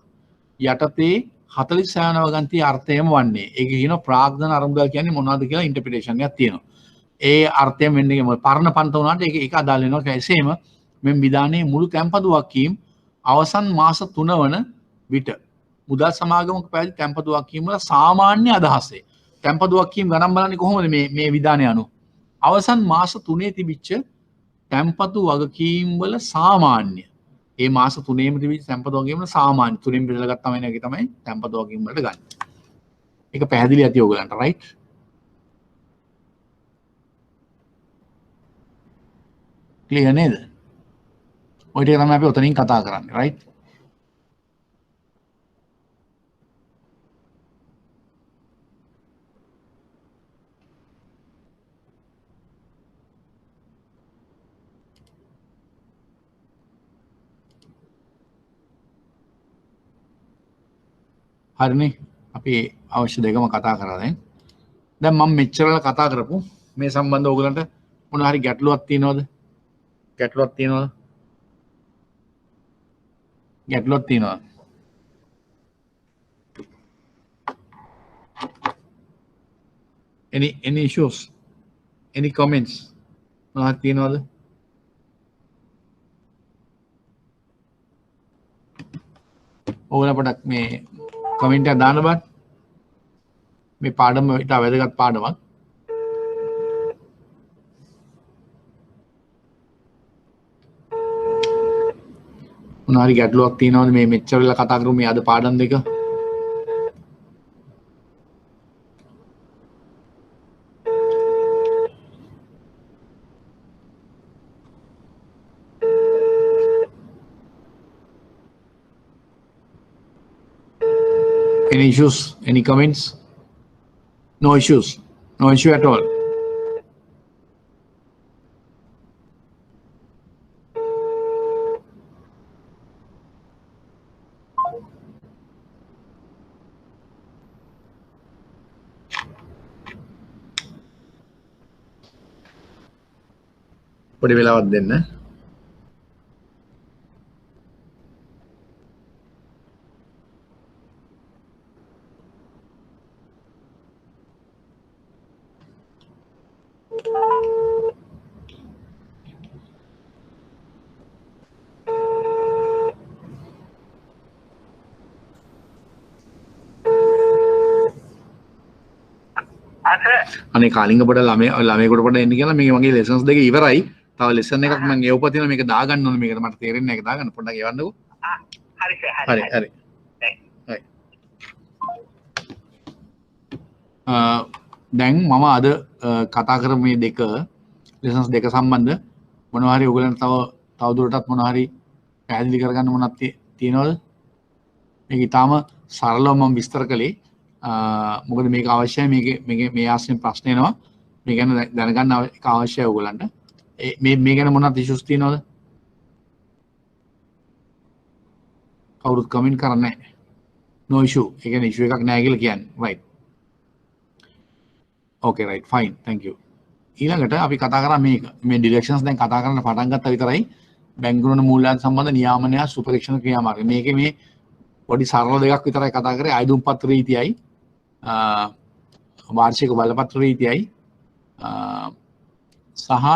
යටතේ 46 වෙනි ගන්තියේ අර්ථයම වන්නේ. ඒක කියනවා ප්‍රාග්ධන අරමුදල් කියන්නේ මොනවද කියලා ඉන්ටර්ප්‍රිටේෂන් එකක් තියෙනවා. ඒ අර්ථයෙන් වෙන්නේ මොකද? පරණ පන්ත වුණාට ඒක අදාළ වෙනවා. එසේම මෙම් විධානයේ මුළු තැන්පතු වගකීම් අවසන් මාස 3 වන විට මුදල් සමාගමක පැවති තැන්පතු වගකීම් වල සාමාන්‍ය අදහසේ. තැන්පතු වගකීම් ගණන් බලන්නේ කොහොමද මේ විධානය අනුව? අවසන් මාස 3 තිබිච්ච තැන්පතු වගකීම් වල සාමාන්‍ය. ඒ මාස 3ෙම තිබිච්ච තැන්පතු වගකීම් වල සාමාන්‍ය 3ෙන් බෙදලා ගත්තම එන එක තමයි තැන්පතු වගකීම් වලට ගන්න. ඒක පැහැදිලි ඇති ඔයගලන්ට රයිට්? ක්ලියර් නේද? ඔය ටික තමයි අපි ඔතනින් කතා කරන්නේ රයිට්? හරිනේ අපි අවශ්‍ය දෙකම කතා කරා දැන් මම මෙච්චරල කතා කරපු මේ සම්බන්ධ ඕගලන්ට මොන හරි ගැටලුවක් තියෙනවද any issues any comments මොනවද තියෙනවද ඕගොල්ලෝ පොඩක් මේ කමෙන්ට් එක දාන්න බෑ මේ පාඩම ඉතා වැදගත් පාඩමක් මොන හරි ගැටලුවක් තියෙනවද මේ මෙච්චර වෙලා කතා කරමු මේ අද පාඩම් දෙක Any issues? Any comments? No issues. No issue at all. පොඩි වෙලාවක් දෙන්න. අනේ කාලිංග පොඩ ළමයෙකුට පොඩ එන්න කියලා මේ මගේ ලෙසන්ස් දෙක ඉවරයි. තව ලෙසන් එකක් මම ගෙවපුවා තියෙනවා මේක දාගන්න ඕනේ මේකට මට තේරෙන්නේ නැහැ ඒක දාගන්න පොඩ්ඩක් එවන්නකෝ. හරි හරි. හරි. දැන් මම අද කතා කරමු මේ දෙක ලෙසන්ස් දෙක සම්බන්ධ මොනවා හරි ඔයගලන්ට තව දුරටත් මොනවා හරි පැහැදිලි කරගන්න මොනක් තියෙනවද? මේක ඊටාම සරලව මම විස්තර කළේ. මොකද මේක අවශ්‍යයි මේ ආශ්‍රයෙන් ප්‍රශ්න එනවා මේ ගැන දැනගන්න එක අවශ්‍යයි ඔයගලන්ට මේ ගැන මොනවද ඉෂුස් තියෙනවද කවුරුත් කමෙන්ට් කරන්නේ නැහැ no issue ඒ කියන්නේ ඉෂුව එකක් නැහැ කියලා කියන්නේ right okay right fine thank you ඊළඟට අපි කතා කරා මේ ඩිරෙක්ෂන්ස් දැන් කතා කරන්න පටන් ගත්තා විතරයි බැංකුවන මූල්‍යාංක සම්බන්ධ නියාමනය සුපරීක්ෂණ ක්‍රියාමාර්ගය මේකේ මේ පොඩි සරල දෙකක් විතරයි කතා කරේ අයදුම්පත් රීතියයි වාර්ෂික බලපත්‍ර රීතියයි සහ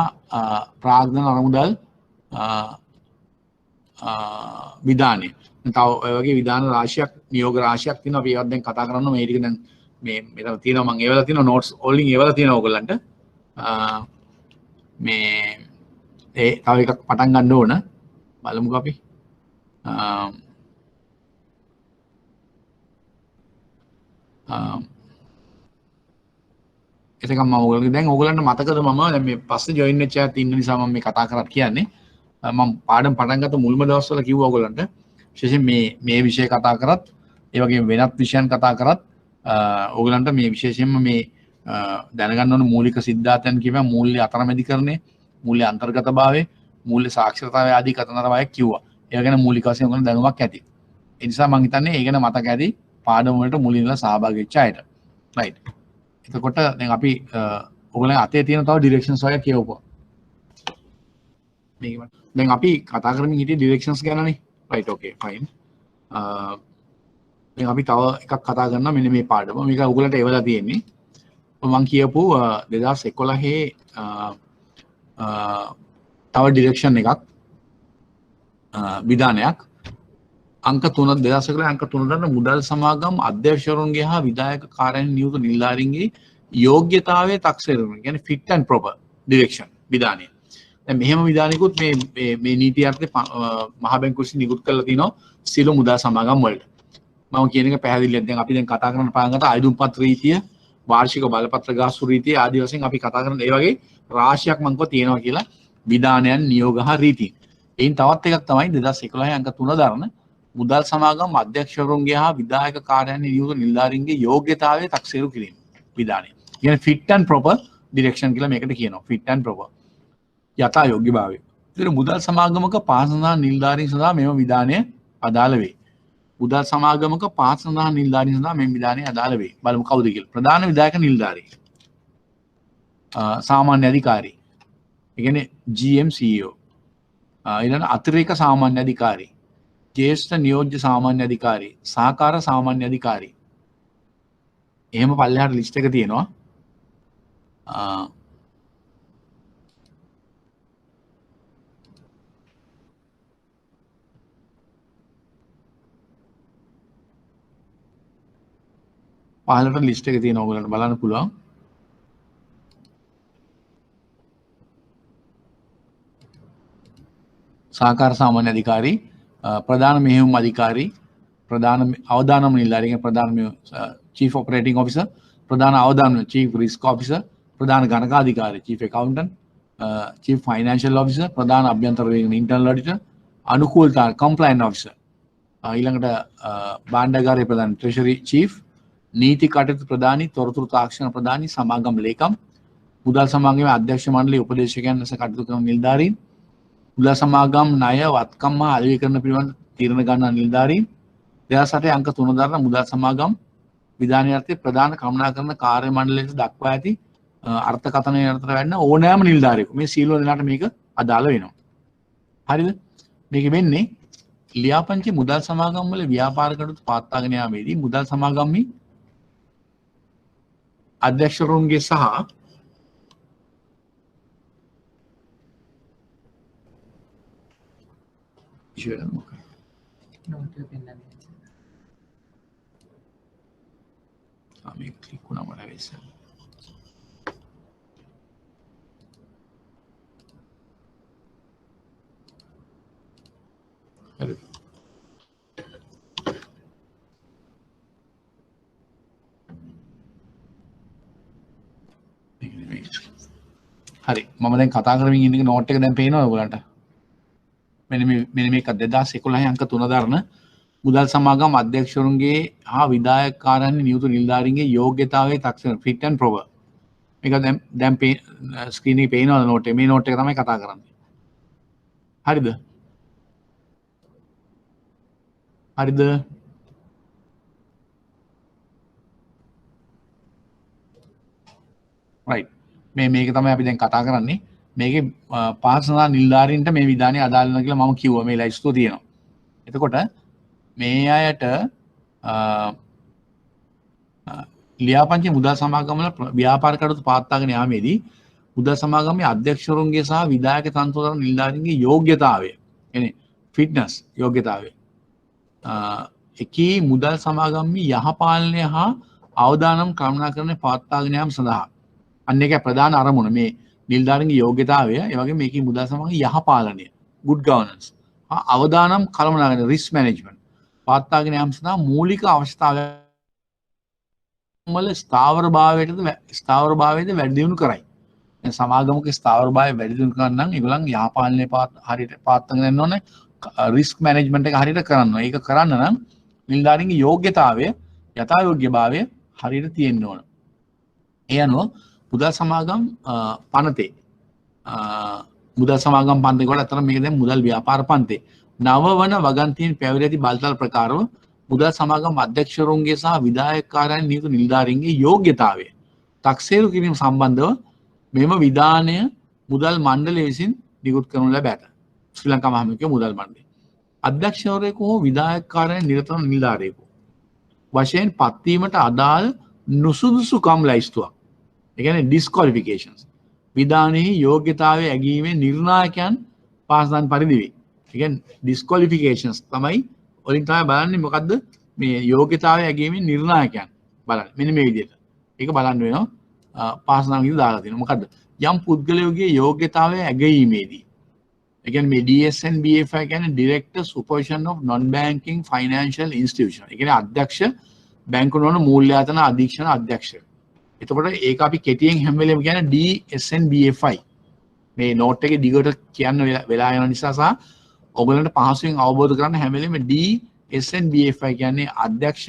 ප්‍රාග්ධන අරමුදල් විධානය තව ඔය වගේ විධාන රාශියක් නියෝග රාශියක් තියෙනවා අපි ඒවත් දැන් කතා කරනවා මේ ටික දැන් මේ මෙතන තියෙනවා මම ඒවලා තියෙනවා නෝට්ස් වලින් ඒවලා තියෙනවා ඔයගොල්ලන්ට මේ ඒ තව එකක් පටන් ගන්න ඕන බලමුකෝ අපි එතකම් මම ඔයගොල්ලෝ දැන් ඔයගොල්ලන්ට මතකද මම දැන් මේ පස්සේ ජොයින් වෙච්ච අයත් ඉන්න නිසා මම මේ කතා කරත් කියන්නේ මම පාඩම් පටන් ගත්ත මුල්ම දවස්වල කිව්වා ඔයගොල්ලන්ට විශේෂයෙන් මේ විෂය කතා කරත් ඒ වගේම වෙනත් විෂයන් කතා කරත් ඔයගොල්ලන්ට මේ විශේෂයෙන්ම මේ දැනගන්න ඕන මූලික සිද්ධාන්තයන් කියවා මූල්‍ය අතරමැදිකරණය මූල්‍ය අන්තර්ගතභාවය මූල්‍ය සාක්ෂරතාවය ආදී කතනරවයක් කිව්වා ඒ ගැන මූලික වශයෙන් ඔයගොල්ලෝ දැනුමක් ඇති ඒ නිසා මම හිතන්නේ ඒ ගැන මතක ඇති පාඩම වලට මුලින් ඉඳලා සහභාගී වෙච්ච අයට රයිට් එතකොට දැන් අපි ඔයගොල්ලන් අතේ තියෙන තව ඩිරෙක්ෂන්ස් වගේ කියවපුවා මේක දැන් අපි කතා කරමින් හිටියේ ඩිරෙක්ෂන්ස් ගැනනේ රයිට් ඕකේ ෆයින් දැන් අපි තව එකක් කතා කරනවා මෙන්න මේ පාඩම. මේක ඔයගලන්ට එවලා තියෙන්නේ. මම කියපු 2011 තව ඩිරෙක්ෂන් එකක් විධානයක් අංක 3 2011 අංක 3 දන්න මුදල් සමාගම් අධ්‍යක්ෂකවරුන්ගේ හා විධායක කාර්යාලය නියුතු නිලධාරීන්ගේ යෝග්‍යතාවයේ තක්සේරු කරන කියන්නේ fit and proper direction විධානය. දැන් මෙහෙම විධානිකුත් මේ නීති අර්ථේ මහ බැංකුව විසින් නිකුත් කරලා තිනවා සියලු මුදල් සමාගම් වලට. මම කියන එක පැහැදිලිද? දැන් අපි දැන් කතා කරන පටන් ගත්ත අයදුම්පත් රීතිය, වාර්ෂික බලපත්‍ර ගාස්තු රීතිය ආදී වශයෙන් අපි කතා කරන ඒ වගේ රාශියක් මම කිව්වා තියෙනවා කියලා විධානයන් නියෝග හා රීති. එයින් තවත් එකක් තමයි 2011 අංක 3 දරන මුදල් සමාගම් අධ්‍යක්ෂකවරුන්ගේ හා විධායක කාර්යාලය නියුතු නිලධාරීන්ගේ යෝග්‍යතාවය තක්සේරු කිරීම විධානය. කියන්නේ fit and proper direction කියලා මේකට කියනවා. fit and proper. යථා යෝග්‍යභාවය. ඒතර මුදල් සමාගමක පාස සඳහා නිලධාරීන් සඳහා මෙම විධානය අදාළ වේ. මුදල් සමාගමක පාස සඳහා නිලධාරීන් සඳහා මෙම විධානය අදාළ වේ. බලමු කවුද කියලා. ප්‍රධාන විධායක නිලධාරී. සාමාන්‍ය අධිකාරී. ඒ කියන්නේ GM CEO. ඊළඟ අතිරේක සාමාන්‍ය අධිකාරී. ज्येष्ठ नियोज्य सामान्य अधिकारी सहकार सामान्य अधिकारी එහෙම පල්ලෙහාට ලිස්ට් එක තියෙනවා. පහළට ලිස්ට් එක තියෙනවා ඔයගලන්ට බලන්න පුළුවන්. සහකාර සාමාන්‍ය අධිකාරී, प्रधान मेहम अधिकारी, प्रधान अवदानम निलधारी प्रधान चीफ ऑपरेटिंग ऑफिसर, प्रधान अवदान चीफ रिस्क ऑफिसर, प्रधान गणकाधिकारी chief accountant, chief financial officer, प्रधान अभ्यंतर इंटरनल ऑडिटर, अनुकूलता कंप्लायंट ऑफिसर, ඊළඟට භාණ්ඩාගාරයේ ප්‍රධාන ट्रेजरी चीफ, නීති කටයුතු ප්‍රධානී, තොරතුරු තාක්ෂණ ප්‍රධානී, සමාගම් ලේකම්, මුදල් සමාගමේ අධ්‍යක්ෂ මණ්ඩලයේ උපදේශකයන් ලෙස කටයුතු කරන නිලධාරීන්, මුදල් සමාගම් ණය වත්කම් හා අලෙවිකරණ පිළිබඳ තීරණ ගන්නා නිලධාරීන්, 2008 අංක 3 දරන මුදල් සමාගම් විධානය යටතේ ප්‍රධාන කළමනාකරන කාර්ය මණ්ඩලයට දක්වා ඇති අර්ථකථනය යටතට වැඩෙන ඕනෑම නිලධාරියෙකු මේ සීලව දෙනාට මේක අදාළ වෙනවා. හරිද? මේක වෙන්නේ ලියාපදිංචි මුදල් සමාගම් වල ව්‍යාපාර කටයුතු පවත්වාගෙන යාමේදී මුදල් සමාගම්හි අධ්‍යක්ෂකවරුන්ගේ සහ क्लिक होना पड़ा वैसे හරි මම දැන් කතා කරමින් ඉන්න එක නෝට් එක දැන් පේනවා ඔයගලන්ට මෙන්න මේක 2011 අංක 3 දරන මුදල් සමාගම් අධ්‍යක්ෂකවරුන්ගේ හා විධායක කාර්යාලය නියුතු නිලධාරීන්ගේ යෝග්‍යතාවයේ තක්සේරු fit and proper මේක දැන් ස්ක්‍රීන් එකේ පේනවා නෝට් එක මේ නෝට් එක තමයි කතා කරන්නේ හරිද right මේක තමයි අපි දැන් කතා කරන්නේ මේකේ පාසනා නිලධාරීන්ට මේ විධානය අදාළ වෙනවා කියලා මම කිව්වා මේ ලයිස්ට් එක තියෙනවා. එතකොට මේ අයට ලියාපදිංචි මුදල් සමාගම් වල ව්‍යාපාර කටයුතු පවත්වාගෙන යාමේදී මුදල් සමාගමේ අධ්‍යක්ෂකවරුන්ගේ සහ විධායක තනතුරුදාර නිලධාරීන්ගේ යෝග්‍යතාවය කියන්නේ ෆිට්නස් යෝග්‍යතාවය එකී මුදල් සමාගමේ යහපාලනය හා අවදානම් කළමනාකරණය පවත්වාගෙන යාම සඳහා අන්න ඒක ප්‍රධාන අරමුණ මේ නිලධාරීන්ගේ යෝග්‍යතාවය ඒ වගේම මේකේ මුදල් සමාගමේ යහපාලනය good governance අවදානම් කළමනාකරණය risk management පවත්වාගෙන යාම සඳහා මූලික අවශ්‍යතාවයන් වල ස්ථාවර භාවයද වැඩි දියුණු කරයි. දැන් සමාගමක ස්ථාවර භාවය වැඩි දියුණු කරන්න නම් ඒගොල්ලන් යහපාලනය හරියට පවත්වාගෙන යන්න ඕනේ. රිස්ක් මැනේජ්මන්ට් එක හරියට කරන්න ඕනේ. ඒක කරන්න නම් නිලධාරීන්ගේ යෝග්‍යතාවය යථා යෝග්‍යභාවය හරියට තියෙන්න ඕන. ඒ අනුව මුදල් සමාගම් පනතේ මුදල් සමාගම් පන්තේ කොට අතර මේක දැන් මුදල් ව්‍යාපාර පන්තේ නව වන වගන්තියෙන් පැවරී ඇති බලතල ප්‍රකාරව මුදල් සමාගම් අධ්‍යක්ෂකවරුන්ගේ සහ විධායක කාර්යාලය නියුතු නිලධාරීන්ගේ යෝග්‍යතාවය තක්සේරු කිරීම සම්බන්ධව මෙම විධානය මුදල් මණ්ඩලය විසින් නිකුත් කරනු ලැබ ඇත. ශ්‍රී ලංකා මහ බැංකුවේ මුදල් මණ්ඩලය. අධ්‍යක්ෂකවරයෙකු හෝ විධායක කාර්යාලය නිරත වන නිලධාරියෙකු වශයෙන් පත්වීමට අදාළ නුසුදුසුකම් ලැයිස්තුවක්. ඒ කියන්නේ disqualifications. විධානයේ යෝග්‍යතාවය ඇගීමේ නිර්ණායකයන් පාසලන් පරිදි වේ. ඒ කියන්නේ disqualifications තමයි වලින් තමයි බලන්නේ මොකද්ද මේ යෝග්‍යතාවය ඇගීමේ නිර්ණායකයන් බලන්න. මෙන්න මේ විදිහට. ඒක බලන්න වෙනවා පාසලන් විදිහට දාලා තියෙනවා. මොකද්ද? යම් පුද්ගලයෙකුගේ යෝග්‍යතාවය ඇගීමේදී again මේ DSN BFI කියන්නේ Director Supervision of Non-Banking Financial Institution. ඒ කියන්නේ අධ්‍යක්ෂ බැංකු නොවන මූල්‍යායතන අධීක්ෂණ අධ්‍යක්ෂ. එතකොට ඒක අපි කෙටියෙන් හැම වෙලේම කියන්නේ DSN BFI. මේ නෝට් එකේ දිගට කියන්න වෙලා යන නිසා සහ ඔයගලන්ට පහසුවෙන් අවබෝධ කරගන්න හැම වෙලේම DSN BFI කියන්නේ අධ්‍යක්ෂ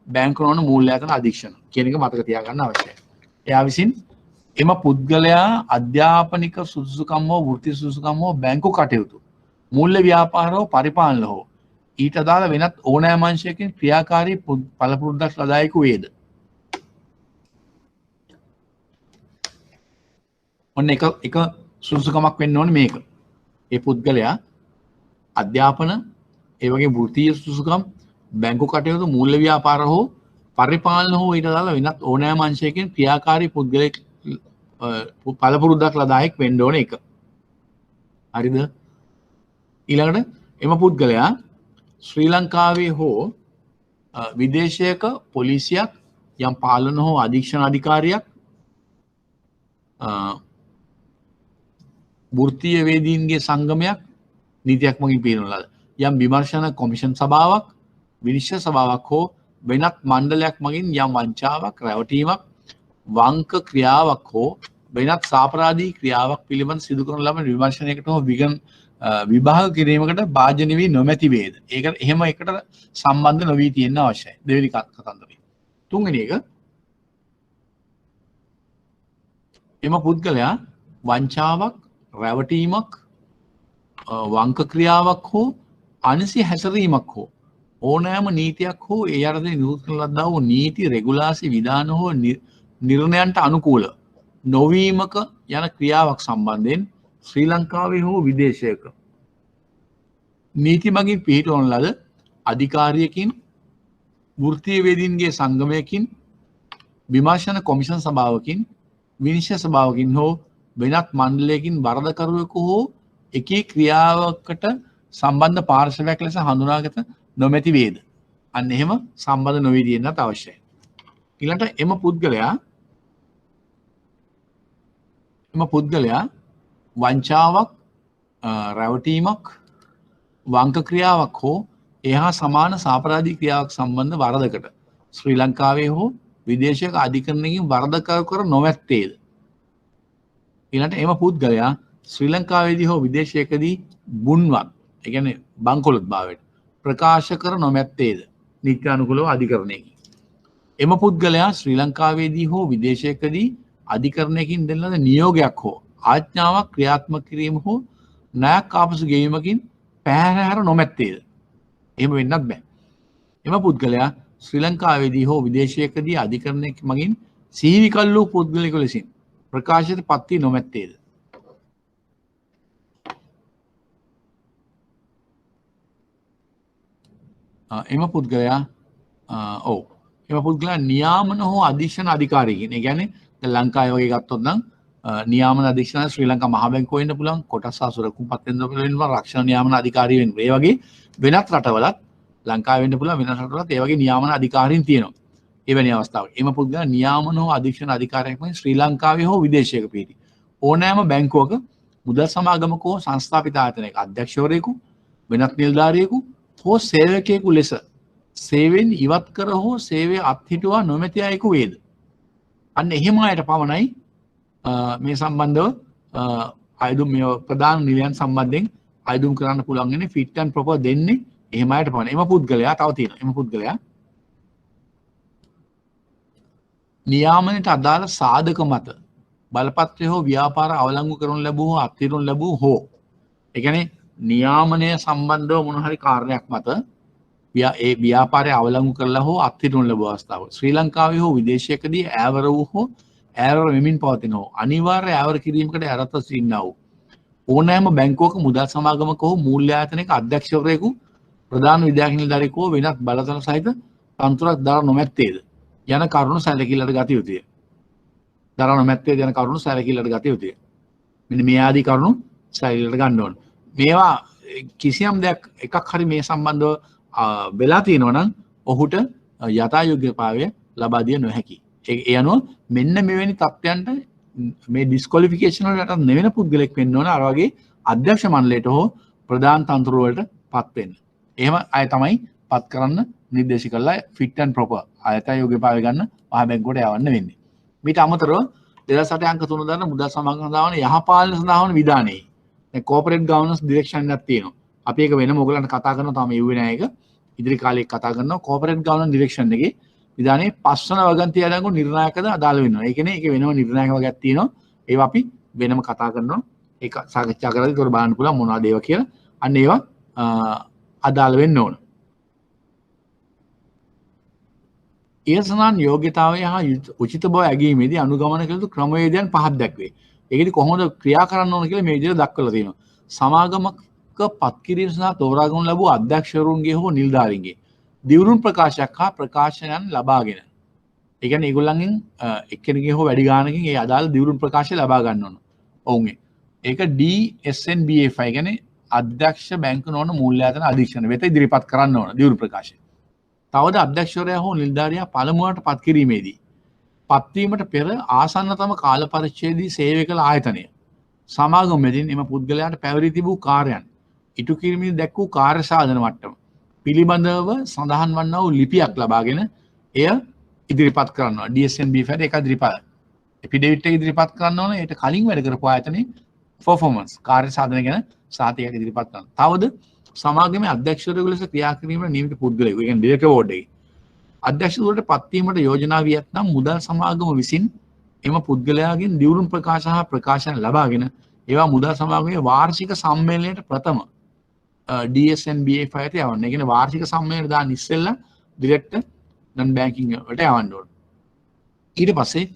බැංකු නොවන මූල්‍යායතන අධීක්ෂණ කියන එක මතක තියාගන්න අවශ්‍යයි. එයා විසින් එම පුද්ගලයා අධ්‍යාපනික සුදුසුකම් හෝ වෘත්ති සුදුසුකම් හෝ බැංකු කටයුතු මූල්‍ය ව්‍යාපාර හෝ පරිපාලන හෝ ඊට අදාළ වෙනත් ඕනෑම අංශයකින් ක්‍රියාකාරී පළපුරුද්දක් ලදායකු වේද. ඔන්න එක සුදුසුකමක් වෙන්න ඕනේ මේක. ඒ පුද්ගලයා අධ්‍යාපන ඒ වගේ වෘත්තීය සුදුසුකම් බැංකු කටයුතු මූල්‍ය ව්‍යාපාර හෝ පරිපාලන හෝ ඊට අදාළ වෙනත් ඕනෑම අංශයකින් ක්‍රියාකාරී පුද්ගලෙක් පළපුරුද්දක් ලදායෙක් වෙන්න ඕන එක. හරිද? ඊළඟට එම පුද්ගලයා ශ්‍රී ලංකාවේ හෝ විදේශයක පොලිසියක් යම් පාලන හෝ අධීක්ෂණ අධිකාරියක් වෘත්තීය වේදීන්ගේ සංගමයක් නීතියක් මගින් පිළිනොන ලද යම් විමර්ශන කොමිෂන් සභාවක් විනිශ්චය සභාවක් හෝ වෙනත් මණ්ඩලයක් මගින් යම් වංචාවක් රැවටීමක් වංක ක්‍රියාවක් හෝ වෙනත් සාපරාධී ක්‍රියාවක් පිළිබඳ සිදු කරන ලබන විමර්ශනයකට හෝ විභාග කිරීමකට භාජනය වී නොමැති වේද. ඒක එහෙම එකට සම්බන්ධ නොවී තියෙන්න අවශ්‍යයි. දෙවෙනි කතන්දරය. තුන්වෙනි එක එම පුද්ගලයා වංචාවක් රැවටීමක් වංක ක්‍රියාවක් හෝ අනිසි හැසිරීමක් හෝ ඕනෑම නීතියක් හෝ ඒ යටතේ නියුත් කරන ලද්දා වූ නීති රෙගුලාසි විධාන හෝ නිර්ණයන්ට අනුකූල නොවීමක යන ක්‍රියාවක් සම්බන්ධයෙන් ශ්‍රී ලංකාවේ හෝ විදේශයක නීති මගින් පිහිටවන ලද අධිකාරියකින් වෘත්තීය වේදීන්ගේ සංගමයකින් විමර්ශන කොමිෂන් සභාවකින් විනිශ්චය සභාවකින් හෝ වෙනත් මණ්ඩලයකින් වරදකරුවෙකු හෝ එකී ක්‍රියාවකට සම්බන්ධ පාර්ශවයක් ලෙස හඳුනාගත නොමැති වේද. අන්න එහෙම සම්බන්ධ නොවී තියෙන්නත් අවශ්‍යයි. ඊළඟට එම පුද්ගලයා වංචාවක් රැවටීමක් වංක ක්‍රියාවක් හෝ එහා සමාන සාපරාධී ක්‍රියාවක් සම්බන්ධ වරදකට ශ්‍රී ලංකාවේ හෝ විදේශයක අධිකරණයකින් වරදකරු කර නොමැත්තේද. ඊළඟට එම පුද්ගලයා ශ්‍රී ලංකාවේදී හෝ විදේශයකදී බුන්වත් ඒ කියන්නේ බංකොලොත් භාවයට ප්‍රකාශ කර නොමැත්තේද නීත්‍යානුකූලව අධිකරණයකින්. එම පුද්ගලයා ශ්‍රී ලංකාවේදී හෝ විදේශයකදී අධිකරණයකින් දෙන ලද නියෝගයක් හෝ ආඥාවක් ක්‍රියාත්මක කිරීම හෝ ණයක් ආපසු ගෙවීමකින් පැහැර නොමැත්තේද. එහෙම වෙන්නත් බෑ. එම පුද්ගලයා ශ්‍රී ලංකාවේදී හෝ විදේශයකදී අධිකරණයක් මගින් සිහිවිකල් වූ පුද්ගලයෙකු ලෙසින් ප්‍රකාශයට පත් වී නොමැත්තේද. එම පුද්ගලයා නියාමන හෝ අධීක්ෂණ අධිකාරියකින් ඒ කියන්නේ ලංකාවේ වගේ ගත්තොත් නම් නියාමන අධීක්ෂණ ශ්‍රී ලංකා මහ බැංකුව වෙන්න පුළුවන් කොටස් ආසුරකුම් පත්වෙන්ද වෙනවා රක්ෂණ නියාමන අධිකාරිය වෙන්න. ඒ වගේ වෙනත් රටවලත් ලංකාවේ වෙන්න පුළුවන් වෙනත් රටවලත් ඒ වගේ නියාමන අධිකාරීන් තියෙනවා. එවැනි අවස්ථාවක එම පුද්ගලයා නියාමන හෝ අධීක්ෂණ අධිකාරියක් වශයෙන් ශ්‍රී ලංකාවේ හෝ විදේශයක පිහිටි ඕනෑම බැංකුවක මුදල් සමාගමක හෝ සංස්ථාපිත ආයතනයක අධ්‍යක්ෂවරයෙකු වෙනත් නිලධාරියෙකු හෝ සේවකයෙකු ලෙස සේවෙන් ඉවත් කර හෝ සේවය අත්හිටුවා නොමැති අයෙකු වේද. අන්න එහෙම අයට පමණයි මේ සම්බන්ධව අයදුම් මේ ප්‍රධාන නිලයන් සම්බන්ධයෙන් අයදුම් කරන්න පුළුවන් වෙන්නේ ෆිට් ඇන්ඩ් ප්‍රොපර් දෙන්නේ එහෙම අයට පමණයි. එම පුද්ගලයා තව තියෙනවා. එම පුද්ගලයා නියාමනයට අදාළ සාධක මත බලපත්‍රය හෝ ව්‍යාපාර අවලංගු කරනු ලැබූ හෝ අත්හිටුනු ලැබූ හෝ ඒ කියන්නේ නියාමනය සම්බන්ධව මොන හරි කාරණයක් මත ඒ ව්‍යාපාරය අවලංගු කරලා හෝ අත්හිටුනු ලැබූ අවස්ථාව ශ්‍රී ලංකාවේ හෝ විදේශයකදී ඈවර වූ හෝ ඈවර වෙමින් පවතින හෝ අනිවාර්ය ඈවර කිරීමකට ඇරත සිටිනා වූ ඕනෑම බැංකුවක මුදල් සමාගමක හෝ මූල්‍ය ආයතනයක අධ්‍යක්ෂවරයෙකු ප්‍රධාන විද්‍යාඥ නිලධාරියෙකු වෙනත් බලතල සහිත තනතුරක් දරා නොමැත්තේද යන කරුණු සැලකිල්ලට ගත යුතුය. දරා නොමැත්තේද යන කරුණු සැලකිල්ලට ගත යුතුය. මෙන්න මේ ආදී කරුණු සැලකිල්ලට ගන්න ඕන. මේවා කිසියම් දෙයක් එකක් හරි මේ සම්බන්ධව වෙලා තියෙනවා නම් ඔහුට යථා යෝග්‍යතාවය ලබා දිය නොහැකි. ඒ අනුව මෙන්න මෙවැනි තත්ත්වයන්ට මේ ඩිස්කොලිෆිකේෂන් වලට නෙවෙන පුද්ගලෙක් වෙන්න ඕන අර වගේ අධ්‍යක්ෂ මණ්ඩලයට හෝ ප්‍රධාන තනතුරු වලට පත් වෙන්න. එහෙම අය තමයි පත් කරන්න නිර්දේශ කළා ෆිට් ඇන්ඩ් ප්‍රොපර් යථා යෝග්‍යතාවය ගන්න මහා බැංකුවට යවන්න වෙන්නේ. මීට අමතරව 2008 අංක 3 දරන මුදල් සමාගම සඳහා වන යහපාලන සඳහා වන විධානයේ දැන් කෝපරේට් ගවර්නන්ස් ඩිරෙක්ෂන් එකක් තියෙනවා. අපි ඒක වෙනම ඔයගලන්ට කතා කරනවා තාම යුවේ නැහැ ඒක. ඉදිරි කාලේ කතා කරනවා කෝපරේට් ගවර්නන්ස් ඩිරෙක්ෂන් එකේ විධානයේ 5 වන වගන්තිය අඩංගු නිර්ණායකද අදාළ වෙනවා. ඒ කියන්නේ ඒකේ වෙනම නිර්ණායක වගයක් තියෙනවා. ඒවා අපි වෙනම කතා කරනවා. ඒක සාකච්ඡා කරලා ඒකට බලන්න පුළුවන් මොනවද ඒවා කියලා. අන්න ඒවා අදාළ වෙන්න ඕන. ඒසනන් යෝග්‍යතාවය හා උචිත බව ඇගීමේදී අනුගමන කළ යුතු ක්‍රමවේදයන් පහක් දැක්වේ. ඒකෙදි කොහොමද ක්‍රියා කරන්න ඕන කියලා මේ විදිහට දක්වලා තියෙනවා. සමාගමක පත් කිරීම සඳහා තෝරාගනු ලැබූ අධ්‍යක්ෂවරුන්ගේ හෝ නිලධාරීන්ගේ දිවුරුම් ප්‍රකාශයක් හා ප්‍රකාශනයන් ලබාගෙන. ඒ කියන්නේ ඒගොල්ලන්ගෙන් එක්කෙනෙක්ගේ හෝ වැඩි ගානකින් ඒ අදාළ දිවුරුම් ප්‍රකාශය ලබා ගන්න ඕන. ඔවුන්ගේ. ඒක DSNBFI කියන්නේ අධ්‍යක්ෂ බැංකු නොවන මූල්‍යායතන අධීක්ෂණ වෙත ඉදිරිපත් කරන්න ඕන දිවුරුම් ප්‍රකාශය. තවද අධ්‍යක්ෂවරයා හෝ නිලධාරියා පළමුවට පත් කිරීමේදී පත්වීමට පෙර ආසන්නතම කාල පරිච්ඡේදයේ සේවය කළ ආයතනය සමාගම මෙදින් එම පුද්ගලයාට පැවරී තිබූ කාර්යයන් ඉටු කිරීමේදී දැක් වූ කාර්ය සාධන මට්ටම පිළිබඳව සඳහන් වන්නා වූ ලිපියක් ලබාගෙන එය ඉදිරිපත් කරනවා. DSNBFI එක ඉදිරිපත් එෆිඩෙවිට් එක ඉදිරිපත් කරන්න ඕන. ඒට කලින් වැඩ කරපු ආයතනයේ performance කාර්ය සාධන ගැන සාතිකයක් ඉදිරිපත් කරනවා. තවද සමාගමේ අධ්‍යක්ෂවරයෙකු ලෙස ක්‍රියා කිරීමට නියමිත පුද්ගලයෙකු, ඒ කියන්නේ ඩිරෙක්ටර් බෝඩ් එකේ අධ්‍යක්ෂකවරට පත්වීමට යෝජනා වී ඇතනම් මුදල් සමාගම විසින් එම පුද්ගලයාගෙන් දිවුරුම් ප්‍රකාශ හා ප්‍රකාශන ලබාගෙන ඒවා මුදල් සමාගමේ වාර්ෂික සම්මේලනයට ප්‍රථම DSNBFI ට යවන්න. ඒ කියන්නේ වාර්ෂික සම්මේලනය දාන්න ඉස්සෙල්ලා ඩිරෙක්ටර් නන් බැංකින් වලට යවන්න ඕන. ඊට පස්සේ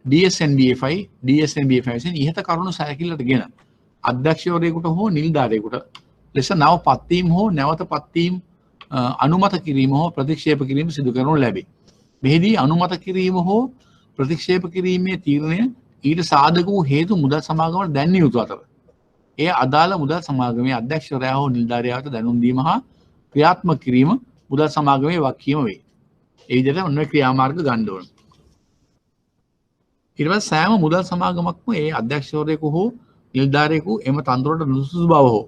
DSNBFI විසින් ඉහත කරුණු සැලකිල්ලටගෙන අධ්‍යක්ෂවරයෙකුට හෝ නිලධාරියෙකුට ලෙස නව පත්වීම හෝ නැවත පත්වීම අනුමත කිරීම හෝ ප්‍රතික්ෂේප කිරීම සිදු කරනු ලැබේ. මෙහිදී අනුමත කිරීම හෝ ප්‍රතික්ෂේප කිරීමේ තීරණය ඊට සාධක වූ හේතු මුදල් සමාගමට දැන්විය යුතු අතර එය අදාළ මුදල් සමාගමේ අධ්‍යක්ෂවරයා හෝ නිලධාරියාට දැනුම් දීම හා ක්‍රියාත්මක කිරීම මුදල් සමාගමේ වගකීම වේ. ඒ විදිහට ඔන්න ක්‍රියාමාර්ග ගන්න ඕන. ඊට පස්සේ සෑම මුදල් සමාගමක්ම ඒ අධ්‍යක්ෂවරයෙකු හෝ නිලධාරියෙකු එම තනතුරට නුසුසු බව හෝ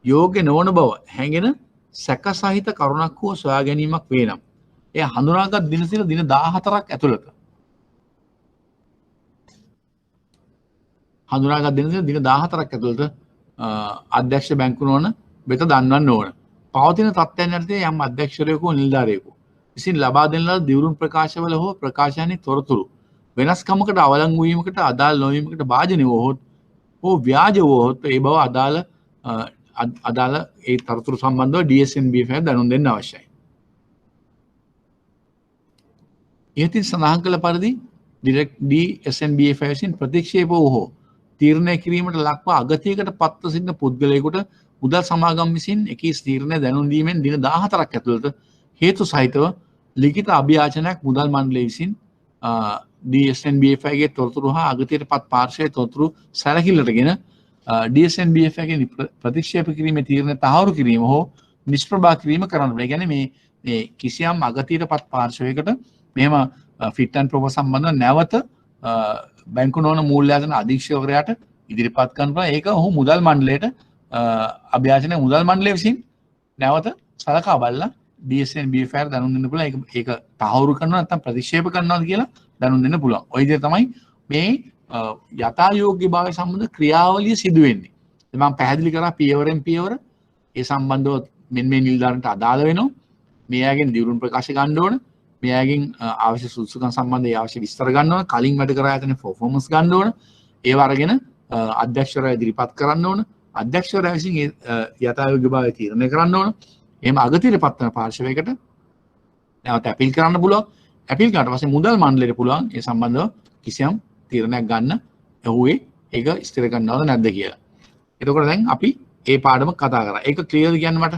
යෝග්‍ය නොවන බව හැඟෙන සැක සහිත කරුණක් හෝ සොයා ගැනීමක් වේ නම් එය හඳුනාගත් දින සිට දින 14ක් ඇතුළත අධ්‍යක්ෂ බැංකු නොවන වෙත දන්වන්න ඕන. පවතින තත්ත්වයන් යටතේ යම් අධ්‍යක්ෂවරයෙකු නිලධාරියෙකු විසින් ලබා දෙන ලද දිවුරුම් ප්‍රකාශවල හෝ ප්‍රකාශනයේ තොරතුරු වෙනස්කමකට අවලංගු වීමකට අදාළ නොවීමකට භාජනය වුවහොත් හෝ ව්‍යාජ වුවහොත් ඒ බව අදාළ ඒ තොරතුරු සම්බන්ධව DSNBFI දැනුම් දෙන්න අවශ්‍යයි. ඉහතින් සඳහන් කළ පරිදි DSNBFI විසින් ප්‍රතික්ෂේප වූ හෝ තීරණය කිරීමට ලක්ව අගතියකට පත්ව සිටින පුද්ගලයෙකුට මුදල් සමාගම් විසින් එකී තීරණය දැනුම් දීමෙන් දින 14ක් ඇතුළත හේතු සහිතව ලිඛිත අභියාචනයක් මුදල් මණ්ඩලය විසින් DSNBFI ගේ තොරතුරු හා අගතියට පත් පාර්ශ්වයේ තොරතුරු සැලකිල්ලටගෙන DSNBFI ගේ ප්‍රතික්ෂේප කිරීමේ තීරණය තහවුරු කිරීම හෝ නිෂ්ප්‍රභා කිරීම කරන්න බෑ. කියන්නේ මේ කිසියම් අගතියට පත් පාර්ශ්වයකට මෙහෙම ෆිට් ඇන්ඩ් ප්‍රොපර් සම්බන්ධව නැවත බැංකු නොවන මූල්‍යායතන අධීක්ෂකවරයාට ඉදිරිපත් කරනවා. ඒක ඔහු මුදල් මණ්ඩලයට අභ්‍යාචනය මුදල් මණ්ඩලය විසින් නැවත සලකා බලලා DSNBFI දැනුම් දෙන්න පුළුවන්. ඒක තහවුරු කරනවා නැත්නම් ප්‍රතික්ෂේප කරනවාද කියලා දැනුම් දෙන්න පුළුවන්. ඔය විදිහට තමයි මේ යථා යෝග්‍යභාවය සම්බන්ධ ක්‍රියාවලිය සිදු වෙන්නේ. මම පැහැදිලි කරා පියවරෙන් පියවර ඒ සම්බන්ධව මෙන්න මේ නිලධාරීන්ට අදාළ වෙනවා. මේ අයගෙන් දිවුරුම් ප්‍රකාශ ගන්න ඕන. මේ අයගෙන් අවශ්‍ය සුදුසුකම් සම්බන්ධව අවශ්‍ය විස්තර ගන්න ඕන. කලින් වැඩ කරා යන performance ගන්න ඕන. ඒව අරගෙන අධ්‍යක්ෂවරයා ඉදිරිපත් කරන්න ඕන. අධ්‍යක්ෂවරයා විසින් යථා යෝග්‍යභාවය තීරණය කරන්න ඕන. එහෙම අගතියටපත් වෙන පාර්ශවයකට නැවත අපීල් කරන්න පුළුවන්. අපීල් කරාට පස්සේ මුදල් මණ්ඩලයට පුළුවන් ඒ සම්බන්ධව කිසියම් තීරණයක් ගන්න ඇහුවේ ඒක ස්ථිර කරනවද නැද්ද කියලා. එතකොට දැන් අපි ඒ පාඩම කතා කරා. ඒක ක්ලියර්ද කියන්න මට?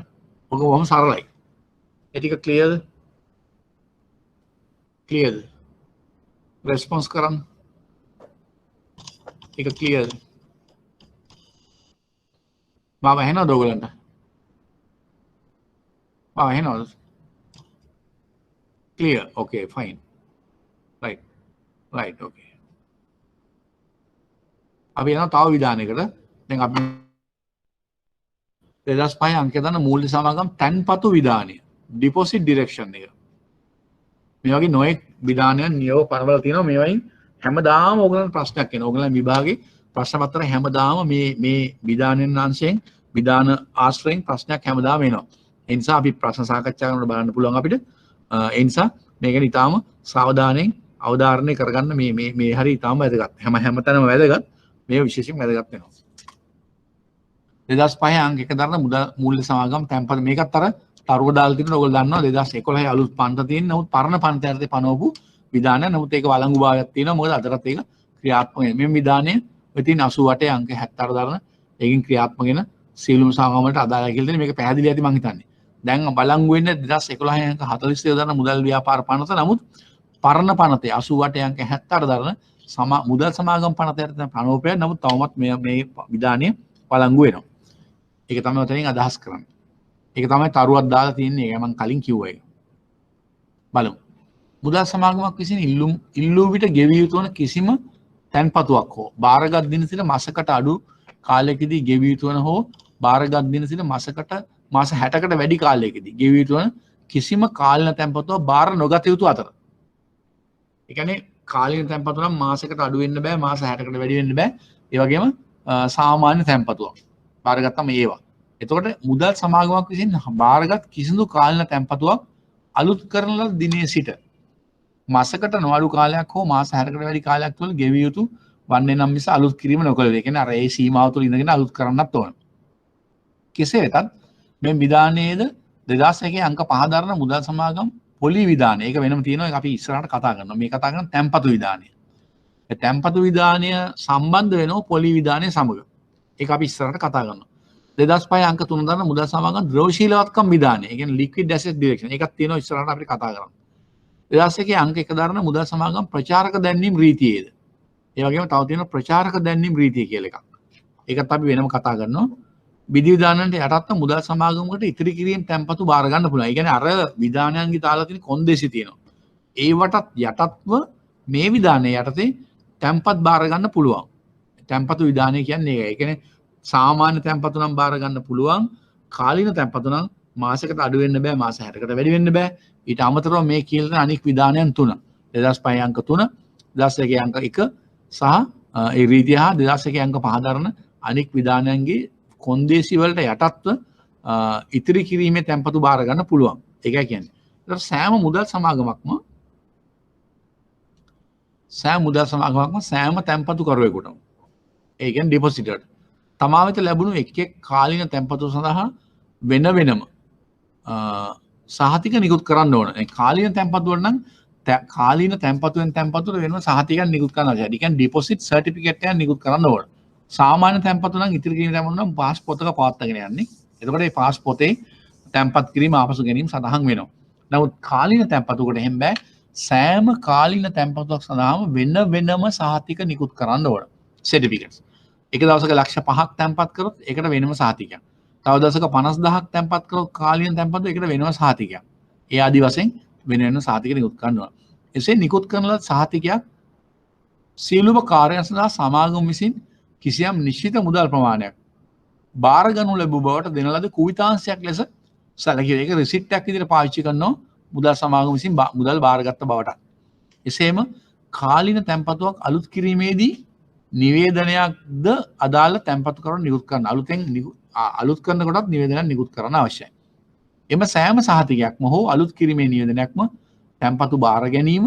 ඔක බොහොම සරලයි. ඒ ටික ක්ලියර්ද? ක්ලියර්ද? රෙස්පොන්ස් කරන්න. ඒක ක්ලියර්ද? මාව ඇහෙනවද ඔයගලන්ට? මාව ඇහෙනවද? ක්ලියර්. ඕකේ ෆයින්. රයිට් ඕකේ. අපි යනවා තව විධානයකට. දැන් අපි 2005 අංකය දාන මූල්‍ය සමාගම් තැන්පතු විධානය. ඩිපොසිට් ඩිරෙක්ෂන් එක. මේ වගේ නොයෙක් විධානයන් නියෝග පනවල තියෙනවා. මේ වයින් හැමදාම ඕගලන්ට ප්‍රශ්නයක් එනවා. ඕගලන් විභාගේ ප්‍රශ්න පත්‍ර හැමදාම මේ විධානයන් අංශයෙන් විධාන ආශ්‍රයෙන් ප්‍රශ්නයක් හැමදාම එනවා. ඒ නිසා අපි ප්‍රශ්න සාකච්ඡා කරනකොට බලන්න පුළුවන් අපිට. ඒ නිසා මේක නිතාම සාවධානයෙන් අවධාරණය කරගන්න මේ හරි ඉතාම වැදගත්. හැමතැනම වැදගත්. මේ විශේෂයෙන් වැදගත් වෙනවා. 2005 අංක 1 දරන මූල්‍ය සමාගම් තැන්පත් මේකත් අර තරුව දාලා තිබුණා. ඔයගොල්ලෝ දන්නවා 2011 අලුත් පන්ත තියෙන. නමුත් පරණ පන්ත යටතේ පනවපු විධානය. නමුත් ඒක වළංගු භාවයක් තියෙනවා. මොකද අදටත් ඒක ක්‍රියාත්මක වෙනවා. මේ විධානය ඔය තියෙන 88 අංක 74 දරන ඒකෙන් ක්‍රියාත්මක වෙන සීලුම සමාගම් වලට අදාළයි කියලා තියෙන මේක පැහැදිලි ඇති මං හිතන්නේ. දැන් බලංගු වෙන්නේ 2011 අංක 42 දරන මුදල් ව්‍යාපාර පනත. නමුත් පරණ පනතේ 88 අංක 74 දරන මුදල් සමාගම් පනත යටතේ පනවපය. නමුත් තවමත් මේ විධානය වළංගු වෙනවා. ඒක තමයි ඔතනින් අදහස් කරන්නේ. ඒක තමයි තරුවක් දාලා තියෙන්නේ. ඒක මම කලින් කිව්වා ඒක. බලමු. මුදල් සමාගමක් විසින් ඉල්ලූ විට ගෙවිය යුතු වන කිසිම තැන්පතුවක් හෝ බාරගත් දින සිට මාසකට අඩු කාලයකදී ගෙවිය යුතු වන හෝ බාරගත් දින සිට මාස 60කට වැඩි කාලයකදී ගෙවිය යුතු වන කිසිම කාලීන තැන්පතුවක් බාර නොගත යුතු අතර. ඒ කියන්නේ කාලීන තැන්පතු නම් මාසයකට අඩු වෙන්න බෑ, මාස 60කට වැඩි වෙන්න බෑ. ඒ වගේම සාමාන්‍ය තැන්පතුවක් බාරගත්තම ඒවා. එතකොට මුදල් සමාගමක් විසින් බාරගත් කිසිදු කාලීන තැන්පතුවක් අලුත් කරන ලද දිනේ සිට මාසකට නොඅඩු කාලයක් හෝ මාස 60කට වැඩි කාලයක් තුළ ගෙවිය යුතු වන්නේ නම් මිස අලුත් කිරීම නොකළ වේ. ඒ කියන්නේ අර ඒ සීමාව තුළ ඉඳගෙන අලුත් කරන්නත් ඕන. කෙසේ වෙතත් මේ විධානයේද 2001 අංක 5 දරන මුදල් සමාගම් පොලි විධානය. ඒක වෙනම තියෙනවා. ඒක අපි ඉස්සරහට කතා කරනවා. මේ කතා කරන තැන්පතු විධානය. ඒ තැන්පතු විධානය සම්බන්ධ වෙනවා පොලි විධානය සමග. ඒක අපි ඉස්සරහට කතා කරනවා. 2005 අංක 3 දරන මුදල් සමාගම් ද්‍රව්‍යශීලවත්කම් විධානය. ඒ කියන්නේ ලික්විඩ් ඇසෙට් ඩිරෙක්ෂන්. ඒකක් තියෙනවා ඉස්සරහට අපිට කතා කරන්න. 2001 අංක 1 දරන මුදල් සමාගම් ප්‍රචාරක දැන්වීම් රීතියේද. ඒ වගේම තව තියෙනවා ප්‍රචාරක දැන්වීම් රීතිය කියලා එකක්. ඒකත් අපි වෙනම කතා කරනවා. විධි විධානන්ට යටත්ව මුදල් සමාගමකට ඉතිරි කිරීම තැන්පතු බාර ගන්න පුළුවන්. ඒ කියන්නේ අර විධානයන්ගේ තාලා තියෙන කොන්දේසි තියෙනවා. ඒවටත් යටත්ව මේ විධානය යටතේ තැන්පත් බාර ගන්න පුළුවන්. තැන්පතු විධානය කියන්නේ ඒකයි. ඒ කියන්නේ සාමාන්‍ය තැන්පතු නම් බාර ගන්න පුළුවන්. කාලීන තැන්පතු නම් මාසයකට අඩු වෙන්න බෑ, මාස 60කට වැඩි වෙන්න බෑ. ඊට අමතරව මේ කියලා අනික් විධානයන් තුන 2005 අංක 3, 2001 අංක 1 සහ ඒ රීතිය හා 2001 අංක 5 දරන අනික් විධානයන්ගේ කොන්දේසි වලට යටත්ව ඉතිරි කිරීමේ තැන්පතු බාර ගන්න පුළුවන්. ඒකයි කියන්නේ. ඒතර සෑම මුදල් සමාගමක්ම සෑම තැන්පතු කරුවෙකුටම ඒ කියන්නේ ඩිපොසිටර් තමා වෙත ලැබුණු එක් කාලීන තැන්පතු සඳහා වෙනම සහතික නිකුත් කරන්න ඕන. කාලීන තැන්පතු වල නම් කාලීන තැන්පතුෙන් තැන්පතුට වෙනම සහතිකයක් නිකුත් කරන්න ඕනේ. ඒ කියන්නේ ඩිපොසිට් සර්ටිෆිකේට් එකක් නිකුත් කරන්න ඕන. සාමාන්‍ය තැන්පතු නම් ඉතිරි කිරීම තැන්පතු නම් පාස් පොතක පවත්වාගෙන යන්නේ. එතකොට මේ පාස් පොතේ තැන්පත් කිරීම ආපසු ගැනීම සඳහන් වෙනවා. නමුත් කාලීන තැන්පතුකට එහෙම බෑ. සෑම කාලීන තැන්පතුවක් සඳහාම වෙනම සහතික නිකුත් කරන්න ඕන. සර්ටිෆිකේට්ස්. එක දවසක ලක්ෂ 5ක් තැන්පත් කරොත් ඒකට වෙනම සහතිකයක්. තව දවසක 50000ක් තැන්පත් කරොත් කාලීන තැන්පතු ඒකට වෙනම සහතිකයක්. ඒ ආදි වශයෙන් වෙන සහතික නිකුත් කරනවා. එසේ නිකුත් කරන ලද සහතිකයක් සියලුම කාර්යයන් සඳහා සමාගම විසින් කිසියම් නිශ්චිත මුදල් ප්‍රමාණයක් බාර ගනු ලැබූ බවට දෙන ලද කුවිතාංශයක් ලෙස සැලකිය. ඒක රිසිට් එකක් විදිහට පාවිච්චි කරනවා මුදල් සමාගම විසින් මුදල් බාරගත්ත බවට. එසේම කාලීන තැන්පතුවක් අලුත් කිරීමේදී නිවේදනයක්ද අදාළ තැන්පතුකරුවන් නිකුත් කරන්න. අලුත් කරනකොටත් නිවේදනයක් නිකුත් කරන්න අවශ්‍යයි. එම සෑම සහතිකයක්ම හෝ අලුත් කිරීමේ නිවේදනයක්ම තැන්පතු බාර ගැනීම,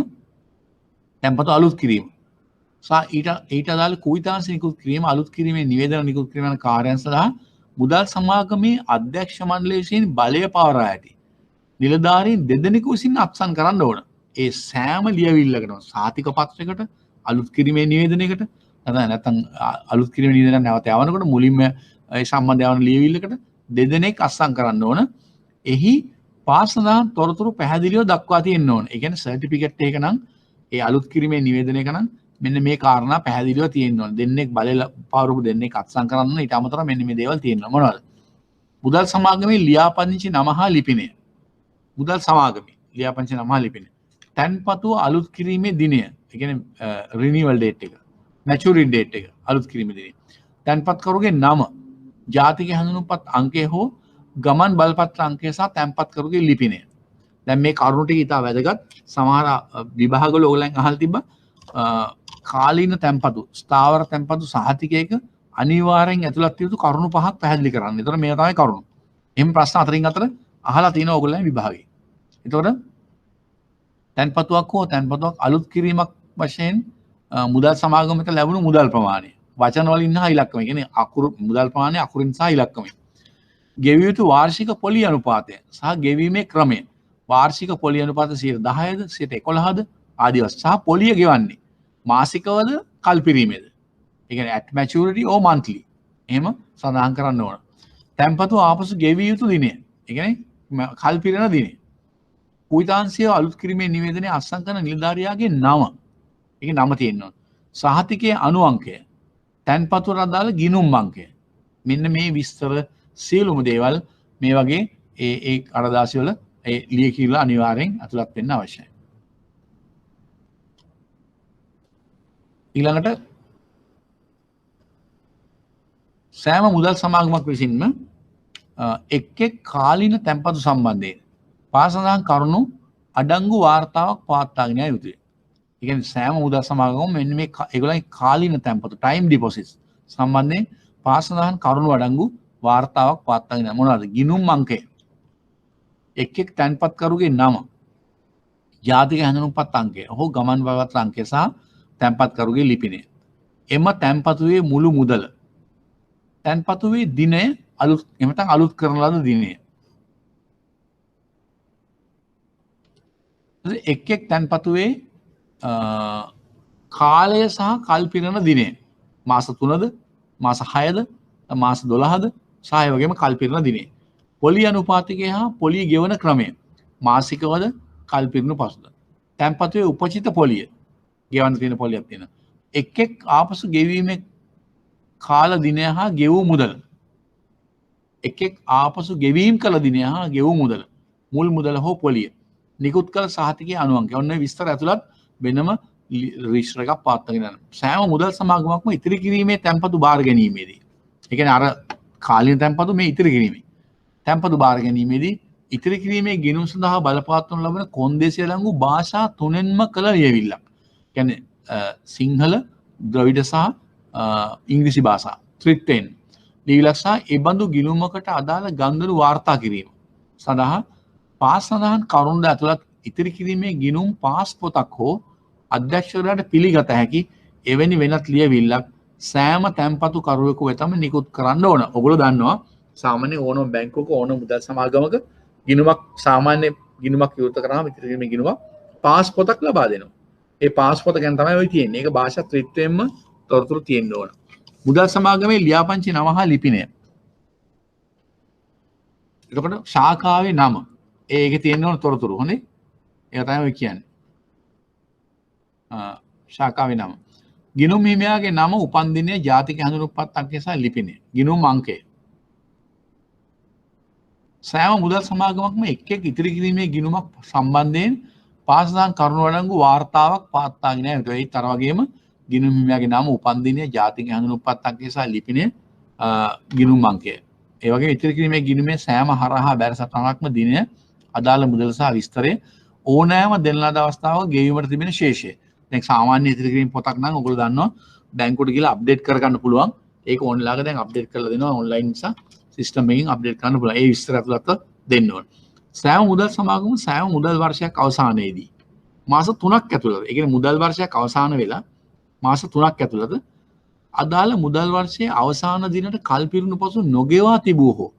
තැන්පතු අලුත් කිරීම ඊට අදාළ කුවිතාංශ නිකුත් කිරීම, අලුත් කිරීමේ නිවේදන නිකුත් කිරීම යන කාර්යයන් සඳහා මුදල් සමාගමේ අධ්‍යක්ෂ මණ්ඩලය විසින් බලය පවරා ඇති නිලධාරීන් දෙදෙනෙකු විසින් අත්සන් කරන්න ඕන. ඒ සෑම ලියවිල්ලකටම සහතික පත්‍රයකට, අලුත් කිරීමේ නිවේදනයකට නැත්නම් අලුත් කිරීමේ නිවේදනයක් නැවත යවනකොට මුලින්ම ඒ සම්බන්ධ යවන ලියවිල්ලකට දෙදෙනෙක් අත්සන් කරන්න ඕන. එහි පාස් සඳහන් තොරතුරු පැහැදිලිව දක්වා තියෙන්න ඕන. ඒ කියන්නේ සර්ටිෆිකේට් එක නම් ඒ අලුත් කිරීමේ නිවේදනයක නම් මෙන්න මේ කාරණා පැහැදිලිව තියෙන්න ඕන. දෙන්නෙක් බලල පාරුපු දෙන්නෙක් අත්සන් කරන්න ඊට අමතරව මෙන්න මේ දේවල් තියෙනවා. මොනවද? මුදල් සමාගමේ ලියාපදිංචි නම හා ලිපිනය. මුදල් සමාගමේ ලියාපදිංචි නම හා ලිපිනය. තැන්පතුව අලුත් කිරීමේ දිනය. ඒ කියන්නේ රිනිවල් ඩේට් එක. මැචුරිටි ඩේට් එක. අලුත් කිරීමේ දිනය. තැන්පත්කරුගේ නම, ජාතික හැඳුනුම්පත් අංකය හෝ ගමන් බලපත්‍ර අංකය සහ තැන්පත්කරුගේ ලිපිනය. දැන් මේ කරුණු ටික ඉතා වැදගත්. සමහර විභාගවල ඕගලෙන් අහලා තිබ්බා කාලීන තැන්පතු, ස්ථාවර තැන්පතු සහතිකයක අනිවාර්යෙන් ඇතුළත් යුතු කරුණු පහක් පැහැදිලි කරන්න. ඒතර මේ තමයි කරුණු. එහෙම ප්‍රශ්න අතරින් අතර අහලා තියෙනවා ඕගොල්ලන් විභාගේ. ඒතකොට තැන්පතුවක් හෝ තැන්පතුවක් අලුත් කිරීමක් වශයෙන් මුදල් සමාගමට ලැබුණු මුදල් ප්‍රමාණය. වචන වලින් සහ ඉලක්කම. ඒ කියන්නේ අකුරු මුදල් ප්‍රමාණය අකුරින් සහ ඉලක්කමෙන්. ගෙවිය යුතු වාර්ෂික පොලි අනුපාතය සහ ගෙවීමේ ක්‍රමය. වාර්ෂික පොලි අනුපාත 10%ද 11%ද ආදී වශයෙන් සහ පොලිය ගෙවන්නේ මාසිකවද කල්පිරීමේද. ඒ කියන්නේ at maturity or monthly. එහෙම සඳහන් කරන්න ඕන. තැන්පතු ආපසු ගෙවිය යුතු දිනය. ඒ කියන්නේ කල්පිරෙන දිනය. කුයිතාංශය අලුත් කිරීමේ නිවේදනයේ අත්සන් කරන නිලධාරියාගේ නම. ඒකේ නම තියෙන්න ඕන. සහතිකයේ අණු අංකය. තැන්පතුවට අදාළ ගිණුම් අංකය. මෙන්න මේ විස්තර සියලුම දේවල් මේ වගේ ඒ කඩදාසි වල ඒ ලියකියලා අනිවාර්යෙන් අතුලත් වෙන්න අවශ්‍යයි. ඊළඟට සෑම මුදල් සමාගමක් විසින්ම එක් කාලීන තැන්පතු සම්බන්ධයෙන් පාසඳහන් කරුණු අඩංගු වාර්තාවක් පවත්වාගෙන යා යුතුය. ඒ කියන්නේ සෑම මුදල් සමාගමම මෙන්න මේ ඒගොල්ලන්ගේ කාලීන තැන්පතු ටයිම් ඩිපොසිට්ස් සම්බන්ධයෙන් පාසඳහන් කරුණු අඩංගු වාර්තාවක් පවත්වාගෙන මොනවාද? ගිණුම් අංකය. එක් තැන්පත්කරුගේ නම, ජාතික හැඳුනුම්පත් අංකය, ඔහු ගමන් බලපත්‍ර අංකය සහ තැන්පත්කරුගේ ලිපිනය. එම තැන්පතුවේ මුළු මුදල. තැන්පතුවේ දිනය අලුත් එමෙතන අලුත් කරන ලද දිනය. එක් තැන්පතුවේ කාලය සහ කල්පිරන දිනය. මාස 3ද, මාස 6ද, මාස 12ද සහ ඒ වගේම කල්පිරන දිනය. පොලි අනුපාතිකය හා පොලි ගෙවන ක්‍රමය. මාසිකවද කල්පිරනු පසුද. තැන්පතුවේ උපචිත පොලිය. ගෙවන්න තියෙන පොලියක් තියෙනවා. එක් ආපසු ගෙවීමේ කාල දිනය හා ගෙවූ මුදල. එක් ආපසු ගෙවීම් කළ දිනය හා ගෙවූ මුදල. මුල් මුදල හෝ පොලිය. නිකුත් කළ සහතිකයේ අණු අංකය. ඔන්න විස්තර ඇතුළත් වෙනම රිජිස්ටර් එකක් පවත්වාගෙන යනවා. සෑම මුදල් සමාගමක්ම ඉතිරි කිරීමේ තැන්පතු බාර ගැනීමේදී. ඒ කියන්නේ අර කාලීන තැන්පතු මේ ඉතිරි කිරීමේ. තැන්පතු බාර ගැනීමේදී ඉතිරි කිරීමේ ගිණුම් සඳහා බලපෑම් ලබන කොන්දේසි අඩංගු භාෂා තුනෙන්ම කළ ලියවිල්ලක්. කියන්නේ සිංහල, ද්‍රවිඩ සහ ඉංග්‍රීසි භාෂා ත්‍රිත්වයෙන් ලියවිලක් සහ ඒ බඳු ගිණුමකට අදාළ ගනුදෙනු වාර්තා කිරීම සඳහා පාස් සඳහන් කරුණු ඇතුළත් ඉතිරි කිරීමේ ගිණුම් පාස් පොතක් හෝ අධ්‍යක්ෂකවරයාට පිළිගත හැකි එවැනි වෙනත් ලියවිල්ලක් සෑම තැන්පතු කරුවෙකු වෙතම නිකුත් කරන්න ඕන. ඔයගොල්ලෝ දන්නවා සාමාන්‍ය ඕනම බැංකුවක ඕනම මුදල් සමාගමක ගිණුමක් සාමාන්‍ය ගිණුමක් විවෘත කරාම ඉතිරි කිරීමේ ගිණුමක් පාස් පොතක් ලබා දෙනවා. ඒ පාස් පොත ගැන තමයි ඔය තියෙන්නේ. ඒක භාෂා ත්‍රිත්වයෙන්ම තොරතුරු තියෙන්න ඕන. මුදල් සමාගමේ ලියාපදිංචි නම හා ලිපිනය. එතකොට ශාඛාවේ නම. ඒකේ තියෙන්න ඕන තොරතුරු. හොඳේ. ඒක තමයි ඔය කියන්නේ. ශාඛාවේ නම. ගිණුම් හිමියාගේ නම, උපන් දිනය, ජාතික හැඳුනුම්පත් අංකය සහ ලිපිනය. ගිණුම් අංකය. සෑම මුදල් සමාගමක්ම එක් ඉතිරි කිරීමේ ගිණුමක් සම්බන්ධයෙන් පාසඳහන් කරුණු අඩංගු වාර්තාවක් පවත්වාගෙන යා යුතුයි. ඒත් අර වගේම ගිණුම් හිමියාගේ නම, උපන් දිනය, ජාතික හැඳුනුම්පත් අංකය සහ ලිපිනය, ගිණුම් අංකය. ඒ වගේම ඉතිරි කිරීමේ ගිණුමේ සෑම හරහා බැර සටහනක්ම දිනය, අදාළ මුදල සහ විස්තරය, ඕනෑම දෙන ලද අවස්ථාවක ගෙවීමට තිබෙන ශේෂය. දැන් සාමාන්‍ය ඉතිරි කිරීම පොතක් නම් ඔයගොල්ලෝ දන්නවා බැංකුවට ගිහලා අප්ඩේට් කරගන්න පුළුවන්. ඒක ඕන්ලාග දැන් අප්ඩේට් කරලා දෙනවා ඔන්ලයින් නිසා සිස්ටම් එකකින් අප්ඩේට් කරන්න පුළුවන්. ඒ විස්තර ඇතුළත දෙන්න ඕන. සෑම මුදල් සමාගම සෑම මුදල් වර්ෂයක් අවසානයේදී මාස 3ක් ඇතුළත, ඒ කියන්නේ මුදල් වර්ෂයක් අවසාන වෙලා මාස 3ක් ඇතුළත අදාළ මුදල් වර්ෂයේ අවසාන දිනට කල්පිරුණු පසු නොගෙවා තිබූ හෝ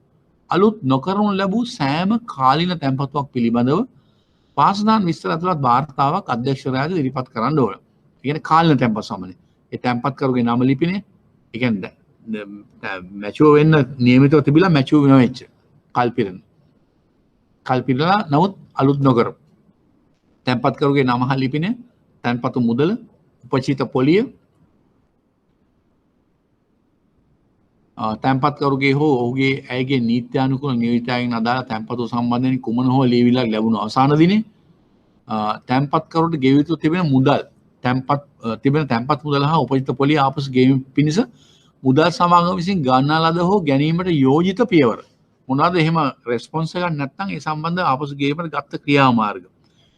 අලුත් නොකරනු ලැබූ සෑම කාලීන තැන්පතුවක් පිළිබඳව පාසදාන විස්තර ඇතුළත් වාර්තාවක් අධ්‍යක්ෂකවරයාට ඉදිරිපත් කරන්න ඕන. ඒ කියන්නේ කාලීන තැන්පත් සමනේ. ඒ තැන්පත්කරුගේ නම ලිපිනේ. ඒ කියන්නේ මැචුවර් වෙන්න නියමිතව තිබිලා මැචුවර් වෙන වෙච්ච කල්පිරන. කල්පිරලා නමුත් අලුත් නොකර. තැන්පත්කරුගේ නම හා ලිපින, තැන්පතු මුදල, උපචිත පොලිය, තැන්පත්කරුගේ හෝ ඔහුගේ ඇයගේ නීත්‍යානුකූල නියෝජිතයාගෙන් අදාළ තැන්පතු සම්බන්ධයෙන් කුමන හෝ ලියවිල්ලක් ලැබුණු අවසාන දිනේ තැන්පත්කරුට ගෙවිය යුතු තිබෙන මුදල්, තැන්පත් මුදල හා උපජිත පොලිය ආපසු ගෙවීම පිණිස මුදල් සමාගම විසින් ගන්නා ලද හෝ ගැනීමට යෝජිත පියවර. මොනවාද එහෙම රෙස්පොන්ස් එකක් නැත්නම් ඒ සම්බන්ධ ආපසු ගෙවීමට ගත්ත ක්‍රියාමාර්ග.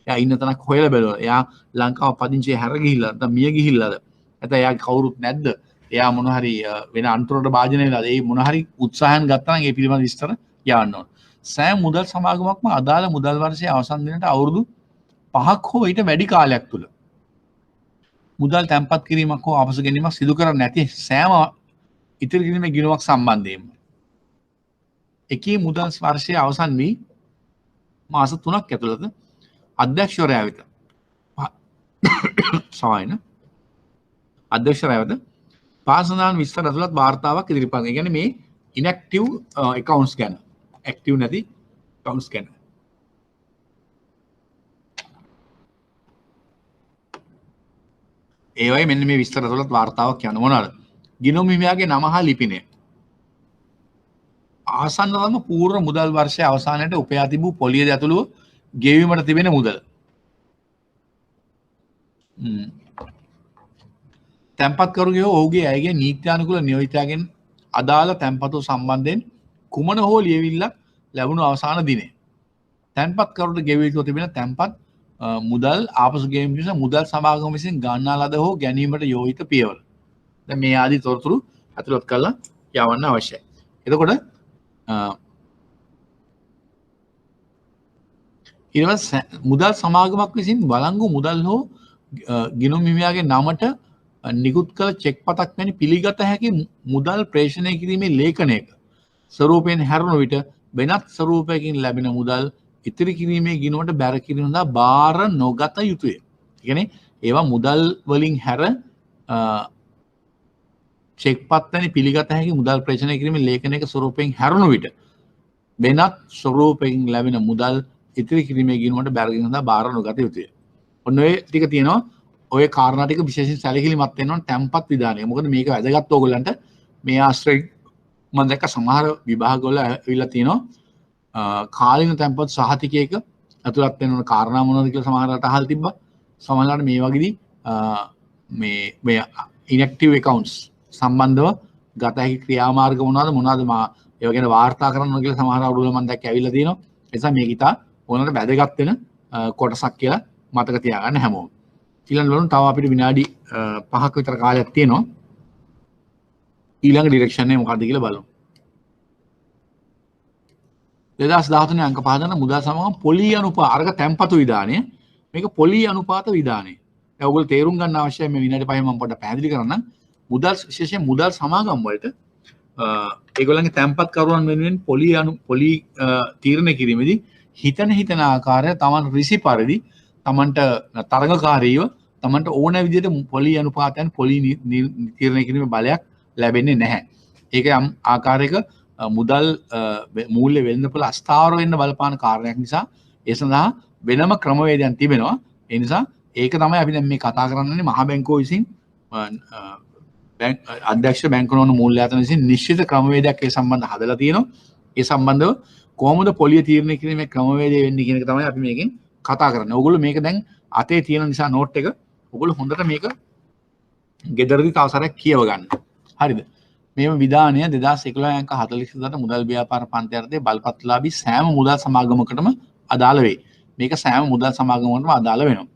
එයා ඉන්න තැනක් හොයලා බැලුවා. එයා ලංකාව පදිංචි හැර ගිහිල්ලා නැත්නම් මිය ගිහිල්ලාද? නැත්නම් එයාගේ කවුරුත් නැද්ද? එයා මොන හරි වෙන අන්තරට භාජනය වෙලාද? ඒ මොන හරි උත්සාහයන් ගත්තා නම් ඒ පිළිබඳ විස්තර යවන්න ඕන. සෑම මුදල් සමාගමක්ම අදාළ මුදල් වර්ෂයේ අවසන් දිනට අවුරුදු 5ක් හෝ ඊට වැඩි කාලයක් තුල මුදල් තැන්පත් කිරීමක් හෝ ආපසු ගැනීමක් සිදු කර නැති සෑම ඉතිරි කිරීමේ ගිණුමක් සම්බන්ධයෙන්ම එකී මුදල් වර්ෂයේ අවසන් වී මාස 3ක් ඇතුළත අධ්‍යක්ෂවරයා වෙත අධ්‍යක්ෂවරයා වෙත පාසනාන් විස්තර ඇතුළත් වාර්තාවක් ඉදිරිපත් කරනවා. ඒ කියන්නේ මේ ඉන්ඇක්ටිව් accounts ගැන, ඇක්ටිව් නැති accounts ගැන. ඒ වගේ මෙන්න මේ විස්තර ඇතුළත් වාර්තාවක් කියන්න මොනවාද? ගිණුම් හිමියාගේ නම හා ලිපිනය. ආසන්නතම පූර්ව මුදල් වර්ෂයේ අවසානයේට උපයා තිබූ පොලිය ඇතුළුව ගෙවීමට තිබෙන මුදල. තැන්පත්කරුගේ හෝ ඔහුගේ ඇයගේ නීත්‍යානුකූල නියෝජිතයාගෙන් අදාළ තැන්පතු සම්බන්ධයෙන් කුමන හෝ ලියවිල්ලක් ලැබුණු අවසාන දිනේ තැන්පත්කරුට ගෙවිය යුතු තිබෙන තැන්පත් මුදල් ආපසු ගෙවීම පිණිස මුදල් සමාගම විසින් ගන්නා ලද හෝ ගැනීමට යෝජිත පියවර. දැන් මේ ආදී තොරතුරු ඇතුළත් කරලා යවන්න අවශ්‍යයි. එතකොට ඊළඟ මුදල් සමාගමක් විසින් වළංගු මුදල් හෝ ගිණුම් හිමියාගේ නමට නිකුත් කළ චෙක් පතක් වැනි පිළිගත හැකි මුදල් ප්‍රේෂණය කිරීමේ ලේඛනයක ස්වරූපයෙන් හැරුණු විට වෙනත් ස්වරූපයකින් ලැබෙන මුදල් ඉතිරි කිරීමේ ගිණුමට බැර කිරීම සඳහා බාර නොගත යුතුය. ඒ කියන්නේ ඒවා මුදල් වලින් හැර චෙක් පත් වැනි පිළිගත හැකි මුදල් ප්‍රේෂණය කිරීමේ ලේඛනයක ස්වරූපයෙන් හැරුණු විට වෙනත් ස්වරූපයකින් ලැබෙන මුදල් ඉතිරි කිරීමේ ගිණුමට බැර කිරීම සඳහා බාර නොගත යුතුය. ඔන්න ඔය ටික තියෙනවා. ඔය කාරණා ටික විශේෂයෙන් සැලකිලිමත් වෙන්න ඕන තැන්පත් විධානය. මොකද මේක වැදගත් ඕගොල්ලන්ට මේ ආශ්‍රය මම දැක්ක සමහර විභාගවල ඇවිල්ලා තියෙනවා කාලින තැන්පත් සහතිකයක ඇතුළත් වෙන ඕන කාරණා මොනවද කියලා සමහරකට අහලා තිබ්බා. සමහරවිට මේ වගේදී මේ inactive accounts සම්බන්ධව ගත හැකි ක්‍රියාමාර්ග මොනවද ඒව ගැන වාර්තා කරන්න ඕන කියලා සමහර අවුරුදු මම දැක්ක ඇවිල්ලා තියෙනවා. ඒ නිසා මේක ඉතා ඕනකට වැදගත් වෙන කොටසක් කියලා මතක තියාගන්න හැමෝම. ඊළඟ වලුන් තව අපිට විනාඩි 5ක විතර කාලයක් තියෙනවා. ඊළඟ ඩිරෙක්ෂන් එක මොකක්ද කියලා බලමු. 2013 අංක 5 දන මුදල් සමාගම පොලී අනුපාත අරක තැන්පතු විධානය. මේක පොලී අනුපාත විධානය. දැන් ඔයගොල්ලෝ තේරුම් ගන්න අවශ්‍යයි මේ විනාඩි 5 මම පොඩ්ඩක් පැහැදිලි කරන්නම්. මුදල් විශේෂයෙන් මුදල් සමාගම් වලට ඒගොල්ලන්ගේ තැන්පත් කරුවන් වෙනුවෙන් පොලී තීරණය කිරීමේදී හිතන ආකාරය තමන් රිසි පරිදි තමන්ට තරඟකාරීව තමන්ට ඕන විදිහට පොලී අනුපාතයන් පොලී තීරණය කිරීමේ බලයක් ලැබෙන්නේ නැහැ. ඒක යම් ආකාරයක මුදල් මූල්‍ය වෙළඳපොළ අස්ථාවර වෙන්න බලපාන කාරණයක් නිසා ඒ සඳහා වෙනම ක්‍රමවේදයන් තිබෙනවා. ඒ නිසා ඒක තමයි අපි දැන් මේ කතා කරන්නේ මහා බැංකුව විසින් අධ්‍යක්ෂ බැංකු නොවන මූල්‍ය ආයතන විසින් නිශ්චිත ක්‍රමවේදයක් ඒ සම්බන්ධ හදලා තියෙනවා. ඒ සම්බන්ධව කොහොමද පොලිය තීරණය කිරීමේ ක්‍රමවේදය වෙන්නේ කියන එක තමයි අපි මේකෙන් කතා කරන්නේ. ඕගොල්ලෝ මේක දැන් අතේ තියෙන නිසා නෝට් එක ඔයගොල්ලෝ හොඳට මේක ගෙදරදී තව සැරයක් කියව ගන්න. හරිද? මේව විධානය 2011 අංක 42 මුදල් ව්‍යාපාර පන්ති යටතේ බලපත්‍රලාභී සෑම මුදල් සමාගමකටම අදාළ වේ. මේක සෑම මුදල් සමාගමකටම අදාළ වෙනවා.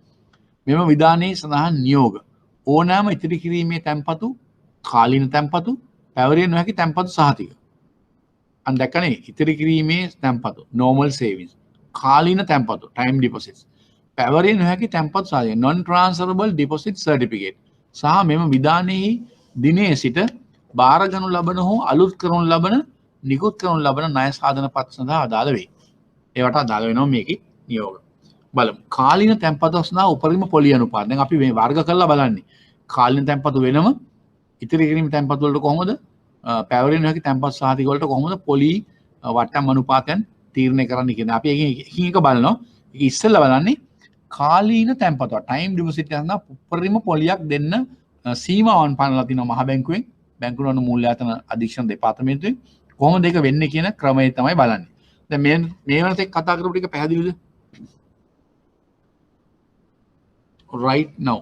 මෙම විධානයේ සඳහන් නියෝග ඕනෑම ඉතිරි කිරීමේ තැන්පතු, කාලීන තැන්පතු, පැවරිය නොහැකි තැන්පතු සහතික. අන් දැක්කනේ ඉතිරි කිරීමේ තැන්පතු normal savings, කාලීන තැන්පතු time deposits, පැවරිය නොහැකි තැන්පතු සහතික non transferable deposit certificate සහ මෙම විධානයේ දිනේ සිට බාර ගනු ලබන හෝ අලුත් කරනු ලබන නිකුත් කරනු ලබන ණය සාධන පත් සඳහා අදාළ වේ. ඒවට අදාළ වෙනවා මේකේ නියෝග. බලමු. කාලීන තැන්පතු සඳහා උපරිම පොලිය අනුපාත. දැන් අපි මේ වර්ග කරලා බලන්නේ. කාලීන තැන්පතු වෙනම ඉතිරි කිරීම තැන්පතු වලට කොහොමද පැවරෙන හැකි තැන්පත් සහතික වලට කොහොමද පොලි වට්ටම් අනුපාතයන් තීරණය කරන්න කියන්නේ. අපි එකින් එක බලනවා. ඒක ඉස්සෙල්ලා බලන්නේ කාලීන තැන්පතුව ටයිම් ඩිපොසිට් එක සඳහා උපරිම පොලියක් දෙන්න සීමාවන් පනවලා තිනවා මහ බැංකුවෙන් බැංකු නුවණ මූල්‍යායතන අධීක්ෂණ දෙපාර්තමේන්තුවෙන්. කොහොමද ඒක වෙන්නේ කියන ක්‍රමය තමයි බලන්නේ. දැන් මේ වෙනත් එක්ක කතා කරපු ටික පැහැදිලිද? right now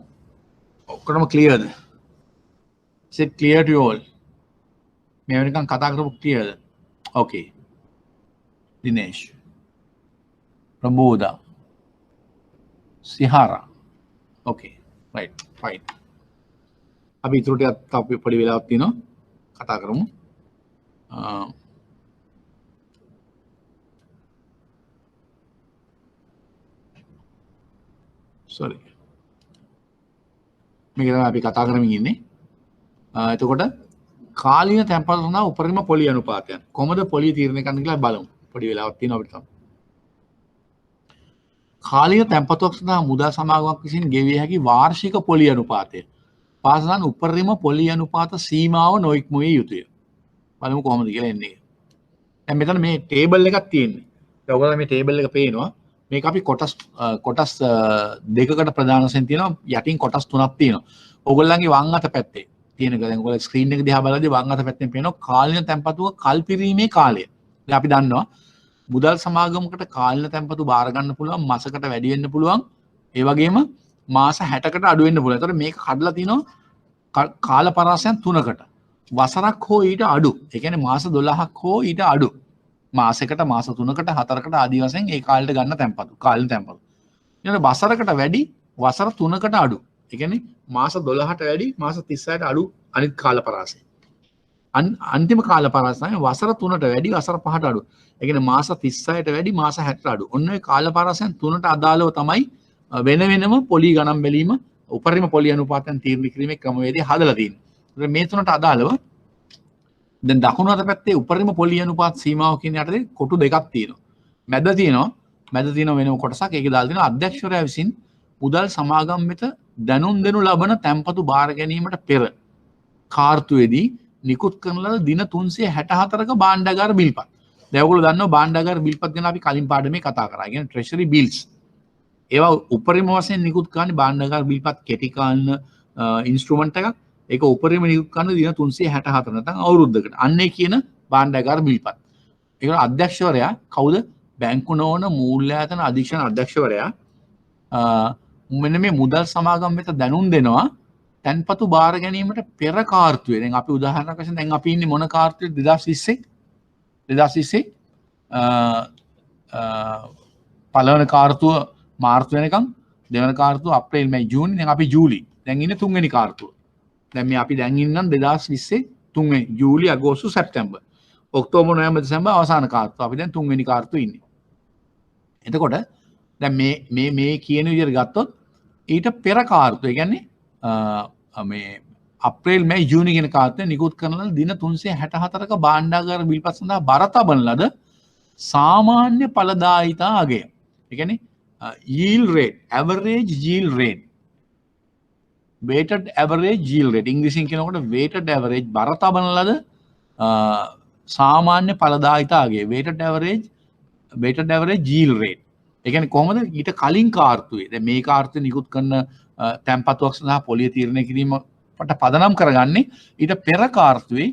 ඔක්කොම clearද? is it clear to you all? මේ වෙනකන් කතා කරපු clearද? okay Dinesh Prabodha Sihara okay right fine අපි ඊටු ටිකක් අපි පොඩි වෙලාවක් තියෙනවා කතා කරමු sorry මේක තමයි අපි කතා කරමින් ඉන්නේ එතකොට කාලීන තැන්පතු සඳහා උපරිම පොලි අනුපාතයන් කොහොමද පොලිය තීරණය කරන්න කියලා බලමු පොඩි වෙලාවක් තියෙනවා අපිට තමයි කාලීන තැන්පතුවක් සඳහා මුදල් සමාගමක් විසින් ගෙවිය හැකි වාර්ෂික පොලි අනුපාතය පාසලන් උපරිම පොලි අනුපාත සීමාව නොඉක්ම විය යුතුය බලමු කොහොමද කියලා එන්නේ දැන් මෙතන මේ ටේබල් එකක් තියෙන්නේ දැන් ඔයගොල්ලෝ මේ ටේබල් එක පේනවා මේක අපි කොටස් දෙකකට ප්‍රධාන වශයෙන් තියෙනවා යටින් කොටස් තුනක් තියෙනවා ඔයගොල්ලන්ගේ වම් අත පැත්තේ තියෙන එක දැන් ඔයගොල්ලෝ ස්ක්‍රීන් එක දිහා බලද්දී වම් අත පැත්තෙන් පේනවා කාලීන තැන්පතුව කල්පිරීමේ කාලය දැන් අපි දන්නවා මුදල් සමාගමකට කාලීන තැන්පතු බාර ගන්න පුළුවන් මාසකට වැඩි වෙන්න පුළුවන් ඒ වගේම මාස 60කට අඩු වෙන්න පුළුවන්. ඒතකොට මේක කඩලා තිනවා කාල පරාසයන් 3කට. වසරක් හෝ ඊට අඩු. ඒ කියන්නේ මාස 12ක් හෝ ඊට අඩු. මාසයකට මාස 3කට 4කට ආදී වශයෙන් ඒ කාලෙට ගන්න තැන්පතු. කාලීන තැන්පතු. ඊළඟ වසරකට වැඩි වසර 3කට අඩු. ඒ කියන්නේ මාස 12ට වැඩි මාස 36ට අඩු අනිත් කාල පරාසය. අන්තිම කාල පරාසය වසර 3ට වැඩි වසර 5ට අඩු. ඒ කියන්නේ මාස 36ට වැඩි මාස 60ට අඩු. ඔන්න ඔය කාල පරාසයන් 3ට අදාළව තමයි වෙන වෙනම පොලි ගණන් බැලීම උපරිම පොලි අනුපාතයන් තීරණය කිරීමේ ක්‍රමවේදය හදලා තියෙනවා. මේ තුනට අදාළව දැන් දකුණු අත පැත්තේ උපරිම පොලි අනුපාත සීමාව කියන යටතේ කොටු දෙකක් තියෙනවා. මැද තියෙනවා වෙනම කොටසක්. ඒකේ දාලා තියෙනවා අධ්‍යක්ෂකවරයා විසින් මුදල් සමාගම් වෙත දැනුම් දෙනු ලබන තැන්පතු බාර ගැනීමට පෙර කාර්තුවේදී නිකුත් කරන ලද දින 364ක භාණ්ඩාගාර බිල්පත්. දැන් ඔයගොල්ලෝ දන්නවා භාණ්ඩාගාර බිල්පත් ගැන අපි කලින් පාඩමේ කතා කරා. කියන්නේ treasury bills. ඒවා උපරිම වශයෙන් නිකුත් කරන්නේ භාණ්ඩාගාර බිල්පත් කෙටි කාලීන ඉන්ස්ට්‍රුමන්ට් එකක්. ඒක උපරිම නිකුත් කරන දින 364 නැත්නම් අවුරුද්දකට. අන්නේ කියන භාණ්ඩාගාර බිල්පත්. ඒක අධ්‍යක්ෂකවරයා කවුද? බැංකු නොවන මූල්‍යායතන අධීක්ෂණ අධ්‍යක්ෂකවරයා මෙන්න මේ මුදල් සමාගම් වෙත දැනුම් දෙනවා තැන්පතු බාර ගැනීමට පෙර කාර්තුවේ. දැන් අපි උදාහරණයක් වශයෙන් දැන් අපි ඉන්නේ මොන කාර්තුවේද 2020 පළවෙනි කාර්තුව මාර්තු වෙනකම් දෙවන කාර්තුව අප්‍රේල් මැයි ජූනි දැන් අපි ජූලි දැන් ඉන්නේ තුන්වෙනි කාර්තුව දැන් මේ අපි දැන් ඉන්නම් 2020 තුන්වෙනි ජූලි අගෝස්තු සැප්තැම්බර් ඔක්තෝබර් නොවැම්බර් දෙසැම්බර් අවසාන කාර්තුව අපි දැන් තුන්වෙනි කාර්තුවේ ඉන්නේ එතකොට දැන් මේ කියන විදිහට ගත්තොත් ඊට පෙර කාර්තුව ඒ කියන්නේ මේ අප්‍රේල් මැයි ජූනි කියන කාර්තුවේ නිකුත් කරන ලද දින 364ක භාණ්ඩාගාර බිල්පත් සඳහා බර තබන ලද සාමාන්‍ය ඵලදායිතා අගය ඒ කියන්නේ yield rate, average yield rate, weighted average yield rate. ඉංග්‍රීසියෙන් කියනකොට weighted average බර තබන ලද සාමාන්‍ය ඵලදායිතාවගේ weighted average yield rate. ඒ කියන්නේ කොහොමද ඊට කලින් කාර්තුවේ. දැන් මේ කාර්තුවේ නිකුත් කරන තැන්පතුවක් සඳහා පොලිය තීරණය කිරීමට පදනම් කරගන්නේ ඊට පෙර කාර්තුවේ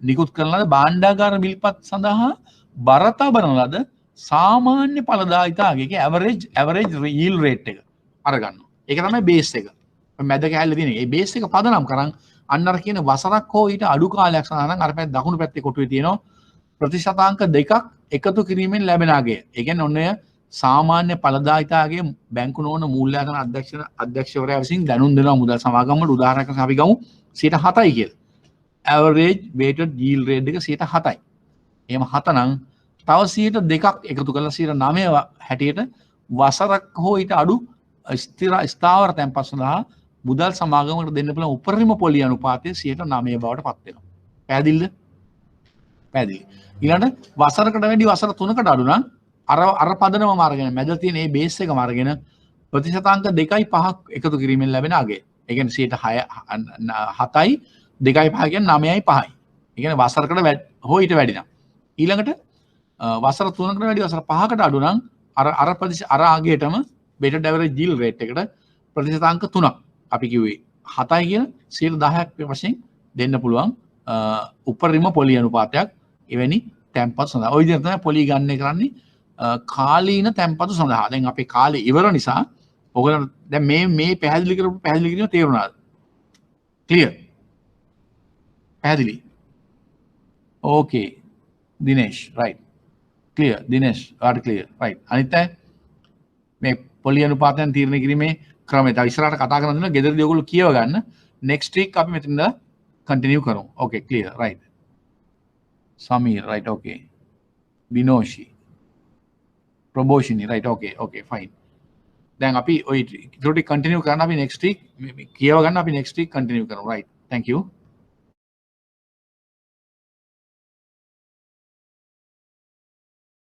නිකුත් කරන ලද භාණ්ඩාගාර බිල්පත් සඳහා බර තබන ලද සාමාන්‍ය ඵලදායිතාවගේ ඇවරේජ් yield rate එක අරගන්නවා. ඒක තමයි බේස් එක. මැද කැලේ තියෙන. මේ බේස් එක පදනම් කරන් අන්න අර කියන වසරක් හෝ ඊට අඩු කාලයක් සඳහා නම් අර පැත්ත දකුණු පැත්තේ කොටුවේ තියෙනවා ප්‍රතිශතාංක දෙකක් එකතු කිරීමෙන් ලැබෙන අගය. ඒ කියන්නේ ඔන්න ඔය සාමාන්‍ය ඵලදායිතාවගේ බැංකු නොවන මූල්‍යායතන අධ්‍යක්ෂකවරයා විසින් දැනුම් දෙනවා මුදල් සමාගම් වල උදාහරණයක් අපි ගමු 7යි කියලා. average weighted yield rate එක 7යි. එහෙම 7 නම් තව 2ක් එකතු කරලා 9 හැටියට වසරක් හෝ ඊට අඩු ස්ථාවර තැන්පත් සඳහා මුදල් සමාගමකට දෙන්න පුළුවන් උපරිම පොලි අනුපාතය 9 බවට පත් වෙනවා. පැහැදිලිද? පැහැදිලි. ඊළඟට වසරකට වැඩි වසර 3කට අඩු නම් අර පදනම අරගෙන මැද තියෙන මේ බේස් එකම අරගෙන ප්‍රතිශතාංක 2.5ක් එකතු කිරීමෙන් ලැබෙන අගය. ඒ කියන්නේ 7යි 2.5 කියන්නේ 9.5යි. ඒ කියන්නේ වසරකට හෝ ඊට වැඩි නම් ඊළඟට වසර 3කට වැඩි වසර 5කට අඩු නම් අර ආගේටම weighted average yield rate එකට ප්‍රතිශතාංක 3ක් අපි කිව්වේ 7යි කියන 10%ක් වශයෙන් දෙන්න පුළුවන් උපරිම පොලි අනුපාතයක් එවැනි තැන්පත් සඳහා. ওই විදිහට තමයි පොලි ගන්න කරන්නේ කාලීන තැන්පතු සඳහා. දැන් අපේ කාලේ ඉවර නිසා ඔයගොල්ලෝ දැන් මේ පැහැදිලි කිරීම තේරුණාද? ක්ලියර්? පැහැදිලි? ඕකේ. දිනේෂ් right. ක්ලියර්. දිනේෂ් ඔයාලට ක්ලියර් right. අනිත් අය මේ පොලි අනුපාතයන් තීරණය කිරීමේ ක්‍රමය. තව ඉස්සරහට කතා කරන දෙනවා. ගෙදරදී ඔයගොල්ලෝ කියව ගන්න. next week අපි මෙතන ඉඳලා continue කරමු. okay clear right. Samir right okay. Binoshi. Proboshin right okay fine. දැන් අපි ඔය ඉතින් continue කරන්න අපි next week කියව ගන්න අපි next week continue කරමු right. Thank you.